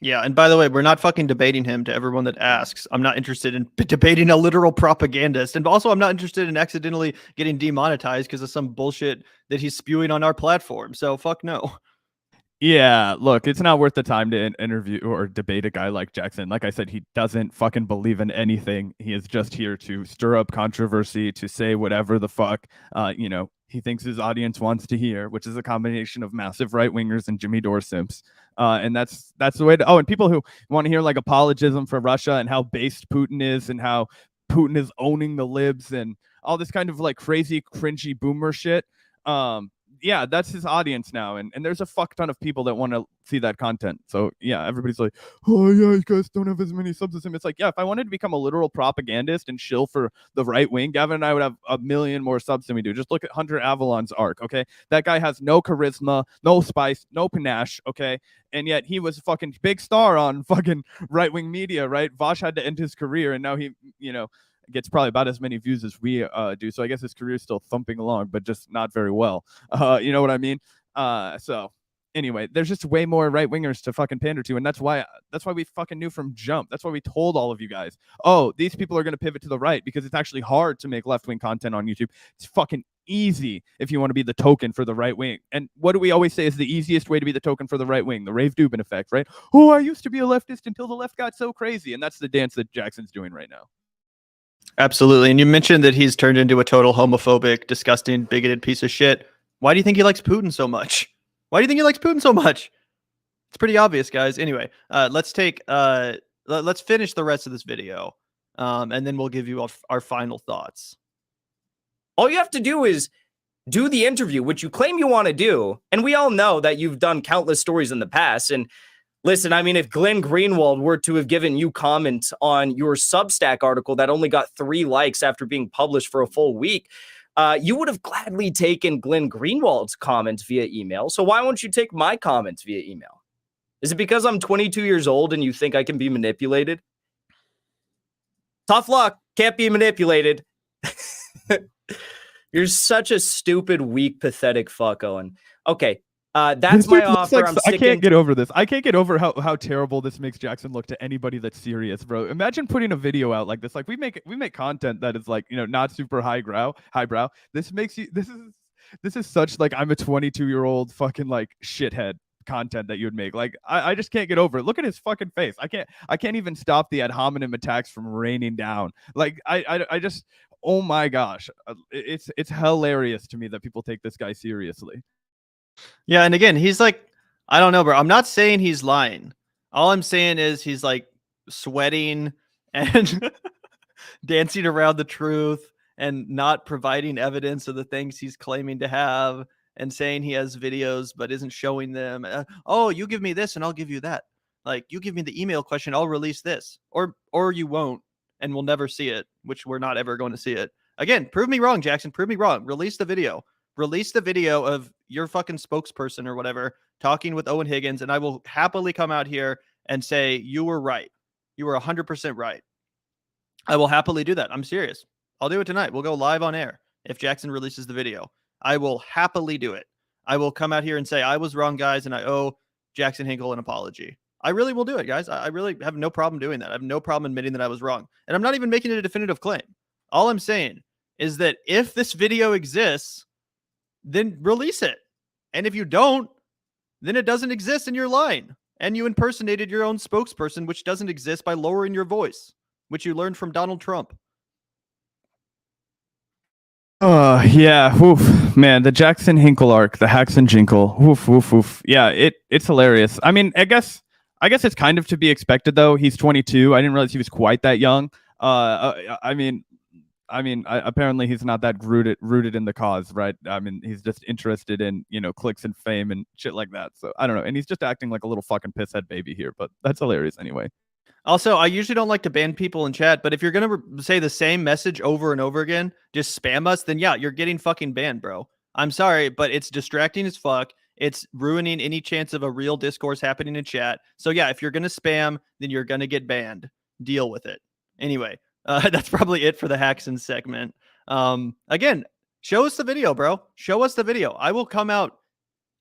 [SPEAKER 1] Yeah, and by the way, we're not fucking debating him. To everyone that asks, I'm not interested in debating a literal propagandist, and also I'm not interested in accidentally getting demonetized because of some bullshit that he's spewing on our platform. So fuck no.
[SPEAKER 2] Yeah, look, it's not worth the time to interview or debate a guy like Jackson. Like I said, he doesn't fucking believe in anything. He is just here to stir up controversy, to say whatever the fuck, you know, he thinks his audience wants to hear, which is a combination of massive right wingers and Jimmy Dore simps. And that's the way to, and people who want to hear like apologism for Russia and how based Putin is and how Putin is owning the libs and all this kind of like crazy, cringy boomer shit. Yeah, that's his audience now, and there's a fuck ton of people that want to see that content. So yeah, everybody's like, oh yeah, you guys don't have as many subs as him. It's like, yeah, if I wanted to become a literal propagandist and shill for the right wing, Gavin and I would have a million more subs than we do. Just look at Hunter Avalon's arc, okay? That guy has no charisma, no spice, no panache, okay? And yet he was a fucking big star on fucking right wing media, right? Vosh had to end his career, and now he, you know, gets probably about as many views as we do. So I guess his career is still thumping along, but just not very well. You know what I mean? So anyway, there's just way more right wingers to fucking pander to. And that's why we fucking knew from jump. That's why we told all of you guys, oh, these people are going to pivot to the right because it's actually hard to make left wing content on YouTube. It's fucking easy if you want to be the token for the right wing. And what do we always say is the easiest way to be the token for the right wing? The Rave Dubin effect, right? Oh, I used to be a leftist until the left got so crazy. And that's the dance that Jackson's doing right now.
[SPEAKER 1] Absolutely. And you mentioned that he's turned into a total homophobic, disgusting, bigoted piece of shit. Why do you think he likes Putin so much? Why do you think he likes Putin so much? It's pretty obvious, guys. Anyway, let's finish the rest of this video, and then we'll give you our final thoughts.
[SPEAKER 7] All you have to do is do the interview, which you claim you want to do. And we all know that you've done countless stories in the past. And listen, I mean, if Glenn Greenwald were to have given you comments on your Substack article that only got 3 likes after being published for a full week, you would have gladly taken Glenn Greenwald's comments via email. So why won't you take my comments via email? Is it because I'm 22 years old and you think I can be manipulated? Tough luck. Can't be manipulated. You're such a stupid, weak, pathetic fuck, Owen. Okay. That's my offer.
[SPEAKER 2] Like, I can't get over this. I can't get over how terrible this makes Jackson look to anybody that's serious, bro. Imagine putting a video out like this. Like we make content that is like, you know, not super highbrow. This makes you this is such like I'm a 22-year-old fucking like shithead content that you would make. Like I just can't get over it. Look at his fucking face. I can't even stop the ad hominem attacks from raining down. Like I just oh my gosh, it's hilarious to me that people take this guy seriously.
[SPEAKER 1] Yeah, and again, he's like, I don't know, bro. I'm not saying he's lying. All I'm saying is he's like sweating and dancing around the truth and not providing evidence of the things he's claiming to have and saying he has videos but isn't showing them. Oh, you give me this and I'll give you that. Like, you give me the email question, I'll release this. Or you won't, and we'll never see it, which we're not ever going to see it. Again, prove me wrong, Jackson. Prove me wrong. Release the video. Release the video of your fucking spokesperson or whatever talking with Eoin Higgins, and I will happily come out here and say you were right. You were 100% right. I will happily do that. I'm serious. I'll do it tonight. We'll go live on air if Jackson releases the video. I will happily do it. I will come out here and say I was wrong, guys, and I owe Jackson Hinkle an apology. I really will do it, guys. I really have no problem doing that. I have no problem admitting that I was wrong. And I'm not even making it a definitive claim. All I'm saying is that if this video exists, then release it. And if you don't, then it doesn't exist and you're lying. And you impersonated your own spokesperson, which doesn't exist, by lowering your voice, which you learned from Donald Trump.
[SPEAKER 2] Oh, yeah. Oof, man, the Jackson Hinkle arc, the Hackson Jinkle. Oof, oof, oof. Yeah, it's hilarious. I mean, I guess it's kind of to be expected, though. He's 22. I didn't realize he was quite that young. Apparently he's not that rooted in the cause, right? I mean, he's just interested in, clicks and fame and shit like that. So I don't know. And he's just acting like a little fucking pisshead baby here, but that's hilarious anyway.
[SPEAKER 1] Also, I usually don't like to ban people in chat, but if you're going to say the same message over and over again, just spam us, then yeah, you're getting fucking banned, bro. I'm sorry, but it's distracting as fuck. It's ruining any chance of a real discourse happening in chat. So yeah, if you're going to spam, then you're going to get banned. Deal with it. Anyway, that's probably it for the Hackson segment. Again, show us the video, bro. Show us the video. I will come out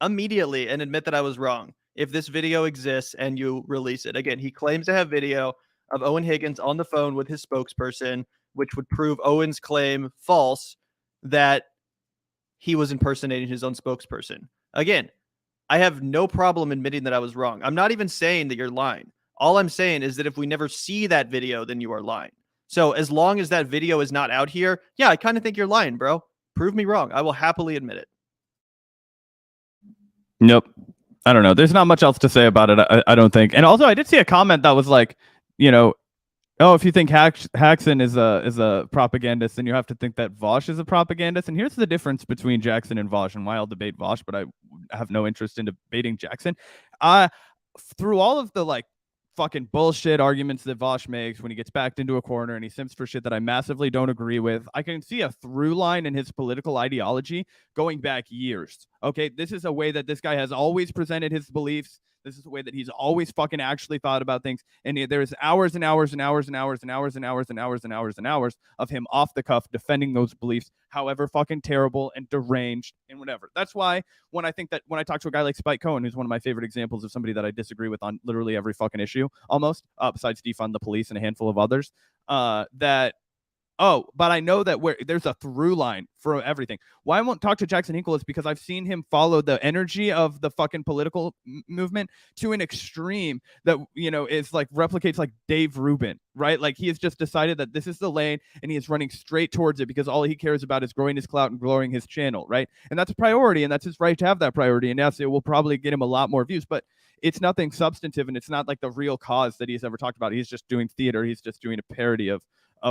[SPEAKER 1] immediately and admit that I was wrong if this video exists and you release it. Again, he claims to have video of Eoin Higgins on the phone with his spokesperson, which would prove Owen's claim false that he was impersonating his own spokesperson. Again, I have no problem admitting that I was wrong. I'm not even saying that you're lying. All I'm saying is that if we never see that video, then you are lying. So as long as that video is not out here, yeah, I kind of think you're lying, bro. Prove me wrong. I will happily admit it.
[SPEAKER 2] Nope. I don't know. There's not much else to say about it, I don't think. And also, I did see a comment that was like, oh, if you think Hackson is a propagandist, then you have to think that Vosh is a propagandist. And here's the difference between Jackson and Vosh, and why I'll debate Vosh, but I have no interest in debating Jackson. Through all of the fucking bullshit arguments that Vosh makes when he gets backed into a corner and he simps for shit that I massively don't agree with, I can see a through line in his political ideology going back years. Okay, this is a way that this guy has always presented his beliefs. This is the way that he's always fucking actually thought about things. And there's hours and hours and hours and hours and hours and hours and hours and hours and hours of him off the cuff defending those beliefs, however fucking terrible and deranged and whatever. That's why when I talk to a guy like Spike Cohen, who's one of my favorite examples of somebody that I disagree with on literally every fucking issue, almost, besides defund the police and a handful of others, but I know that there's a through line for everything. Why I won't talk to Jackson Hinkle is because I've seen him follow the energy of the fucking political movement to an extreme that, is replicates like Dave Rubin, right? Like he has just decided that this is the lane and he is running straight towards it because all he cares about is growing his clout and growing his channel, right? And that's a priority and that's his right to have that priority. And yes, it will probably get him a lot more views, but it's nothing substantive and it's not like the real cause that he's ever talked about. He's just doing theater. He's just doing a parody of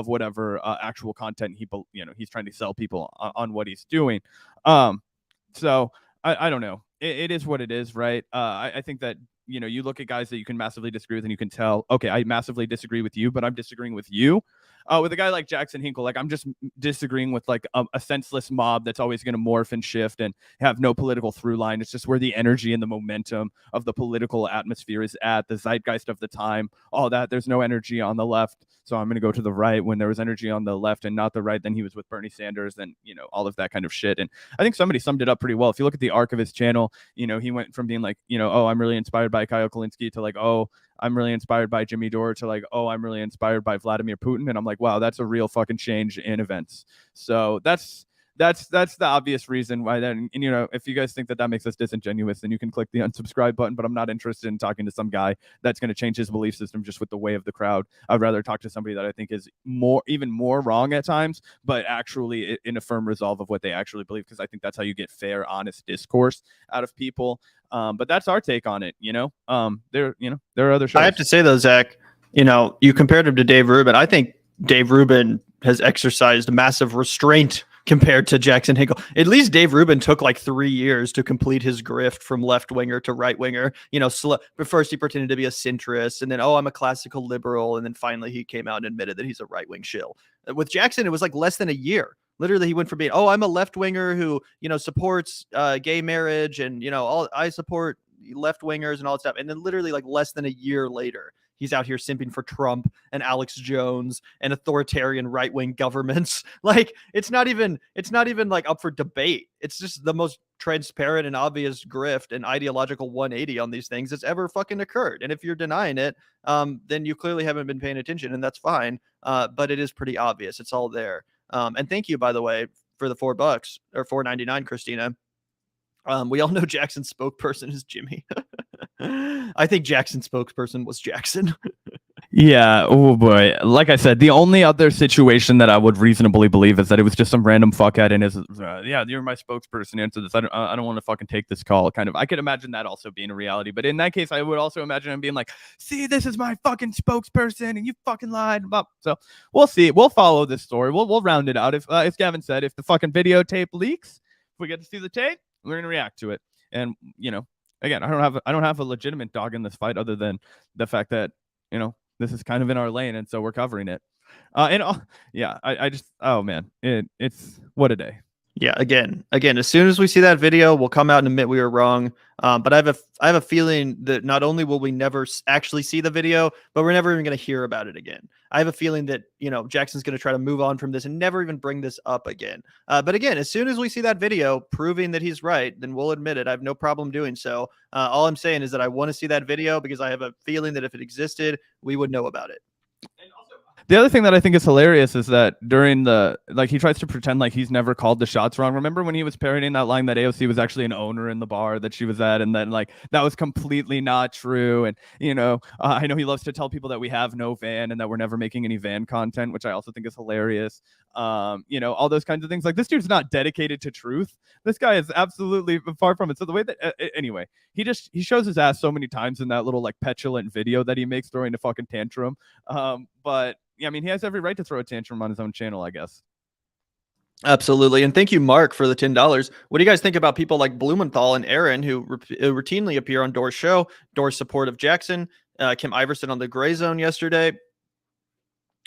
[SPEAKER 2] whatever actual content he's trying to sell people on what he's doing. So I don't know. It is what it is, right? I think that, you look at guys that you can massively disagree with and you can tell, okay, I massively disagree with you, but I'm disagreeing with you. With a guy like Jackson Hinkle, I'm just disagreeing with a senseless mob that's always going to morph and shift and have no political through line. It's just where the energy and the momentum of the political atmosphere is at, the zeitgeist of the time, all that. There's no energy on the left, so I'm going to go to the right. When there was energy on the left and not the right, then he was with Bernie Sanders and, all of that kind of shit. And I think somebody summed it up pretty well. If you look at the arc of his channel, he went from being oh, I'm really inspired by Kyle Kalinske to oh, I'm really inspired by Jimmy Dore to oh, I'm really inspired by Vladimir Putin. And I'm like, wow, that's a real fucking change in events. So that's that's the obvious reason why then, and you know, if you guys think that makes us disingenuous, then you can click the unsubscribe button, but I'm not interested in talking to some guy that's going to change his belief system just with the way of the crowd. I'd rather talk to somebody that I think is even more wrong at times, but actually in a firm resolve of what they actually believe, because I think that's how you get fair, honest discourse out of people. But that's our take on it, you know. There are other shows.
[SPEAKER 1] I have to say though, Zach, you know, you compared him to Dave Rubin. I think Dave Rubin has exercised massive restraint compared to Jackson Hinkle. At least Dave Rubin took like 3 years to complete his grift from left winger to right winger. You know, but first he pretended to be a centrist, and then, oh, I'm a classical liberal, and then finally he came out and admitted that he's a right wing shill. With Jackson, it was like less than a year. Literally, he went from being, oh, I'm a left winger who, you know, supports gay marriage, and, you know, I support left wingers and all that stuff, and then literally like less than a year later, he's out here simping for Trump and Alex Jones and authoritarian right-wing governments. Like, it's not even like up for debate. It's just the most transparent and obvious grift and ideological 180 on these things that's ever fucking occurred. And if you're denying it, then you clearly haven't been paying attention, and that's fine. But it is pretty obvious. It's all there. And thank you, by the way, for the $4 or $4.99, Christina. We all know Jackson's spokesperson is Jimmy. I think Jackson's spokesperson was Jackson.
[SPEAKER 2] Yeah. Oh boy. Like I said, the only other situation that I would reasonably believe is that it was just some random fuckhead and is, yeah, you're my spokesperson. Answer this. I don't want to fucking take this call. Kind of. I could imagine that also being a reality. But in that case, I would also imagine him being like, see, this is my fucking spokesperson, and you fucking lied about. So we'll see. We'll follow this story. We'll round it out. If Gavin said, if the fucking videotape leaks, if we get to see the tape, we're gonna react to it. And you know, again, I don't have a legitimate dog in this fight other than the fact that, you know, this is kind of in our lane, and so we're covering it. I just, oh man, it's what a day.
[SPEAKER 1] Yeah, again, as soon as we see that video, we'll come out and admit we were wrong. But I have a feeling that not only will we never actually see the video, but we're never even going to hear about it again. I have a feeling that, you know, Jackson's going to try to move on from this and never even bring this up again. But again, as soon as we see that video proving that he's right, then we'll admit it. I have no problem doing so. All I'm saying is that I want to see that video because I have a feeling that if it existed, we would know about it.
[SPEAKER 2] The other thing that I think is hilarious is that during he tries to pretend like he's never called the shots wrong. Remember when he was parodying that line that AOC was actually an owner in the bar that she was at, and then like that was completely not true. And you know, I know he loves to tell people that we have no van and that we're never making any van content, which I also think is hilarious. You know, all those kinds of things. Like, this dude's not dedicated to truth. This guy is absolutely far from it. So the way that anyway, he shows his ass so many times in that little like petulant video that he makes throwing a fucking tantrum. But yeah, I mean, he has every right to throw a tantrum on his own channel, I guess.
[SPEAKER 1] Absolutely. And thank you, Mark, for the $10. What do you guys think about people like Blumenthal and Aaron, who routinely appear on Door's show? Door's support of Jackson, Kim Iverson on the Gray Zone yesterday.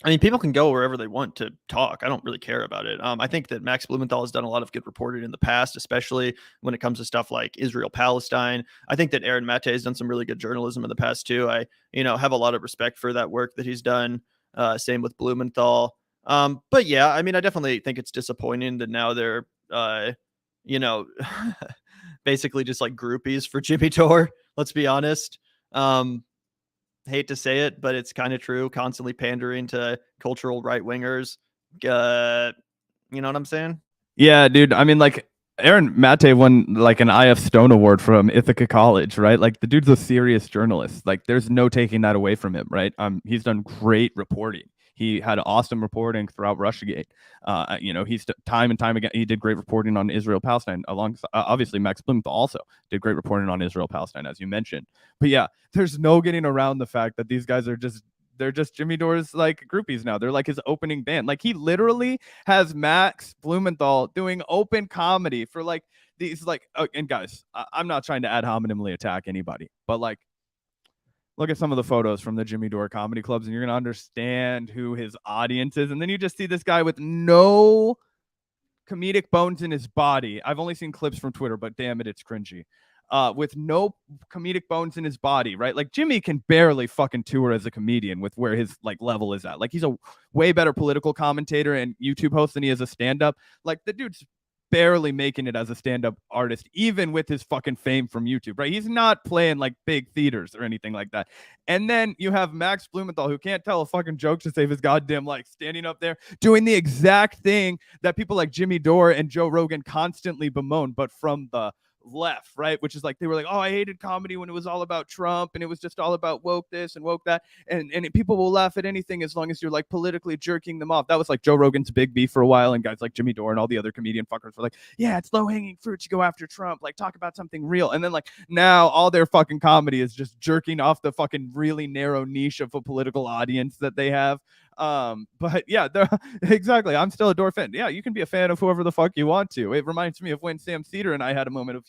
[SPEAKER 1] I mean, people can go wherever they want to talk. I don't really care about it. I think that Max Blumenthal has done a lot of good reporting in the past, especially when it comes to stuff like Israel-Palestine. I think that Aaron Mate has done some really good journalism in the past too. I, have a lot of respect for that work that he's done. Same with Blumenthal. But yeah, I mean, I definitely think it's disappointing that now they're, basically just like groupies for Jimmy Dore. Let's be honest. Hate to say it, but it's kind of true. Constantly pandering to cultural right wingers. You know what I'm saying?
[SPEAKER 2] Yeah, dude. I mean, like, Aaron Mate won like an IF Stone Award from Ithaca College, right? Like, the dude's a serious journalist. Like, there's no taking that away from him, right? He's done great reporting. He had awesome reporting throughout Russiagate. He's time and time again, he did great reporting on Israel-Palestine, alongside obviously Max Blumenthal also did great reporting on Israel-Palestine, as you mentioned. But yeah, there's no getting around the fact that these guys are they're just Jimmy Dore's like groupies now. They're like his opening band. Like, he literally has Max Blumenthal doing open comedy for like these like, and guys, I'm not trying to ad hominemly attack anybody, but like, look at some of the photos from the Jimmy Dore comedy clubs and you're going to understand who his audience is. And then you just see this guy with no comedic bones in his body. I've only seen clips from Twitter, but damn it, it's cringy. With no comedic bones in his body, right? Like, Jimmy can barely fucking tour as a comedian with where his like level is at. Like, he's a way better political commentator and YouTube host than he is a stand-up. Like, the dude's barely making it as a stand-up artist, even with his fucking fame from YouTube, right? He's not playing like big theaters or anything like that. And then you have Max Blumenthal, who can't tell a fucking joke to save his goddamn life, standing up there doing the exact thing that people like Jimmy Dore and Joe Rogan constantly bemoan, but from the left, right? Which is like, they were like, oh, I hated comedy when it was all about Trump and it was just all about woke this and woke that, and people will laugh at anything as long as you're like politically jerking them off. That was like Joe Rogan's big beef for a while, and guys like Jimmy Dore and all the other comedian fuckers were like, yeah, it's low-hanging fruit to go after Trump, like talk about something real. And then like now all their fucking comedy is just jerking off the fucking really narrow niche of a political audience that they have. But yeah, exactly. I'm still a Dore fan. Yeah, you can be a fan of whoever the fuck you want to. It reminds me of when Sam Cedar and I had a moment of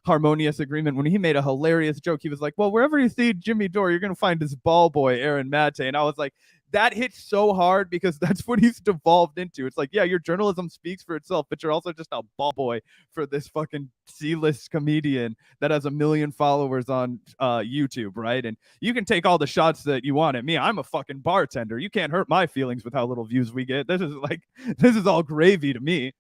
[SPEAKER 2] harmonious agreement when he made a hilarious joke. He was like, well, wherever you see Jimmy Dore, you're going to find this ball boy, Aaron Mate. And I was like, that hits so hard because that's what he's devolved into. It's like, yeah, your journalism speaks for itself, but you're also just a ball boy for this fucking C-list comedian that has 1 million followers on YouTube, right? And you can take all the shots that you want at me. I'm a fucking bartender. You can't hurt my feelings with how little views we get. This is all gravy to me.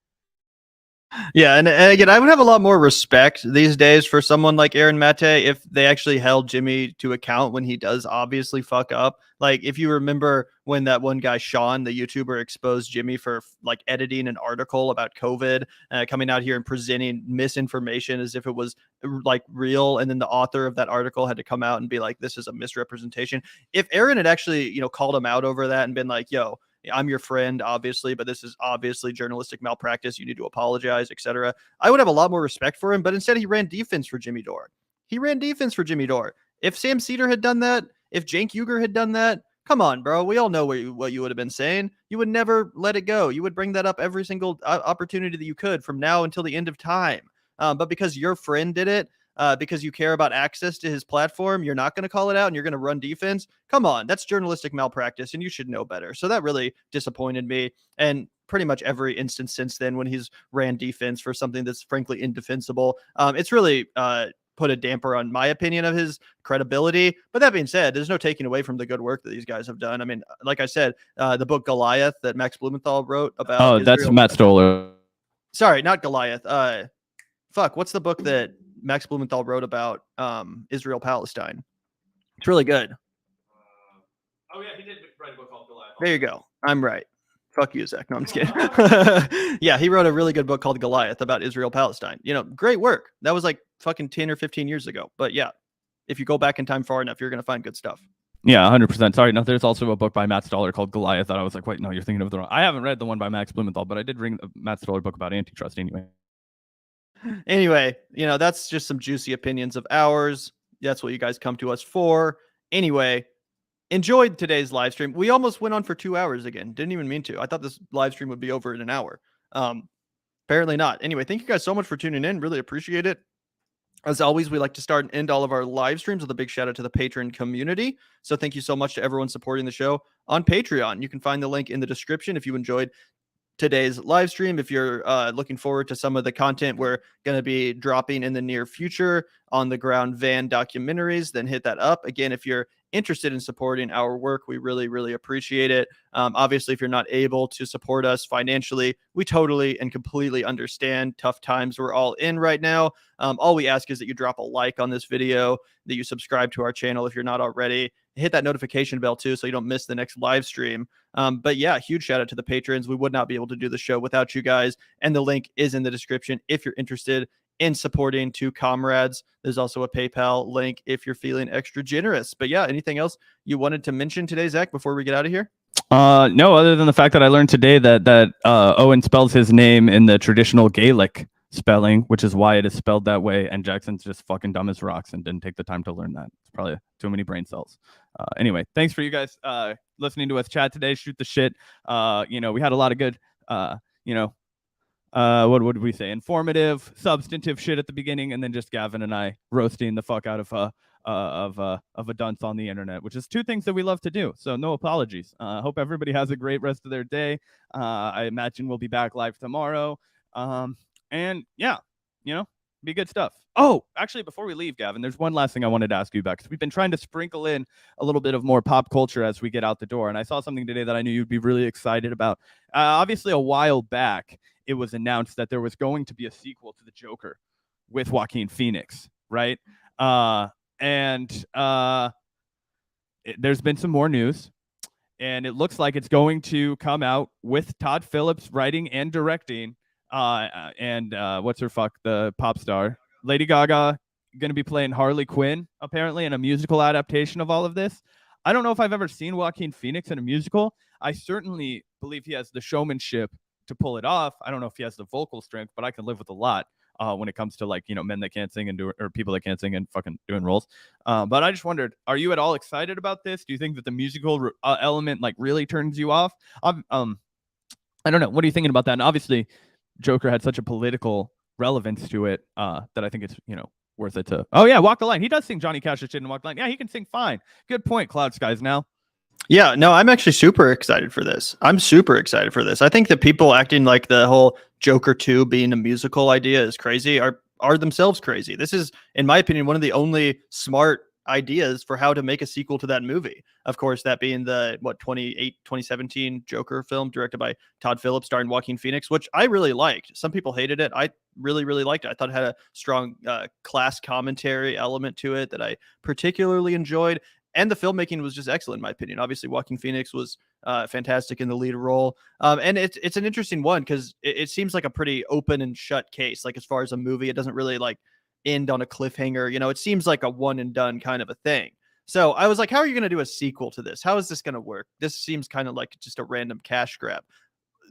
[SPEAKER 1] Yeah, and again, I would have a lot more respect these days for someone like Aaron Mate if they actually held Jimmy to account when he does obviously fuck up. Like, if you remember when that one guy, Sean, the YouTuber, exposed Jimmy for like editing an article about COVID, coming out here and presenting misinformation as if it was like real, and then the author of that article had to come out and be like, this is a misrepresentation. If Aaron had actually, called him out over that and been like, yo, I'm your friend, obviously, but this is obviously journalistic malpractice. You need to apologize, etc. I would have a lot more respect for him, but instead he ran defense for Jimmy Dore. If Sam Cedar had done that, if Cenk Uygur had done that, come on, bro. We all know what you would have been saying. You would never let it go. You would bring that up every single opportunity that you could from now until the end of time. But because your friend did it, because you care about access to his platform, you're not going to call it out and you're going to run defense. Come on, that's journalistic malpractice and you should know better. So that really disappointed me. And pretty much every instance since then when he's ran defense for something that's frankly indefensible, it's really put a damper on my opinion of his credibility. But that being said, there's no taking away from the good work that these guys have done. I mean, like I said, the book Goliath that Max Blumenthal wrote about.
[SPEAKER 2] Oh, that's Matt Stoller.
[SPEAKER 1] Sorry, not Goliath. What's the book that Max Blumenthal wrote about Israel Palestine? It's really good.
[SPEAKER 2] Oh yeah, he did write a book called Goliath.
[SPEAKER 1] There you go. I'm right. Fuck you, Zach. No, I'm just kidding. Yeah, he wrote a really good book called Goliath about Israel Palestine. Great work. That was like fucking 10 or 15 years ago. But yeah, if you go back in time far enough, you're gonna find good stuff.
[SPEAKER 2] Yeah, 100%. Sorry, no, there's also a book by Matt Stoller called Goliath that I was like, wait, no, you're thinking of the wrong. I haven't read the one by Max Blumenthal, but I did read the Matt Stoller book about antitrust anyway.
[SPEAKER 1] Anyway, that's just some juicy opinions of ours. That's what you guys come to us for. Anyway, enjoyed today's live stream. We almost went on for 2 hours again. Didn't even mean to. I thought this live stream would be over in an hour. Apparently not. Anyway, thank you guys so much for tuning in. Really appreciate it. As always, we like to start and end all of our live streams with a big shout out to the patron community. So thank you so much to everyone supporting the show on Patreon. You can find the link in the description if you enjoyed today's live stream. If you're looking forward to some of the content we're going to be dropping in the near future on the ground van documentaries, then hit that up. Again, if you're interested in supporting our work, we really, really appreciate it. Obviously, if you're not able to support us financially, we totally and completely understand. Tough times we're all in right now. All we ask is that you drop a like on this video, that you subscribe to our channel if you're not already. Hit that notification bell too, so you don't miss the next live stream. But yeah, huge shout out to the patrons. We would not be able to do the show without you guys. And the link is in the description if you're interested in supporting two comrades. There's also a PayPal link if you're feeling extra generous. But yeah, anything else you wanted to mention today, Zach, before we get out of here?
[SPEAKER 2] No, other than the fact that I learned today that Owen spells his name in the traditional Gaelic spelling, which is why it is spelled that way. And Jackson's just fucking dumb as rocks and didn't take the time to learn that. It's probably too many brain cells. Anyway, thanks for you guys listening to us chat today. Shoot the shit. We had a lot of good, what would we say? Informative, substantive shit at the beginning, and then just Gavin and I roasting the fuck out of a dunce on the internet, which is two things that we love to do. So no apologies. Hope everybody has a great rest of their day. I imagine we'll be back live tomorrow. And yeah, be good stuff. Oh, actually, before we leave, Gavin, there's one last thing I wanted to ask you about, because we've been trying to sprinkle in a little bit of more pop culture as we get out the door. And I saw something today that I knew you'd be really excited about. Obviously, a while back, it was announced that there was going to be a sequel to the Joker with Joaquin Phoenix, right? There's been some more news, and it looks like it's going to come out with Todd Phillips writing and directing, and the pop star Lady Gaga going to be playing Harley Quinn, apparently, in a musical adaptation of all of this. I don't know if I've ever seen Joaquin Phoenix in a musical. I certainly believe he has the showmanship to pull it off. I don't know if he has the vocal strength, but I can live with a lot when it comes to, like, you know, men that can't sing and or people that can't sing and fucking doing roles. But I just wondered, are you at all excited about this? Do you think that the musical element like really turns you off? I don't know. What are you thinking about that? And obviously, Joker had such a political relevance to it that I think it's, you know, worth it to. Oh yeah, Walk the Line. He does sing Johnny Cash's shit in Walk the Line. Yeah, he can sing fine. Good point, Cloud Skies. Now.
[SPEAKER 1] Yeah, no, I'm actually super excited for this. I'm super excited for this. I think that people acting like the whole Joker 2 being a musical idea is crazy are themselves crazy. This is, in my opinion, one of the only smart ideas for how to make a sequel to that movie. Of course, that being the 2017 Joker film directed by Todd Phillips starring Joaquin Phoenix, which I really liked. Some people hated it. I really, really liked it. I thought it had a strong class commentary element to it that I particularly enjoyed. And the filmmaking was just excellent, in my opinion. Obviously, Joaquin Phoenix was fantastic in the lead role. And it's an interesting one because it seems like a pretty open and shut case. Like, as far as a movie, it doesn't really like end on a cliffhanger. You know, it seems like a one and done kind of a thing. So I was like, how are you going to do a sequel to this? How is this going to work? This seems kind of like just a random cash grab.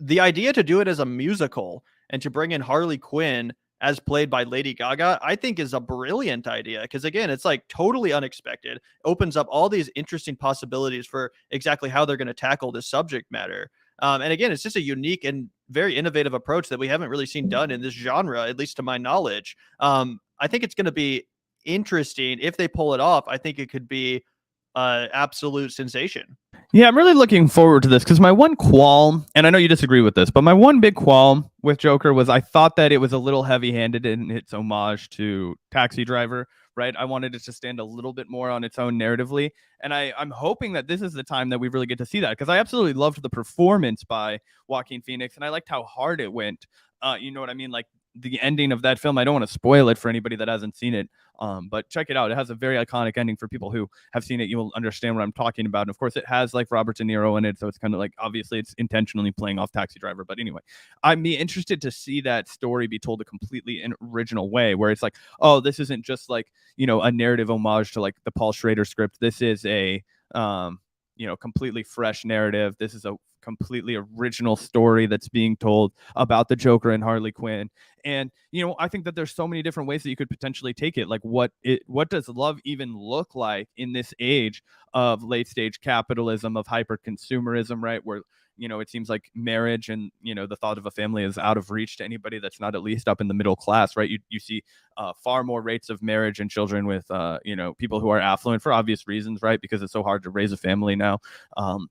[SPEAKER 1] The idea to do it as a musical and to bring in Harley Quinn as played by Lady Gaga, I think is a brilliant idea. Because again, it's like totally unexpected, opens up all these interesting possibilities for exactly how they're going to tackle this subject matter. And again, it's just a unique and very innovative approach that we haven't really seen done in this genre, at least to my knowledge. I think it's going to be interesting if they pull it off. I think it could be absolute sensation.
[SPEAKER 2] Yeah, I'm really looking forward to this because my one qualm, and I know you disagree with this, but my one big qualm with Joker was I thought that it was a little heavy-handed in its homage to Taxi Driver, right? I wanted it to stand a little bit more on its own narratively, and I'm hoping that this is the time that we really get to see that, because I absolutely loved the performance by Joaquin Phoenix, and I liked how hard it went. You know what I mean? Like, the ending of that film, I don't want to spoil it for anybody that hasn't seen it, but check it out. It has a very iconic ending. For people who have seen it, you will understand what I'm talking about. And of course, it has like Robert De Niro in it, so it's kind of like, obviously it's intentionally playing off Taxi Driver. But anyway, I'd be interested to see that story be told a completely original way, where it's like, oh, this isn't just like, you know, a narrative homage to like the Paul Schrader script. This is a you know, completely fresh narrative. This is a completely original story that's being told about the Joker and Harley Quinn. And, you know, I think that there's so many different ways that you could potentially take it. Like, what does love even look like in this age of late stage capitalism, of hyper consumerism, right? Where, you know, it seems like marriage and, you know, the thought of a family is out of reach to anybody that's not at least up in the middle class, right? You see far more rates of marriage and children with, you know, people who are affluent for obvious reasons, right? Because it's so hard to raise a family now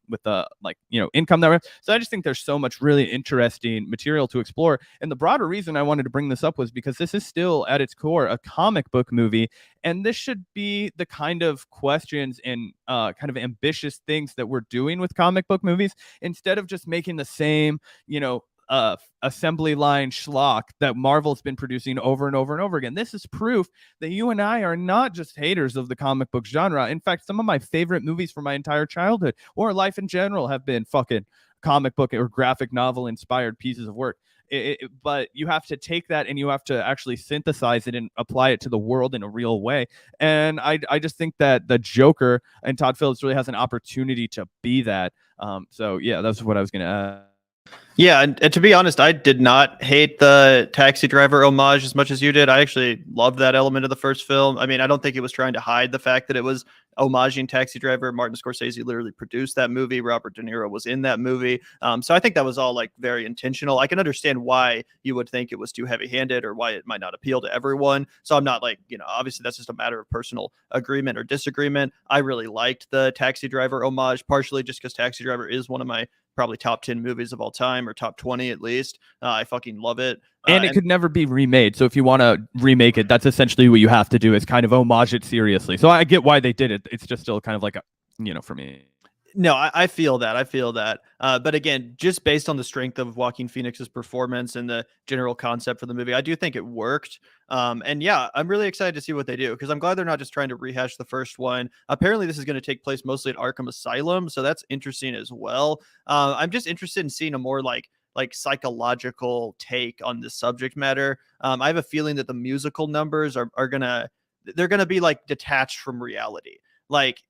[SPEAKER 2] with the, like, you know, income that. So I just think there's so much really interesting material to explore. And the broader reason I wanted to bring this up was because this is still at its core a comic book movie. And this should be the kind of questions and kind of ambitious things that we're doing with comic book movies, instead of just making the same, you know, assembly line schlock that Marvel's been producing over and over and over again. This is proof that you and I are not just haters of the comic book genre. In fact, some of my favorite movies from my entire childhood or life in general have been fucking comic book or graphic novel inspired pieces of work. But you have to take that and you have to actually synthesize it and apply it to the world in a real way. And I just think that the Joker and Todd Phillips really has an opportunity to be that. So yeah, that's what I was going to add.
[SPEAKER 1] Yeah, and to be honest, I did not hate the Taxi Driver homage as much as you did. I actually loved that element of the first film. I mean, I don't think it was trying to hide the fact that it was homaging Taxi Driver. Martin Scorsese literally produced that movie. Robert De Niro was in that movie. So I think that was all like very intentional. I can understand why you would think it was too heavy-handed or why it might not appeal to everyone. So I'm not like, you know, obviously that's just a matter of personal agreement or disagreement. I really liked the Taxi Driver homage, partially just because Taxi Driver is one of my probably top 10 movies of all time, or top 20 at least. I fucking love it.
[SPEAKER 2] And it could never be remade. So if you want to remake it, that's essentially what you have to do, is kind of homage it seriously. So I get why they did it. It's just still kind of like a, you know, for me.
[SPEAKER 1] No, I feel that. I feel that. But again, just based on the strength of Joaquin Phoenix's performance and the general concept for the movie, I do think it worked. And yeah, I'm really excited to see what they do because I'm glad they're not just trying to rehash the first one. Apparently, this is going to take place mostly at Arkham Asylum, so that's interesting as well. I'm just interested in seeing a more like psychological take on this subject matter. I have a feeling that the musical numbers are gonna be like detached from reality. Like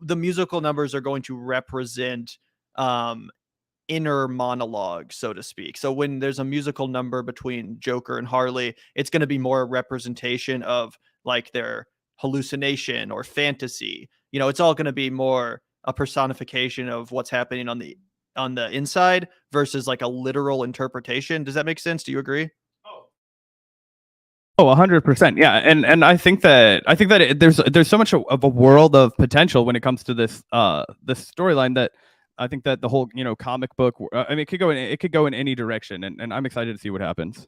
[SPEAKER 1] the musical numbers are going to represent um inner monologue, so to speak. So when there's a musical number between Joker and Harley, it's going to be more a representation of like their hallucination or fantasy. It's all going to be more a personification of what's happening on the inside versus like a literal interpretation. Does that make sense? Do you agree?
[SPEAKER 2] Oh, 100%. Yeah, and there's so much of a world of potential when it comes to this storyline that I think that the whole comic book. I mean, it could go in any direction, and I'm excited to see what happens.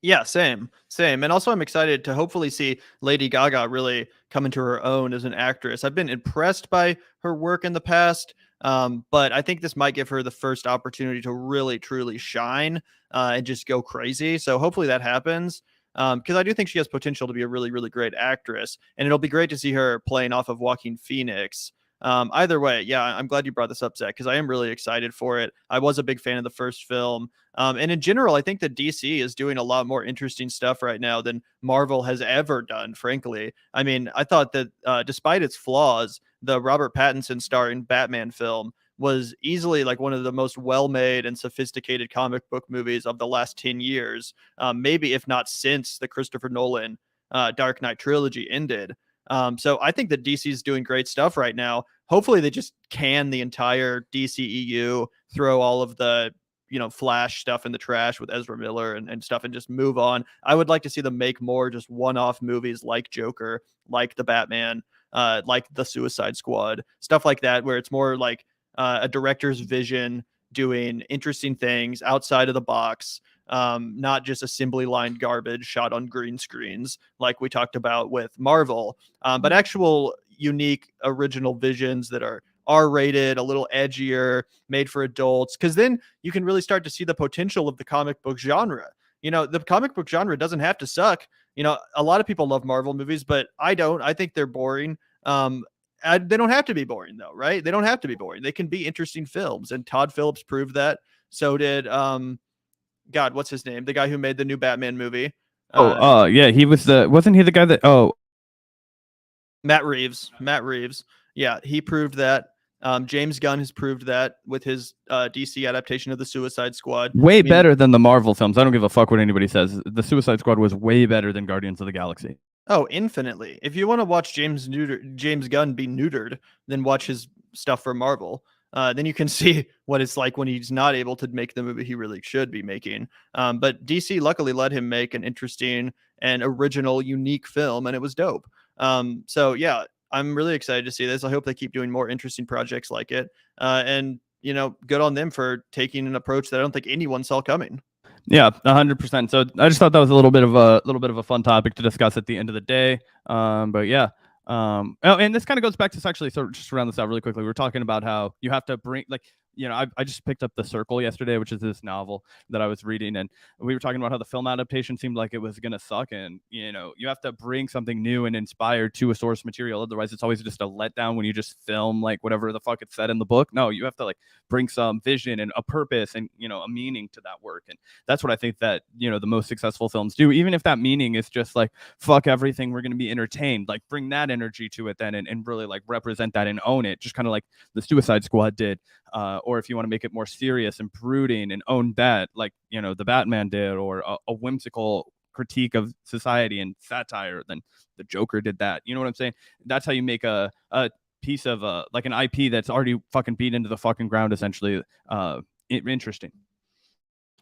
[SPEAKER 1] Yeah, same. And also I'm excited to hopefully see Lady Gaga really come into her own as an actress. I've been impressed by her work in the past, but I think this might give her the first opportunity to really truly shine and just go crazy. So hopefully that happens. Because I do think she has potential to be a really, really great actress, and it'll be great to see her playing off of Joaquin Phoenix. Either way, yeah, I'm glad you brought this up, Zach, because I am really excited for it. I was a big fan of the first film. And in general, I think that DC is doing a lot more interesting stuff right now than Marvel has ever done, frankly. I mean, I thought that despite its flaws, the Robert Pattinson starring Batman film was easily like one of the most well-made and sophisticated comic book movies of the last 10 years, maybe if not since the Christopher Nolan Dark Knight trilogy ended. So I think that DC is doing great stuff right now. Hopefully they just can the entire DCEU, throw all of the Flash stuff in the trash with Ezra Miller and stuff and just move on. I would like to see them make more just one-off movies like Joker, like the Batman, like the Suicide Squad, stuff like that, where it's more like a director's vision doing interesting things outside of the box, not just assembly line garbage shot on green screens like we talked about with Marvel, but actual unique original visions that are R-rated, a little edgier, made for adults, because then you can really start to see the potential of the comic book genre. The comic book genre doesn't have to suck. A lot of people love Marvel movies, but I don't. I think they're boring. They don't have to be boring though, right? They don't have to be boring. They can be interesting films, and Todd Phillips proved that. So did God, what's his name? The guy who made the new Batman movie.
[SPEAKER 2] Yeah, wasn't he the guy that
[SPEAKER 1] Matt Reeves. Yeah, he proved that. James Gunn has proved that with his DC adaptation of the Suicide Squad.
[SPEAKER 2] Way better than the Marvel films. I don't give a fuck what anybody says. The Suicide Squad was way better than Guardians of the Galaxy.
[SPEAKER 1] Oh, infinitely. If you want to watch James Gunn be neutered, then watch his stuff for Marvel. Then you can see what it's like when he's not able to make the movie he really should be making. But DC luckily let him make an interesting and original, unique film, and it was dope. So yeah, I'm really excited to see this. I hope they keep doing more interesting projects like it. And good on them for taking an approach that I don't think anyone saw coming.
[SPEAKER 2] Yeah, 100%. So I just thought that was a little bit of a fun topic to discuss at the end of the day. But yeah. And this kind of goes back to actually, so just to round this out really quickly, we were talking about how you have to bring I just picked up The Circle yesterday, which is this novel that I was reading, and we were talking about how the film adaptation seemed like it was going to suck, and you have to bring something new and inspired to a source material. Otherwise, it's always just a letdown when you just film like whatever the fuck it said in the book. No, you have to like bring some vision and a purpose and a meaning to that work, and that's what I think that the most successful films do. Even if that meaning is just like fuck everything, we're going to be entertained. Like bring that energy to it then, and really like represent that and own it, just kind of like the Suicide Squad did. Or if you want to make it more serious and brooding and own that, like, the Batman did, or a whimsical critique of society and satire, then the Joker did that. You know what I'm saying? That's how you make a piece of like an IP that's already fucking beat into the fucking ground, essentially, interesting.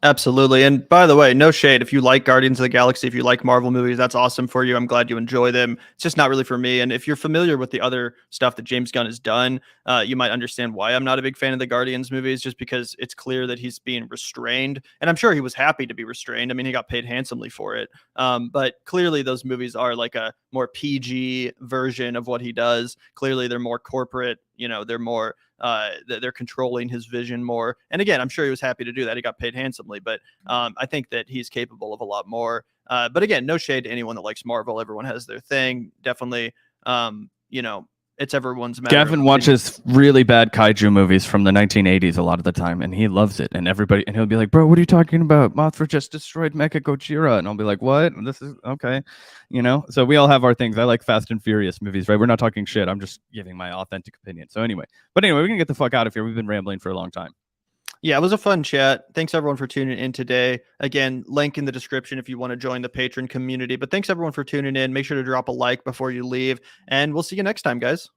[SPEAKER 1] Absolutely. And by the way, no shade. If you like Guardians of the Galaxy, if you like Marvel movies, that's awesome for you. I'm glad you enjoy them. It's just not really for me. And if you're familiar with the other stuff that James Gunn has done, you might understand why I'm not a big fan of the Guardians movies, just because it's clear that he's being restrained. And I'm sure he was happy to be restrained. I mean, he got paid handsomely for it. But clearly those movies are like a more PG version of what he does. Clearly they're more corporate, they're more they're controlling his vision more. And again, I'm sure he was happy to do that. He got paid handsomely, but I think that he's capable of a lot more. But again, no shade to anyone that likes Marvel. Everyone has their thing. Definitely, it's everyone's matter.
[SPEAKER 2] Gavin watches really bad kaiju movies from the 1980s a lot of the time, and he loves it. And he'll be like, "Bro, what are you talking about? Mothra just destroyed Mecha Gojira," and I'll be like, "What? This is okay," So we all have our things. I like Fast and Furious movies, right? We're not talking shit. I'm just giving my authentic opinion. So anyway, we're gonna get the fuck out of here. We've been rambling for a long time.
[SPEAKER 1] Yeah, it was a fun chat. Thanks everyone for tuning in today. Again, link in the description if you want to join the patron community. But thanks everyone for tuning in. Make sure to drop a like before you leave, and we'll see you next time, guys.